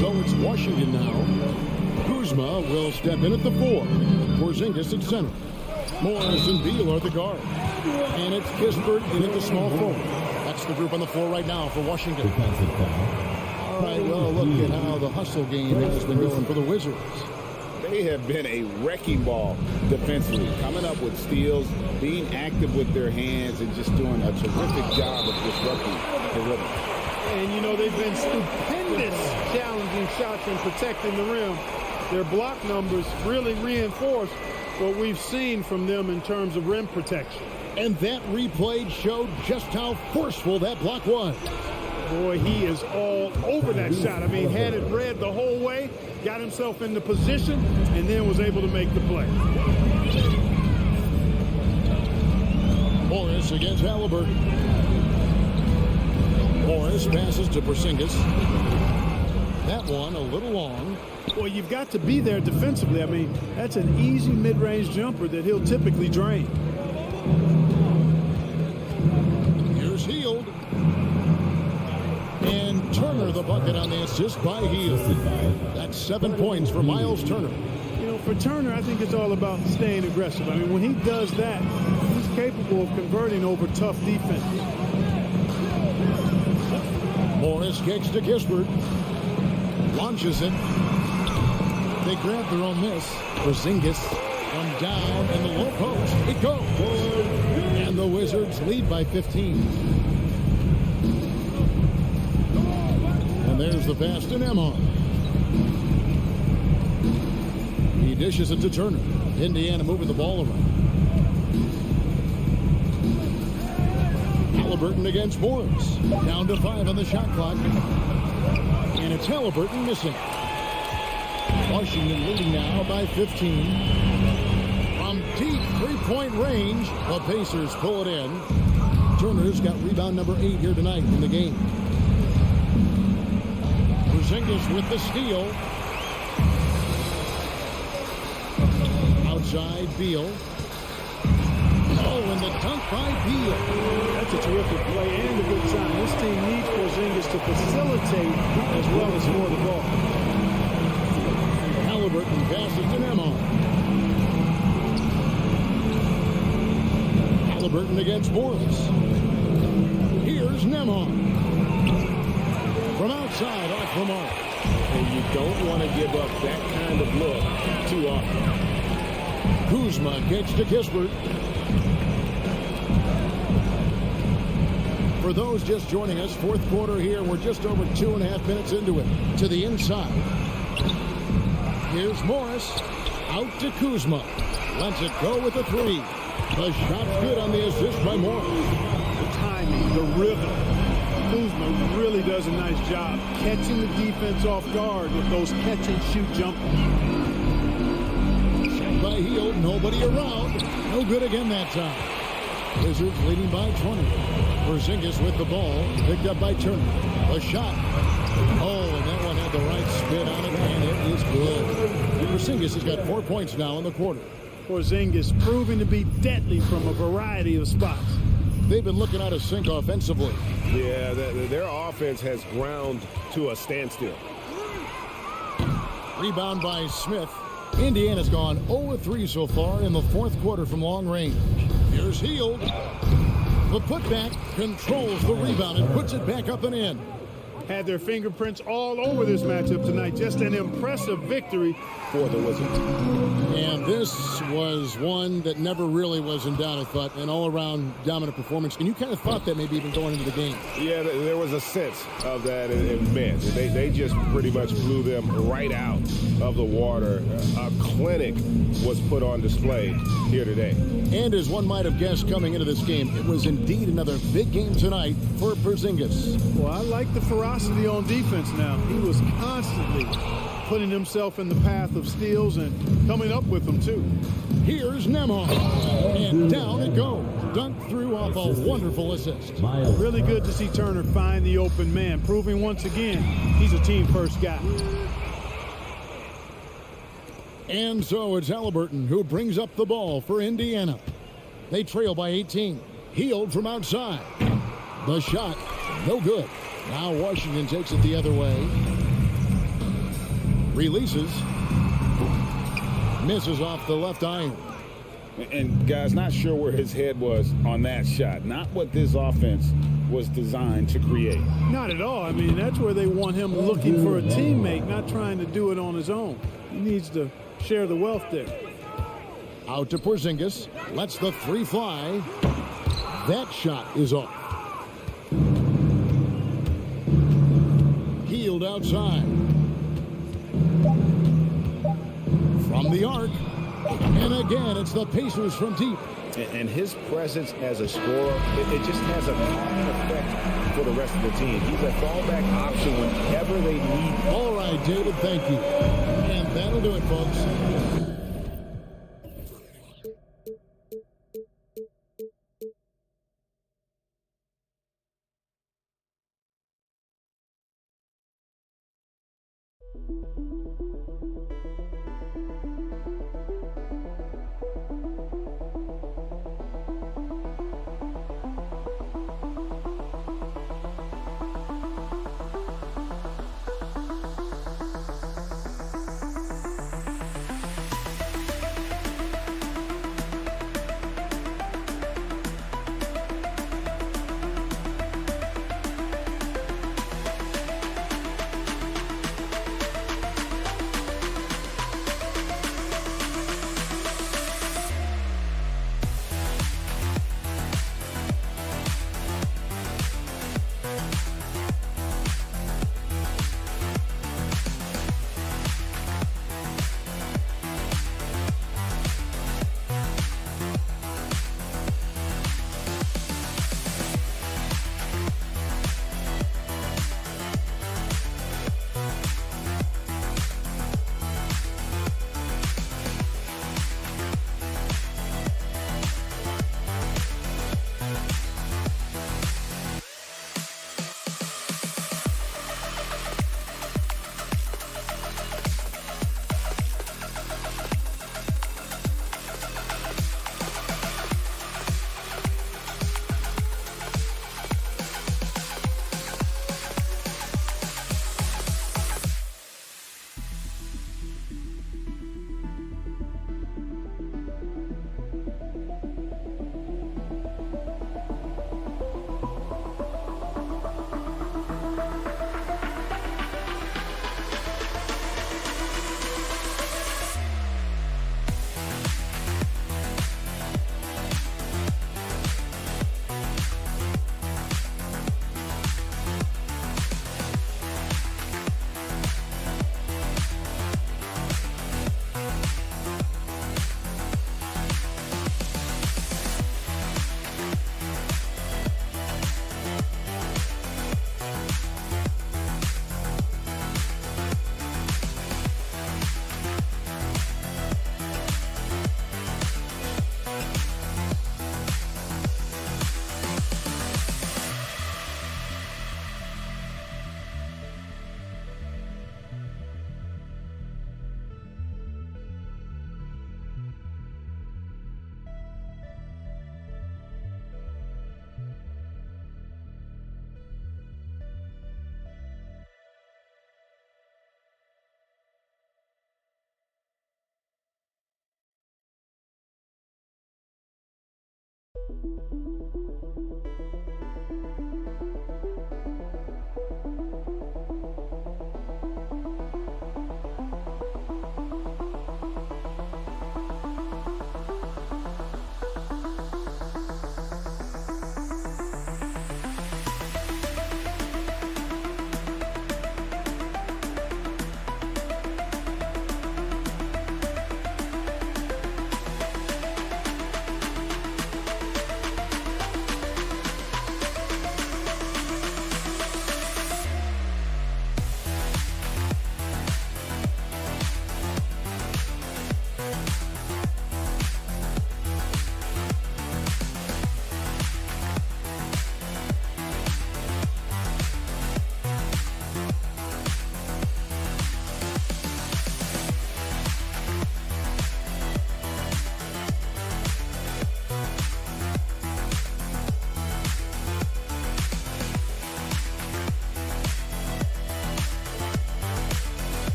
S1: So it's Washington now. Kuzma will step in at the 4. Porzingis at center. Morris and Beal are the guard. And it's Kispert in at the small forward. That's the group on the floor right now for Washington. All right, well, look at how the hustle game has been going for the Wizards.
S2: They have been a wrecking ball defensively, coming up with steals, being active with their hands, and just doing a terrific job of disrupting the rhythm.
S9: And, you know, they've been stupendous challenging shots and protecting the rim. Their block numbers really reinforce what we've seen from them in terms of rim protection.
S1: And that replay showed just how forceful that block was.
S9: Boy, he is all over that shot. I mean, had it read the whole way, got himself into position, and then was able to make the play.
S1: Morris against Halliburton. Morris passes to Porzingis. That one a little long.
S9: Well, you've got to be there defensively. I mean, that's an easy mid-range jumper that he'll typically drain.
S1: Here's Hield. And Turner the bucket on the assist by Hield. That's 7 points for Miles Turner.
S9: You know, for Turner, I think it's all about staying aggressive. I mean, when he does that, he's capable of converting over tough defense.
S1: Morris kicks to Kispert. Launches it. They grab their own miss. Porzingis from down in the low post. It goes. And the Wizards lead by 15. And there's the pass to Nemhard. He dishes it to Turner. Indiana moving the ball around. Halliburton against Morris. Down to 5 on the shot clock. And it's Halliburton missing. Washington leading now by 15. From deep three-point range, the Pacers pull it in. Turner's got rebound number 8 here tonight in the game. Porzingis with the steal. Outside Beal. Oh, and the dunk by Beal.
S9: That's a terrific play and a good sign. This team needs Porzingis to facilitate as well as score the ball.
S1: Halliburton passes to Nemhard. Halliburton against Morris. Here's Nemhard. From outside, off the mark.
S2: And you don't want to give up that kind of look too often.
S1: Kuzma gets to Kispert. For those just joining us, fourth quarter here. We're just over 2.5 minutes into it. To the inside. Here's Morris. Out to Kuzma. Lets it go with the 3. The shot's good on the assist by Morris.
S9: The timing, the rhythm. Kuzma really does a nice job catching the defense off guard with those catch-and-shoot jumpers.
S1: Shot by Hield. Nobody around. No good again that time. Wizards leading by 20. Porzingis with the ball. Picked up by Turner. A shot. Oh, and that one had the right spin on it, and it is good. Porzingis has got 4 points now in the quarter.
S9: Porzingis proving to be deadly from a variety of spots.
S1: They've been looking out of sync offensively.
S2: Yeah, their offense has ground to a standstill.
S1: Rebound by Smith. Indiana's gone 0-3 so far in the fourth quarter from long range. Here's Hield. The putback controls the rebound and puts it back up and in.
S9: had their fingerprints all over this matchup tonight. Just an impressive victory for the Wizards.
S1: And this was one that never really was in doubt, I thought, an all-around dominant performance. And you kind of thought that maybe even going into the game.
S2: Yeah, there was a sense of that in bench. They just pretty much blew them right out of the water. A clinic was put on display here today.
S1: And as one might have guessed coming into this game, it was indeed another big game tonight for Porzingis.
S9: Well, I like the ferocity on defense now. He was constantly putting himself in the path of steals and coming up with them, too.
S1: Here's Nembhard. And down it goes. Dunked through off a wonderful assist.
S9: Really good to see Turner find the open man, proving once again he's a team-first guy.
S1: And so it's Halliburton who brings up the ball for Indiana. They trail by 18. Healed from outside. The shot, no good. Now Washington takes it the other way. Releases. Misses off the left iron.
S2: And guys, not sure where his head was on that shot. Not what this offense was designed to create.
S9: Not at all. I mean, that's where they want him looking for a teammate, not trying to do it on his own. He needs to share the wealth there.
S1: Out to Porzingis. Lets the three fly. That shot is off. Healed outside. From the arc. And again, it's the Pacers from deep.
S2: And his presence as a scorer, it just has a calming effect for the rest of the team. He's a fallback option whenever they need.
S1: All right, David, thank you. And that'll do it, folks.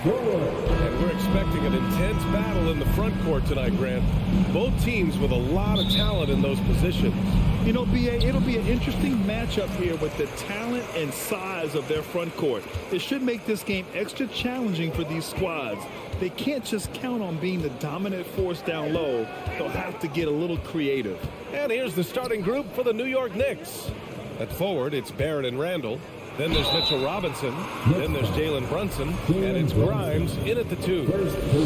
S7: And we're expecting an intense battle in the front court tonight, Grant. Both teams with a lot of talent in those positions.
S8: You know, BA, it'll be an interesting matchup here with the talent and size of their front court. It should make this game extra challenging for these squads. They can't just count on being the dominant force down low. They'll have to get a little creative.
S7: And here's the starting group for the New York Knicks. At forward, it's Barrett and Randall. Then there's Mitchell Robinson. Then there's Jalen Brunson. And it's Grimes in at the 2.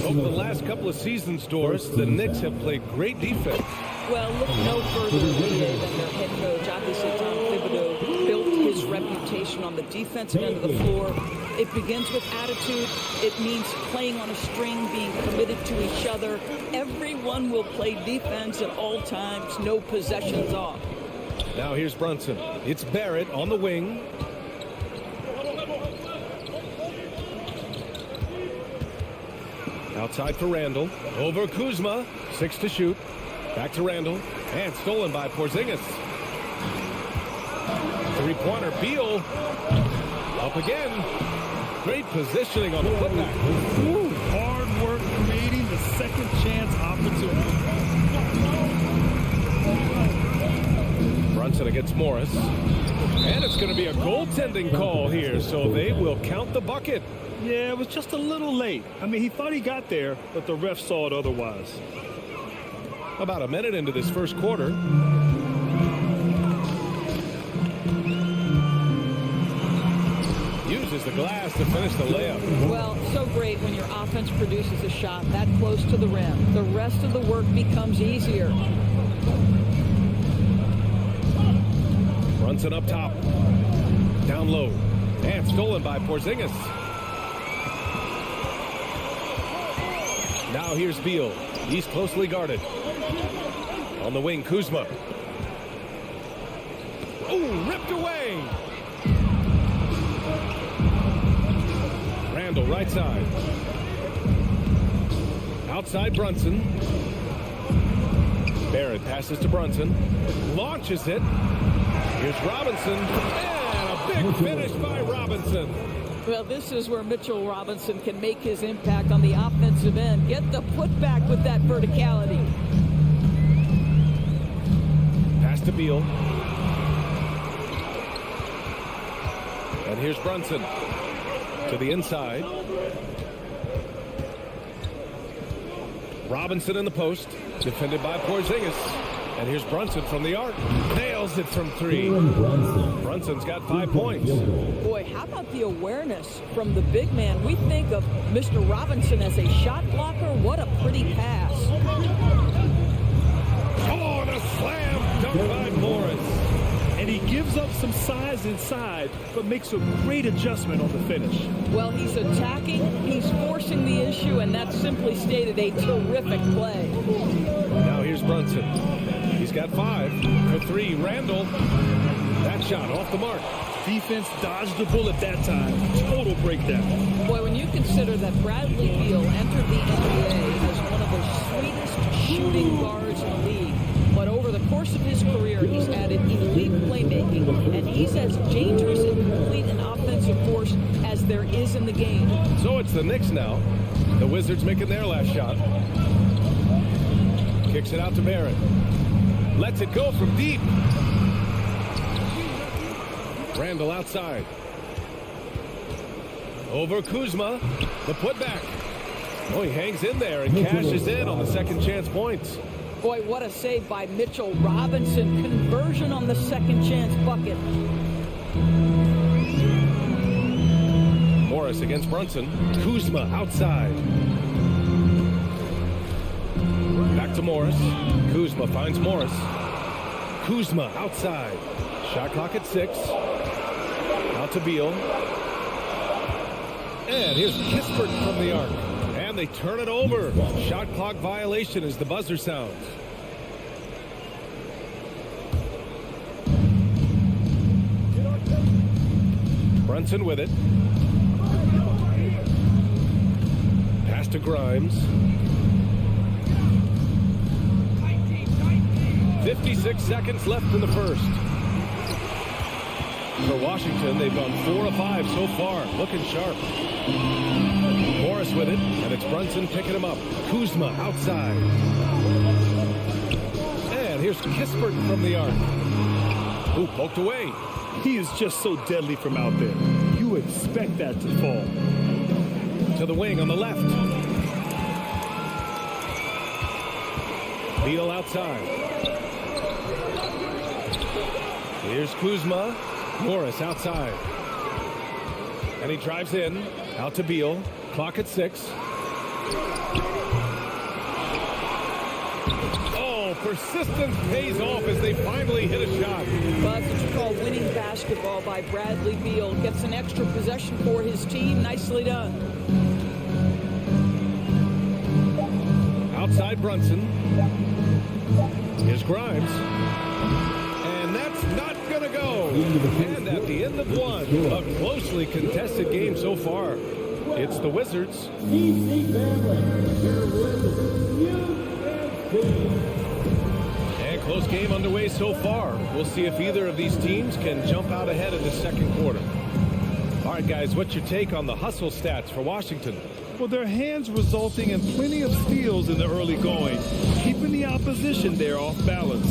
S7: Over the last couple of seasons, Doris, the Knicks have played great defense.
S11: Well, look no further than their head coach. Obviously, Tom Thibodeau built his reputation on the defensive end of the floor. It begins with attitude. It means playing on a string, being committed to each other. Everyone will play defense at all times, no possessions off.
S7: Now here's Brunson. It's Barrett on the wing. Outside for Randall. Over Kuzma. 6 to shoot. Back to Randall. And stolen by Porzingis. Three-pointer. Beal. Up again. Great positioning on the putback.
S8: Ooh, hard work creating the second chance opportunity.
S7: Brunson against Morris. And it's going to be a goaltending call here, so they will count the bucket.
S8: Yeah, it was just a little late. I mean, he thought he got there, but the ref saw it otherwise.
S7: About a minute into this first quarter. Uses the glass to finish the layup.
S11: Well, so great when your offense produces a shot that close to the rim. The rest of the work becomes easier.
S7: Brunson up top. Down low. And stolen by Porzingis. Now here's Beal. He's closely guarded. On the wing, Kuzma. Oh, ripped away. Randall, right side. Outside Brunson. Barrett passes to Brunson. Launches it. Here's Robinson. And a big finish by Robinson.
S11: Well, this is where Mitchell Robinson can make his impact on the offensive end. Get the putback with that verticality.
S7: Pass to Beal. And here's Brunson to the inside. Robinson in the post, defended by Porzingis. And here's Brunson from the arc. Nails it from 3. Brunson's got 5 points.
S11: Boy, how about the awareness from the big man? We think of Mr. Robinson as a shot blocker. What a pretty pass.
S7: Oh, and a slam dunk by Morris.
S8: And he gives up some size inside, but makes a great adjustment on the finish.
S11: Well, he's attacking, he's forcing the issue, and that simply stated a terrific play.
S7: Now here's Brunson. He's got 5 for 3. Randall. That shot off the mark.
S8: Defense dodged the bullet that time. Total breakdown.
S11: Boy, when you consider that Bradley Beal entered the NBA as one of the sweetest shooting guards in the league, but over the course of his career, he's added elite playmaking, and he's as dangerous and complete an offensive force as there is in the game.
S7: So it's the Knicks now. The Wizards making their last shot. Kicks it out to Barrett. Lets it go from deep. Randall outside. Over Kuzma. The putback. Oh, he hangs in there and cashes in on the second chance points.
S11: Boy, what a save by Mitchell Robinson. Conversion on the second chance bucket.
S7: Morris against Brunson. Kuzma outside. Back to Morris. Kuzma finds Morris. Kuzma outside. Shot clock at 6. Out to Beal. And here's Kispert from the arc. And they turn it over. Shot clock violation as the buzzer sounds. Brunson with it. Pass to Grimes. 56 seconds left in the first. For Washington, they've gone 4 of 5 so far. Looking sharp. Morris with it, and it's Brunson picking him up. Kuzma outside. And here's Kispert from the arc. Ooh, poked away.
S8: He is just so deadly from out there. You expect that to fall.
S7: To the wing on the left. Beal outside. Here's Kuzma. Morris outside. And he drives in. Out to Beal. Clock at 6. Oh, persistence pays off as they finally hit a shot.
S11: Well, that's what you call winning basketball by Bradley Beal. Gets an extra possession for his team. Nicely done.
S7: Outside Brunson. Here's Grimes. And that's not going to go. And at the end of one, a closely contested game so far. It's the Wizards. And close game underway so far. We'll see if either of these teams can jump out ahead in the second quarter. All right, guys, what's your take on the hustle stats for Washington?
S8: Well, their hands resulting in plenty of steals in the early going, keeping the opposition there off balance.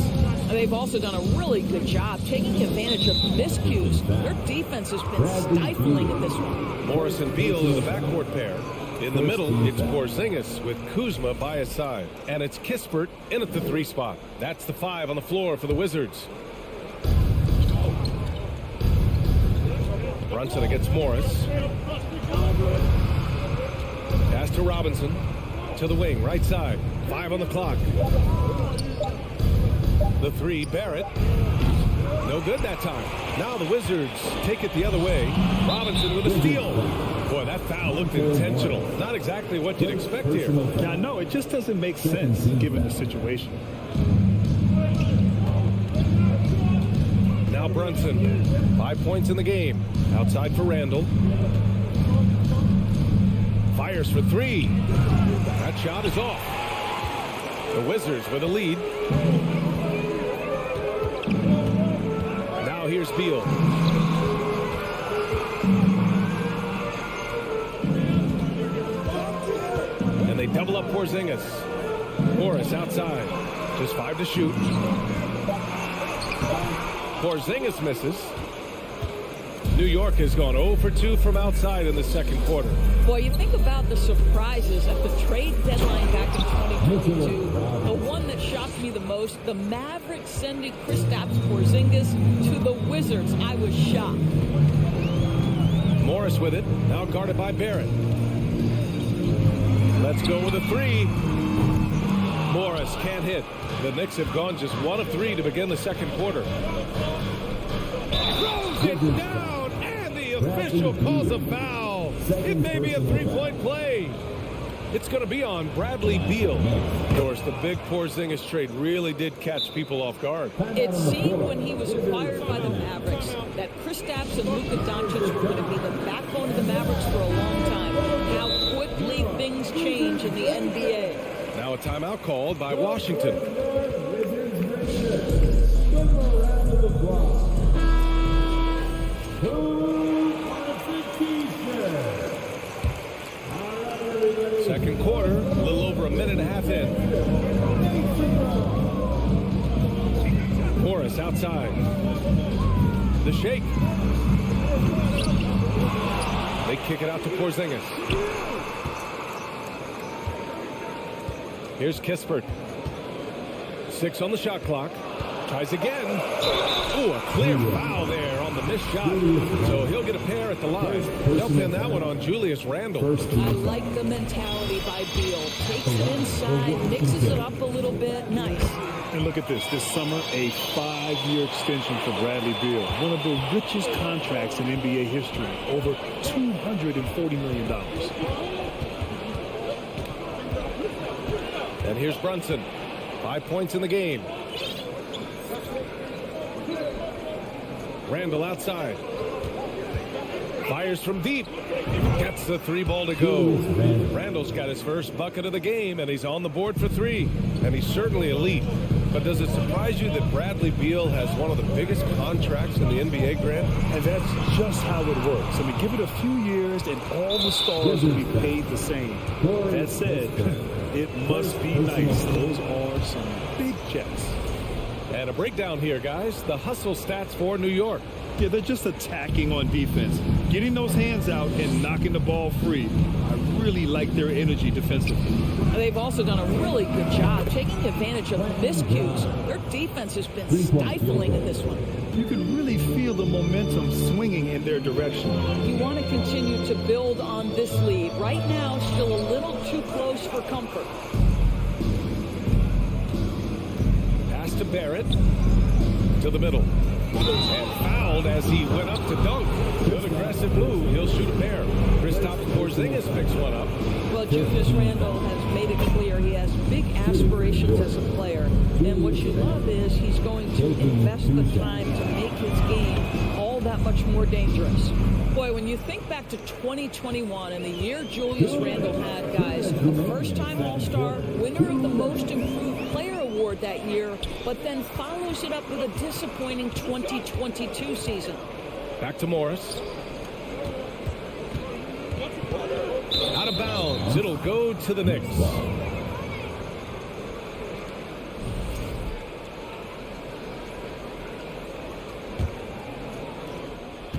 S11: They've also done a really good job taking advantage of miscues. Their defense has been stifling at this one.
S7: Morris and Beal are the backcourt pair. In the middle, it's Porzingis with Kuzma by his side. And it's Kispert in at the 3 spot. That's the 5 on the floor for the Wizards. Brunson against Morris. Pass to Robinson. To the wing, right side. 5 on the clock. The 3, Barrett. No good that time. Now the Wizards take it the other way. Robinson with a steal. Boy, that foul looked intentional. Not exactly what you'd expect here.
S8: Yeah, no, it just doesn't make sense given the situation.
S7: Now Brunson. 5 points in the game. Outside for Randall. Fires for 3. That shot is off. The Wizards with a lead. Now here's Beal. And they double up Porzingis. Morris outside. Just 5 to shoot. Porzingis misses. New York has gone 0 for 2 from outside in the second quarter.
S11: Boy, you think about the surprises at the trade deadline back in 2022. The one that shocked me the most, the Mavericks sending Kristaps Porzingis to the Wizards. I was shocked.
S7: Morris with it, now guarded by Barrett. Let's go with a three. Morris can't hit. The Knicks have gone just 1 of 3 to begin the second quarter. Throws it down, and the official calls a foul. It may be a three-point play. It's going to be on Bradley Beal. Of course, the big Porzingis trade really did catch people off guard.
S11: It seemed when he was acquired by the Mavericks that Kristaps and Luka Doncic were going to be the backbone of the Mavericks for a long time. How quickly things change in the NBA.
S7: Now a timeout called by Washington. Second quarter, a little over a minute and a half in. Morris outside. The shake. They kick it out to Porzingis. Here's Kispert. 6 on the shot clock. Tries again. Ooh, a clear foul there on the missed shot. So he'll get a pair at the line. They'll pin that one on Julius Randle.
S11: I like the mentality by Beal. Takes it inside, mixes it up a little bit. Nice.
S8: And look at this. This summer, a 5-year extension for Bradley Beal. One of the richest contracts in NBA history. Over $240 million.
S7: And here's Brunson. 5 points in the game. Randle outside. Fires from deep. Gets the 3-ball to go. Randle's got his first bucket of the game, and he's on the board for 3. And he's certainly elite. But does it surprise you that Bradley Beal has one of the biggest contracts in the NBA, Grant?
S8: And that's just how it works. I mean, give it a few years, and all the stars will be paid the same. That said, it must be nice. Those are some big checks.
S7: And a breakdown here, guys. The hustle stats for New York.
S8: Yeah, they're just attacking on defense. Getting those hands out and knocking the ball free. I really like their energy defensively.
S11: They've also done a really good job taking advantage of miscues. Their defense has been stifling in this one.
S8: You can really feel the momentum swinging in their direction.
S11: You want to continue to build on this lead. Right now, still a little too close for comfort.
S7: Pass to Barrett. To the middle. And fouled as he went up to dunk. Good aggressive move. He'll shoot a pair. Kristaps Porzingis picks one up.
S11: Well, Julius Randle has made it clear he has big aspirations as a player. And what you love is he's going to invest the time to make his game all that much more dangerous. Boy, when you think back to 2021 and the year Julius Randle had, guys, a first-time All-Star, winner of the Most Improved Player Award that year, but then follows it up with a disappointing 2022 season.
S7: Back to Morris. Out of bounds. It'll go to the Knicks.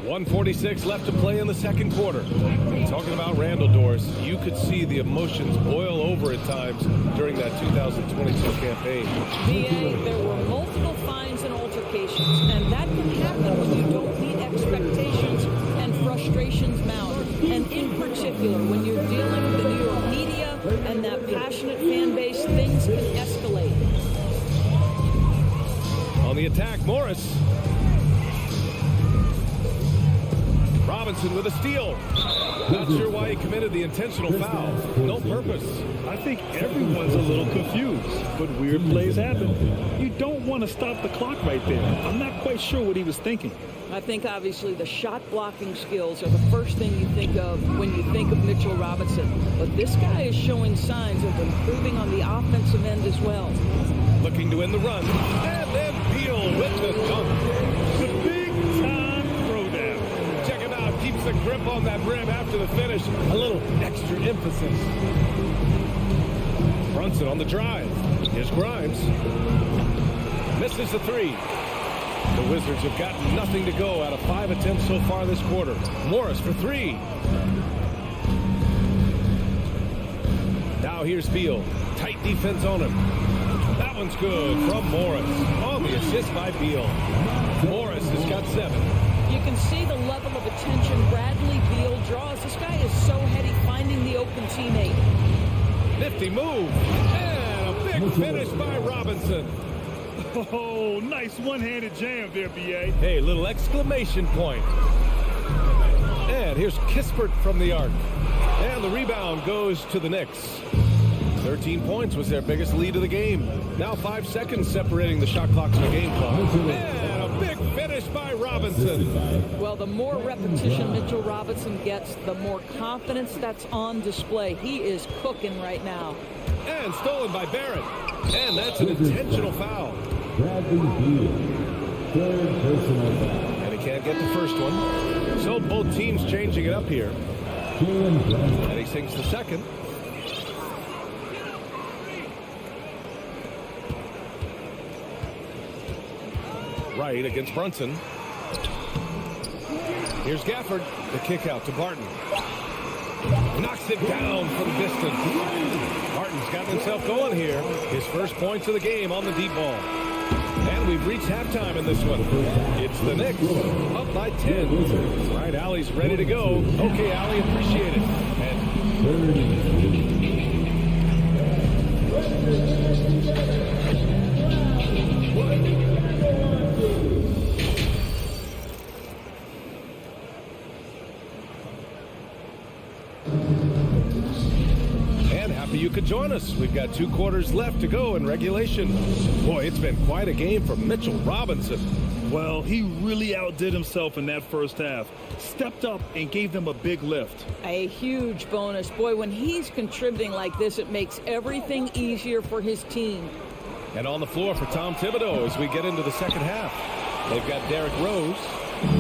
S7: .146 left to play in the second quarter. Talking about Randle, Doris, you could see the emotions boil over at times during that 2022 campaign.
S11: BA, there were multiple fines and altercations, and that can happen when you don't meet expectations and frustrations mount. And in particular, when you're dealing with the New York media and that passionate fan base, things can escalate.
S7: On the attack, Morris. Robinson with a steal. Not sure why he committed the intentional foul. No purpose.
S8: I think everyone's a little confused, but weird plays happen. You don't want to stop the clock right there. I'm not quite sure what he was thinking.
S11: I think obviously the shot blocking skills are the first thing you think of when you think of Mitchell Robinson. But this guy is showing signs of improving on the offensive end as well.
S7: Looking to win the run. And then Beal with the dunk.
S8: The big time throwdown.
S7: Check him out. Keeps the grip on that rim after the finish. A little extra emphasis. Brunson on the drive. Here's Grimes. Misses the 3. The Wizards have gotten nothing to go out of 5 attempts so far this quarter. Morris for 3. Now here's Beal. Tight defense on him. That one's good from Morris. On the assist by Beal. Morris has got 7.
S11: You can see the level of attention Bradley Beal draws. This guy is so heady finding the open teammate.
S7: Nifty move. And a big finish by Robinson.
S8: Oh, nice one-handed jam there, B.A.
S7: Hey, little exclamation point. And here's Kispert from the arc. And the rebound goes to the Knicks. 13 points was their biggest lead of the game. Now 5 seconds separating the shot clock from the game clock. And a big finish by Robinson.
S11: Well, the more repetition Mitchell Robinson gets, the more confidence that's on display. He is cooking right now.
S7: And stolen by Barrett. And that's an intentional foul.
S5: Bradley Beal, 3rd personal foul.
S7: And he can't get the first one. So both teams changing it up here. And he sinks the second. Right against Brunson. Here's Gafford. The kick out to Barton. Knocks it down from distance. Barton's got himself going here. His first points of the game on the deep ball. And we've reached halftime in this one. It's the Knicks up by 10. Right, Allie's ready to go. Okay, Allie, appreciate it. You could join us. We've got 2 quarters left to go in regulation. Boy, it's been quite a game from Mitchell Robinson.
S8: Well, he really outdid himself in that first half. Stepped up and gave them a big lift.
S11: A huge bonus. Boy, when he's contributing like this, it makes everything easier for his team.
S7: And on the floor for Tom Thibodeau as we get into the second half. They've got Derrick Rose,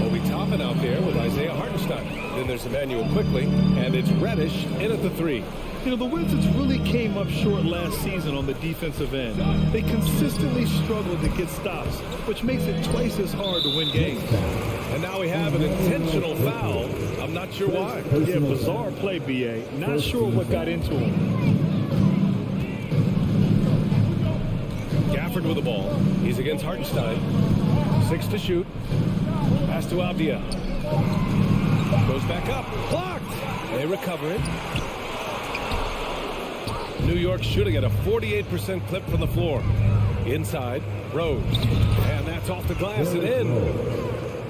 S7: Obi Toppin out there with Isaiah Hartenstein. Then there's Emmanuel Quickly, and it's Reddish in at the 3.
S8: You know, the Wizards really came up short last season on the defensive end. They consistently struggled to get stops, which makes it twice as hard to win games.
S7: And now we have an intentional foul. I'm not sure why.
S8: Yeah, bizarre play, B.A. Not sure what got into him.
S7: Gafford with the ball. He's against Hartenstein. 6 to shoot. Pass to Avdia. Goes back up. Blocked. They recover it. New York shooting at a 48% clip from the floor. Inside, Rose. And that's off the glass and in.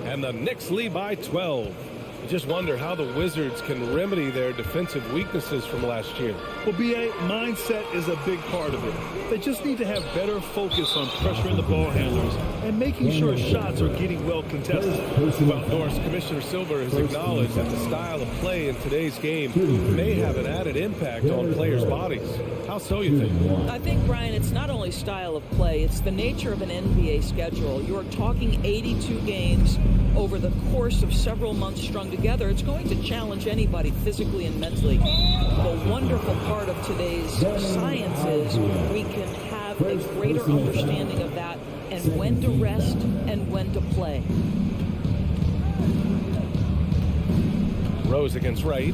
S7: And the Knicks lead by 12. I just wonder how the Wizards can remedy their defensive weaknesses from last year.
S8: Well, B.A., mindset is a big part of it. They just need to have better focus on pressuring the ball handlers and making sure shots are getting well contested.
S7: Well, Norris, Commissioner Silver has acknowledged that the style of play in today's game may have an added impact on players' bodies. How so, you think?
S11: I think, Brian, it's not only style of play, it's the nature of an NBA schedule. You're talking 82 games over the course of several months strung together. It's going to challenge anybody physically and mentally. The wonderful part of today's science is we can have a greater understanding of that and when to rest and when to play.
S7: Rose against Wright.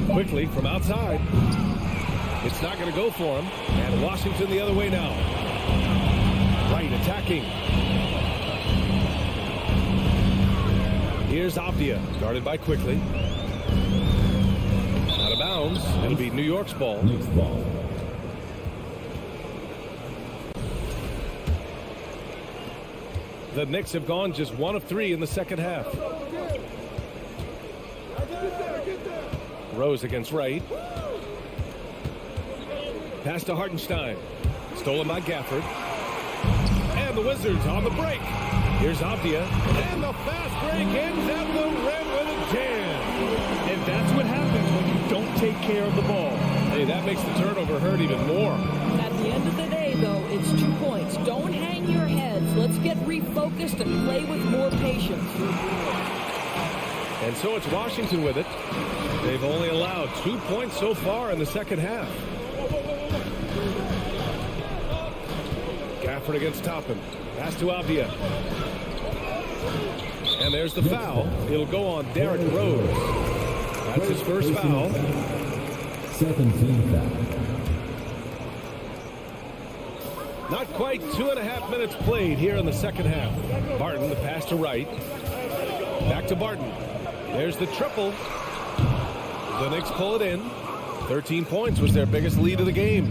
S7: Quickly from outside. It's not going to go for him. And Washington the other way now. Wright attacking. Here's Avdia, guarded by Quickly. Out of bounds. It'll be New York's ball.
S5: Knicks ball.
S7: The Knicks have gone just 1 of 3 in the second half. Rose against Wright. Pass to Hartenstein. Stolen by Gafford. And the Wizards on the break. Here's Avdia. And the fast break ends at the rim with a jam.
S8: And that's what happens when you don't take care of the ball.
S7: Hey, that makes the turnover hurt even more.
S11: At the end of the day, though, it's 2 points. Don't hang your heads. Let's get refocused and play with more patience.
S7: And so it's Washington with it. They've only allowed 2 points so far in the second half. effort against Toppin. Pass to Avdia. And there's the foul. It'll go on Derrick Rose. That's his first foul.
S5: Second team foul.
S7: Not quite 2.5 minutes played here in the second half. Barton, the pass to Wright. Back to Barton. There's the triple. The Knicks pull it in. 13 points was their biggest lead of the game.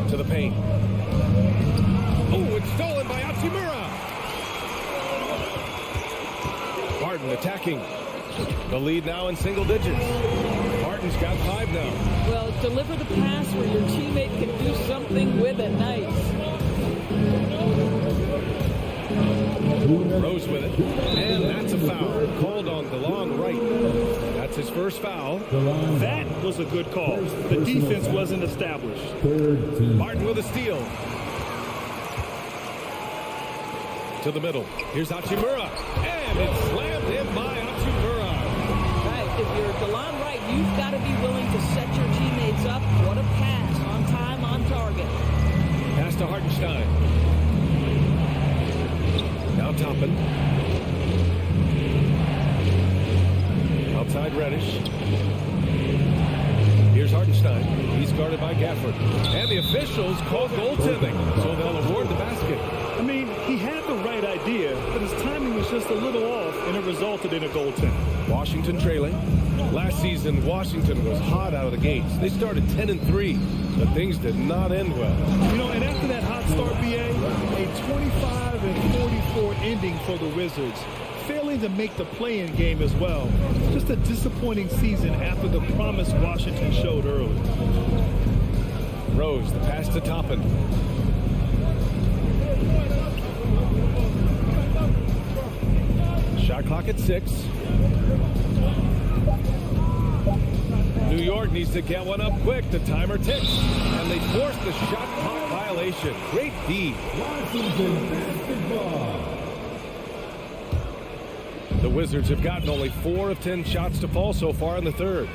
S7: To the paint. Oh, it's stolen by Hachimura. Barton attacking. The lead now in single digits. Barton's got 5 now.
S11: Well, deliver the pass where your teammate can do something with it. Nice.
S7: Rose with it. And that's a foul. Called on DeLon Wright. That's his first foul.
S8: That was a good call. The defense wasn't established.
S7: Martin with a steal. To the middle. Here's Hachimura. And it's slammed in by Hachimura.
S11: Right. If you're DeLon Wright, you've got to be willing to set your teammates up. What a pass. On time, on target.
S7: Pass to Hartenstein. Now Toppin. Outside Reddish. Here's Hartenstein. He's guarded by Gafford. And the officials call goaltending, so they'll award the basket.
S8: I mean, he had the right idea, but his timing was just a little off, and it resulted in a goaltend.
S7: Washington trailing. Last season, Washington was hot out of the gates. They started 10-3, but things did not end well.
S8: You know, and after that hot start, BA, a 25-44 ending for the Wizards, failing to make the play-in game as well. Just a disappointing season after the promise Washington showed early.
S7: Rose, the pass to Toppin. Shot clock at 6. New York needs to get one up quick. The timer ticks. And they force the shot clock violation. Great D.
S5: Washington basketball.
S7: The Wizards have gotten only 4 of 10 shots to fall so far in the third.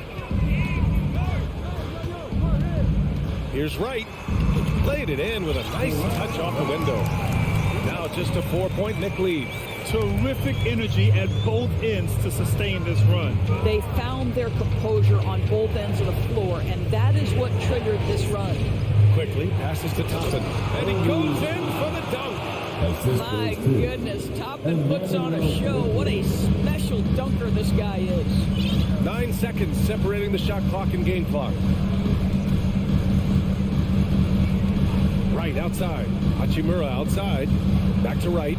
S7: Here's Wright. Laid it in with a nice touch off the window. Now just a 4-point Knick lead.
S8: Terrific energy at both ends to sustain this run.
S11: They found their composure on both ends of the floor, and that is what triggered this run.
S7: Quickly passes to Toppin. And he goes in for the dunk.
S11: My goodness, Toppin puts on a show. What a special dunker this guy is.
S7: 9 seconds separating the shot clock and game clock. Wright outside. Hachimura outside. Back to Wright.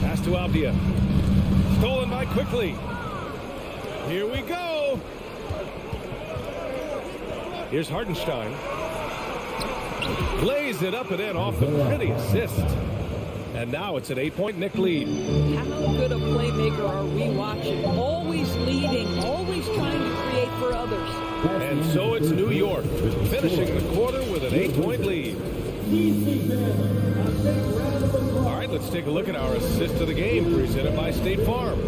S7: Pass to Avdia. Stolen by Quickly. Here we go. Here's Hartenstein. Lays it up and in off the pretty assist. And now it's an 8-point Knick lead.
S11: How good a playmaker are we watching? Always leading, always trying to create for others.
S7: And so it's New York, finishing the quarter with an 8-point lead. All right, let's take a look at our assist of the game, presented by State Farm.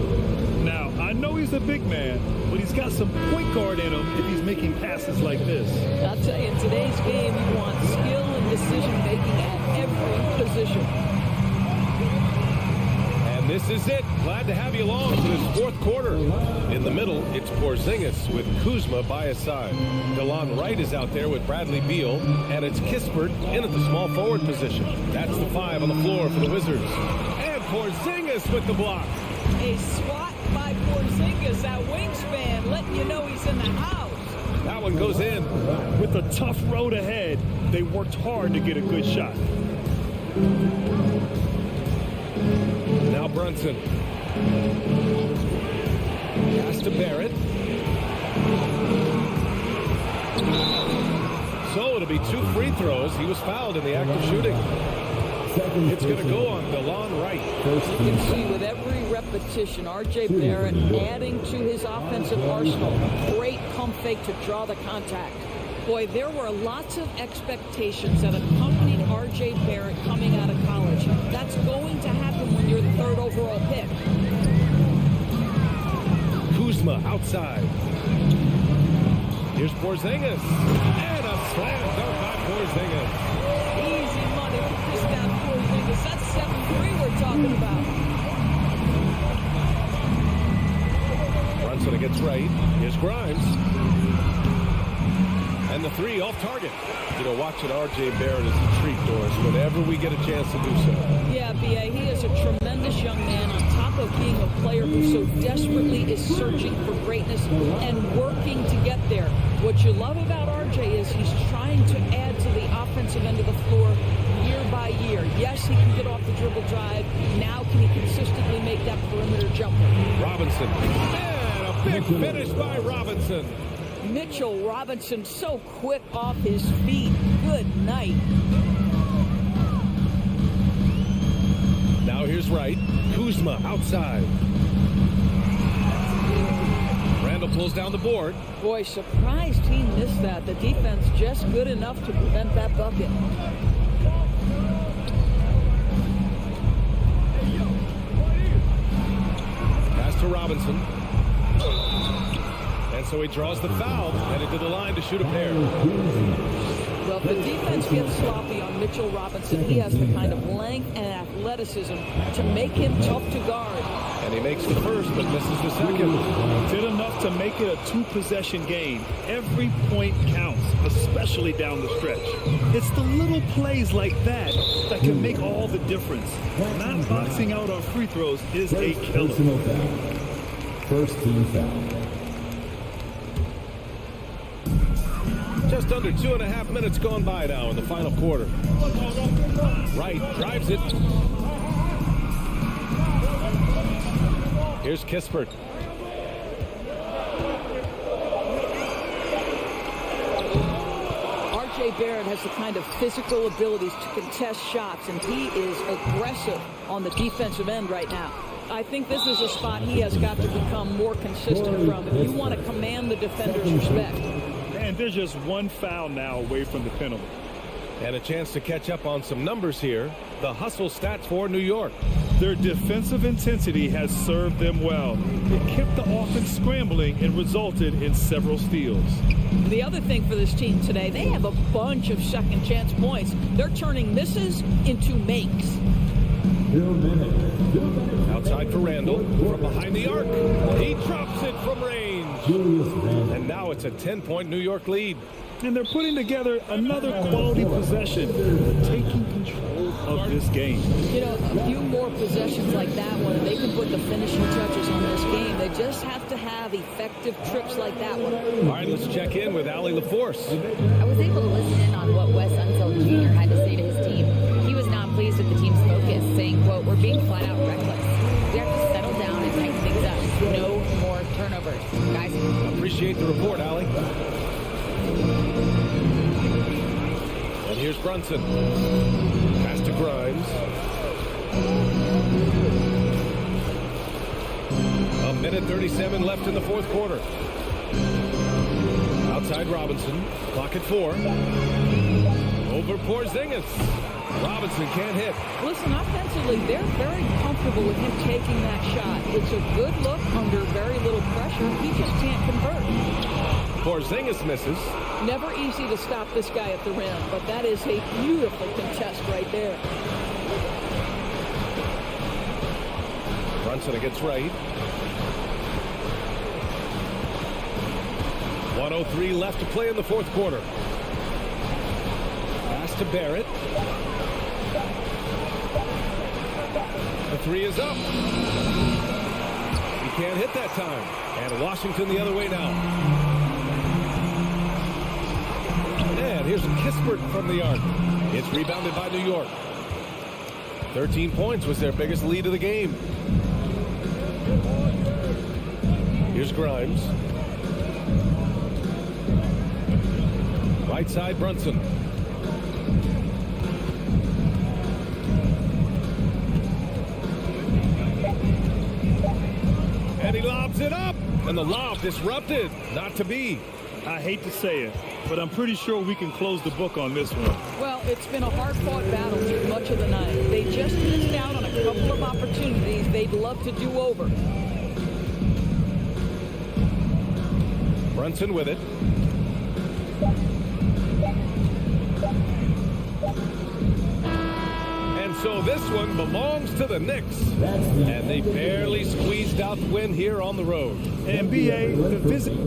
S8: Now, I know he's a big man, but he's got some point guard in him if he's making passes like this.
S11: I'll tell you, in today's game, you want skill and decision-making at every position.
S7: And this is it. Glad to have you along for this fourth quarter. In the middle, it's Porzingis with Kuzma by his side. DeLon Wright is out there with Bradley Beal, and it's Kispert in at the small forward position. That's the 5 on the floor for the Wizards. And Porzingis with the block.
S11: A swat by Porzingis, that wingspan, letting you know he's in the house.
S7: That one goes in.
S8: With a tough road ahead, they worked hard to get a good shot.
S7: Now Brunson. Pass to Barrett. So it'll be 2 free throws. He was fouled in the act of shooting. It's going to go on DeLon Wright.
S11: You can see with every repetition, R.J. Barrett adding to his offensive arsenal. Great pump fake to draw the contact. Boy, there were lots of expectations that accompanied R.J. Barrett coming out of college. That's going to happen when you're the 3rd overall pick.
S7: Kuzma outside. Here's Porzingis. And a Slam dunk by Porzingis.
S11: Easy money for Kristaps Porzingis. That's 7-3 we're talking about.
S7: Brunson against Wright. Here's Grimes. And the three off target. You know, watching R.J. Barrett is a treat, Doris, whenever we get a chance to do so.
S11: Yeah, B.A., he is a tremendous young man on top of being a player who so desperately is searching for greatness and working to get there. What you love about R.J. is he's trying to add to the offensive end of the floor year by year. Yes, he can get off the dribble drive. Now can he consistently make that perimeter jumper?
S7: Robinson. And a big finish by Robinson.
S11: Mitchell Robinson so quick off his feet. Good night.
S7: Now here's Wright. Kuzma outside. Randall pulls down the board.
S11: Boy, surprised he missed that. The defense just good enough to prevent that bucket.
S7: Pass to Robinson. And so he draws the foul, headed to the line to shoot a pair.
S11: Well, if the defense gets sloppy on Mitchell Robinson, he has the kind of length and athleticism to make him tough to guard.
S7: And he makes the first, but misses the second.
S8: Did enough to make it a two-possession game. Every point counts, especially down the stretch. It's the little plays like that that can make all the difference. Not boxing out on free throws is a killer.
S5: First team foul.
S7: Just under 2.5 minutes gone by now in the final quarter. Wright drives it. Here's Kispert.
S11: R.J. Barrett has the kind of physical abilities to contest shots, and he is aggressive on the defensive end right now. I think this is a spot he has got to become more consistent from if you want to command the defender's respect.
S8: And there's just one foul now away from the penalty.
S7: And a chance to catch up on some numbers here. The hustle stats for New York.
S8: Their defensive intensity has served them well. It kept the offense scrambling and resulted in several steals.
S11: The other thing for this team today, they have a bunch of second chance points. They're turning misses into makes.
S7: Outside for Randall from behind the arc. He drops it from range. And now it's a 10-point New York lead.
S8: And they're putting together another quality possession, taking control of this game.
S11: You know, a few more possessions like that one, and they can put the finishing touches on this game. They just have to have effective trips like that one.
S7: All right, let's check in with Allie LaForce.
S10: I was able to listen in on what Wes Unseld Jr. had to say to his team. He was not pleased with the team's focus, saying, quote, "We're being flat out reckless. We have to settle down and tighten things up. No more turnovers." Guys,
S7: Appreciate the report, Allie. And here's Brunson. Pass to Grimes. A minute 37 left in the fourth quarter. Outside Robinson. Clock at 4. Over Porzingis. Robinson can't hit.
S11: Listen, offensively, they're very comfortable with him taking that shot. It's a good look under very little pressure. He just can't convert.
S7: Porzingis misses.
S11: Never easy to stop this guy at the rim, but that is a beautiful contest right there.
S7: Brunson against Wright. 1:03 left to play in the fourth quarter. Pass to Barrett. The three is up. He can't hit that time. And Washington the other way now. And here's a Kispert from the arc. It's rebounded by New York. 13 points was their biggest lead of the game. Here's Grimes. Right side, Brunson. And he lobs it up. And the lob disrupted. Not to be.
S8: I hate to say it, but I'm pretty sure we can close the book on this one.
S11: Well, it's been a hard-fought battle through much of the night. They just missed out on a couple of opportunities they'd love to do over.
S7: Brunson with it. so this one belongs to the Knicks. And they barely squeezed out the win here on the road.
S8: NBA, the visit.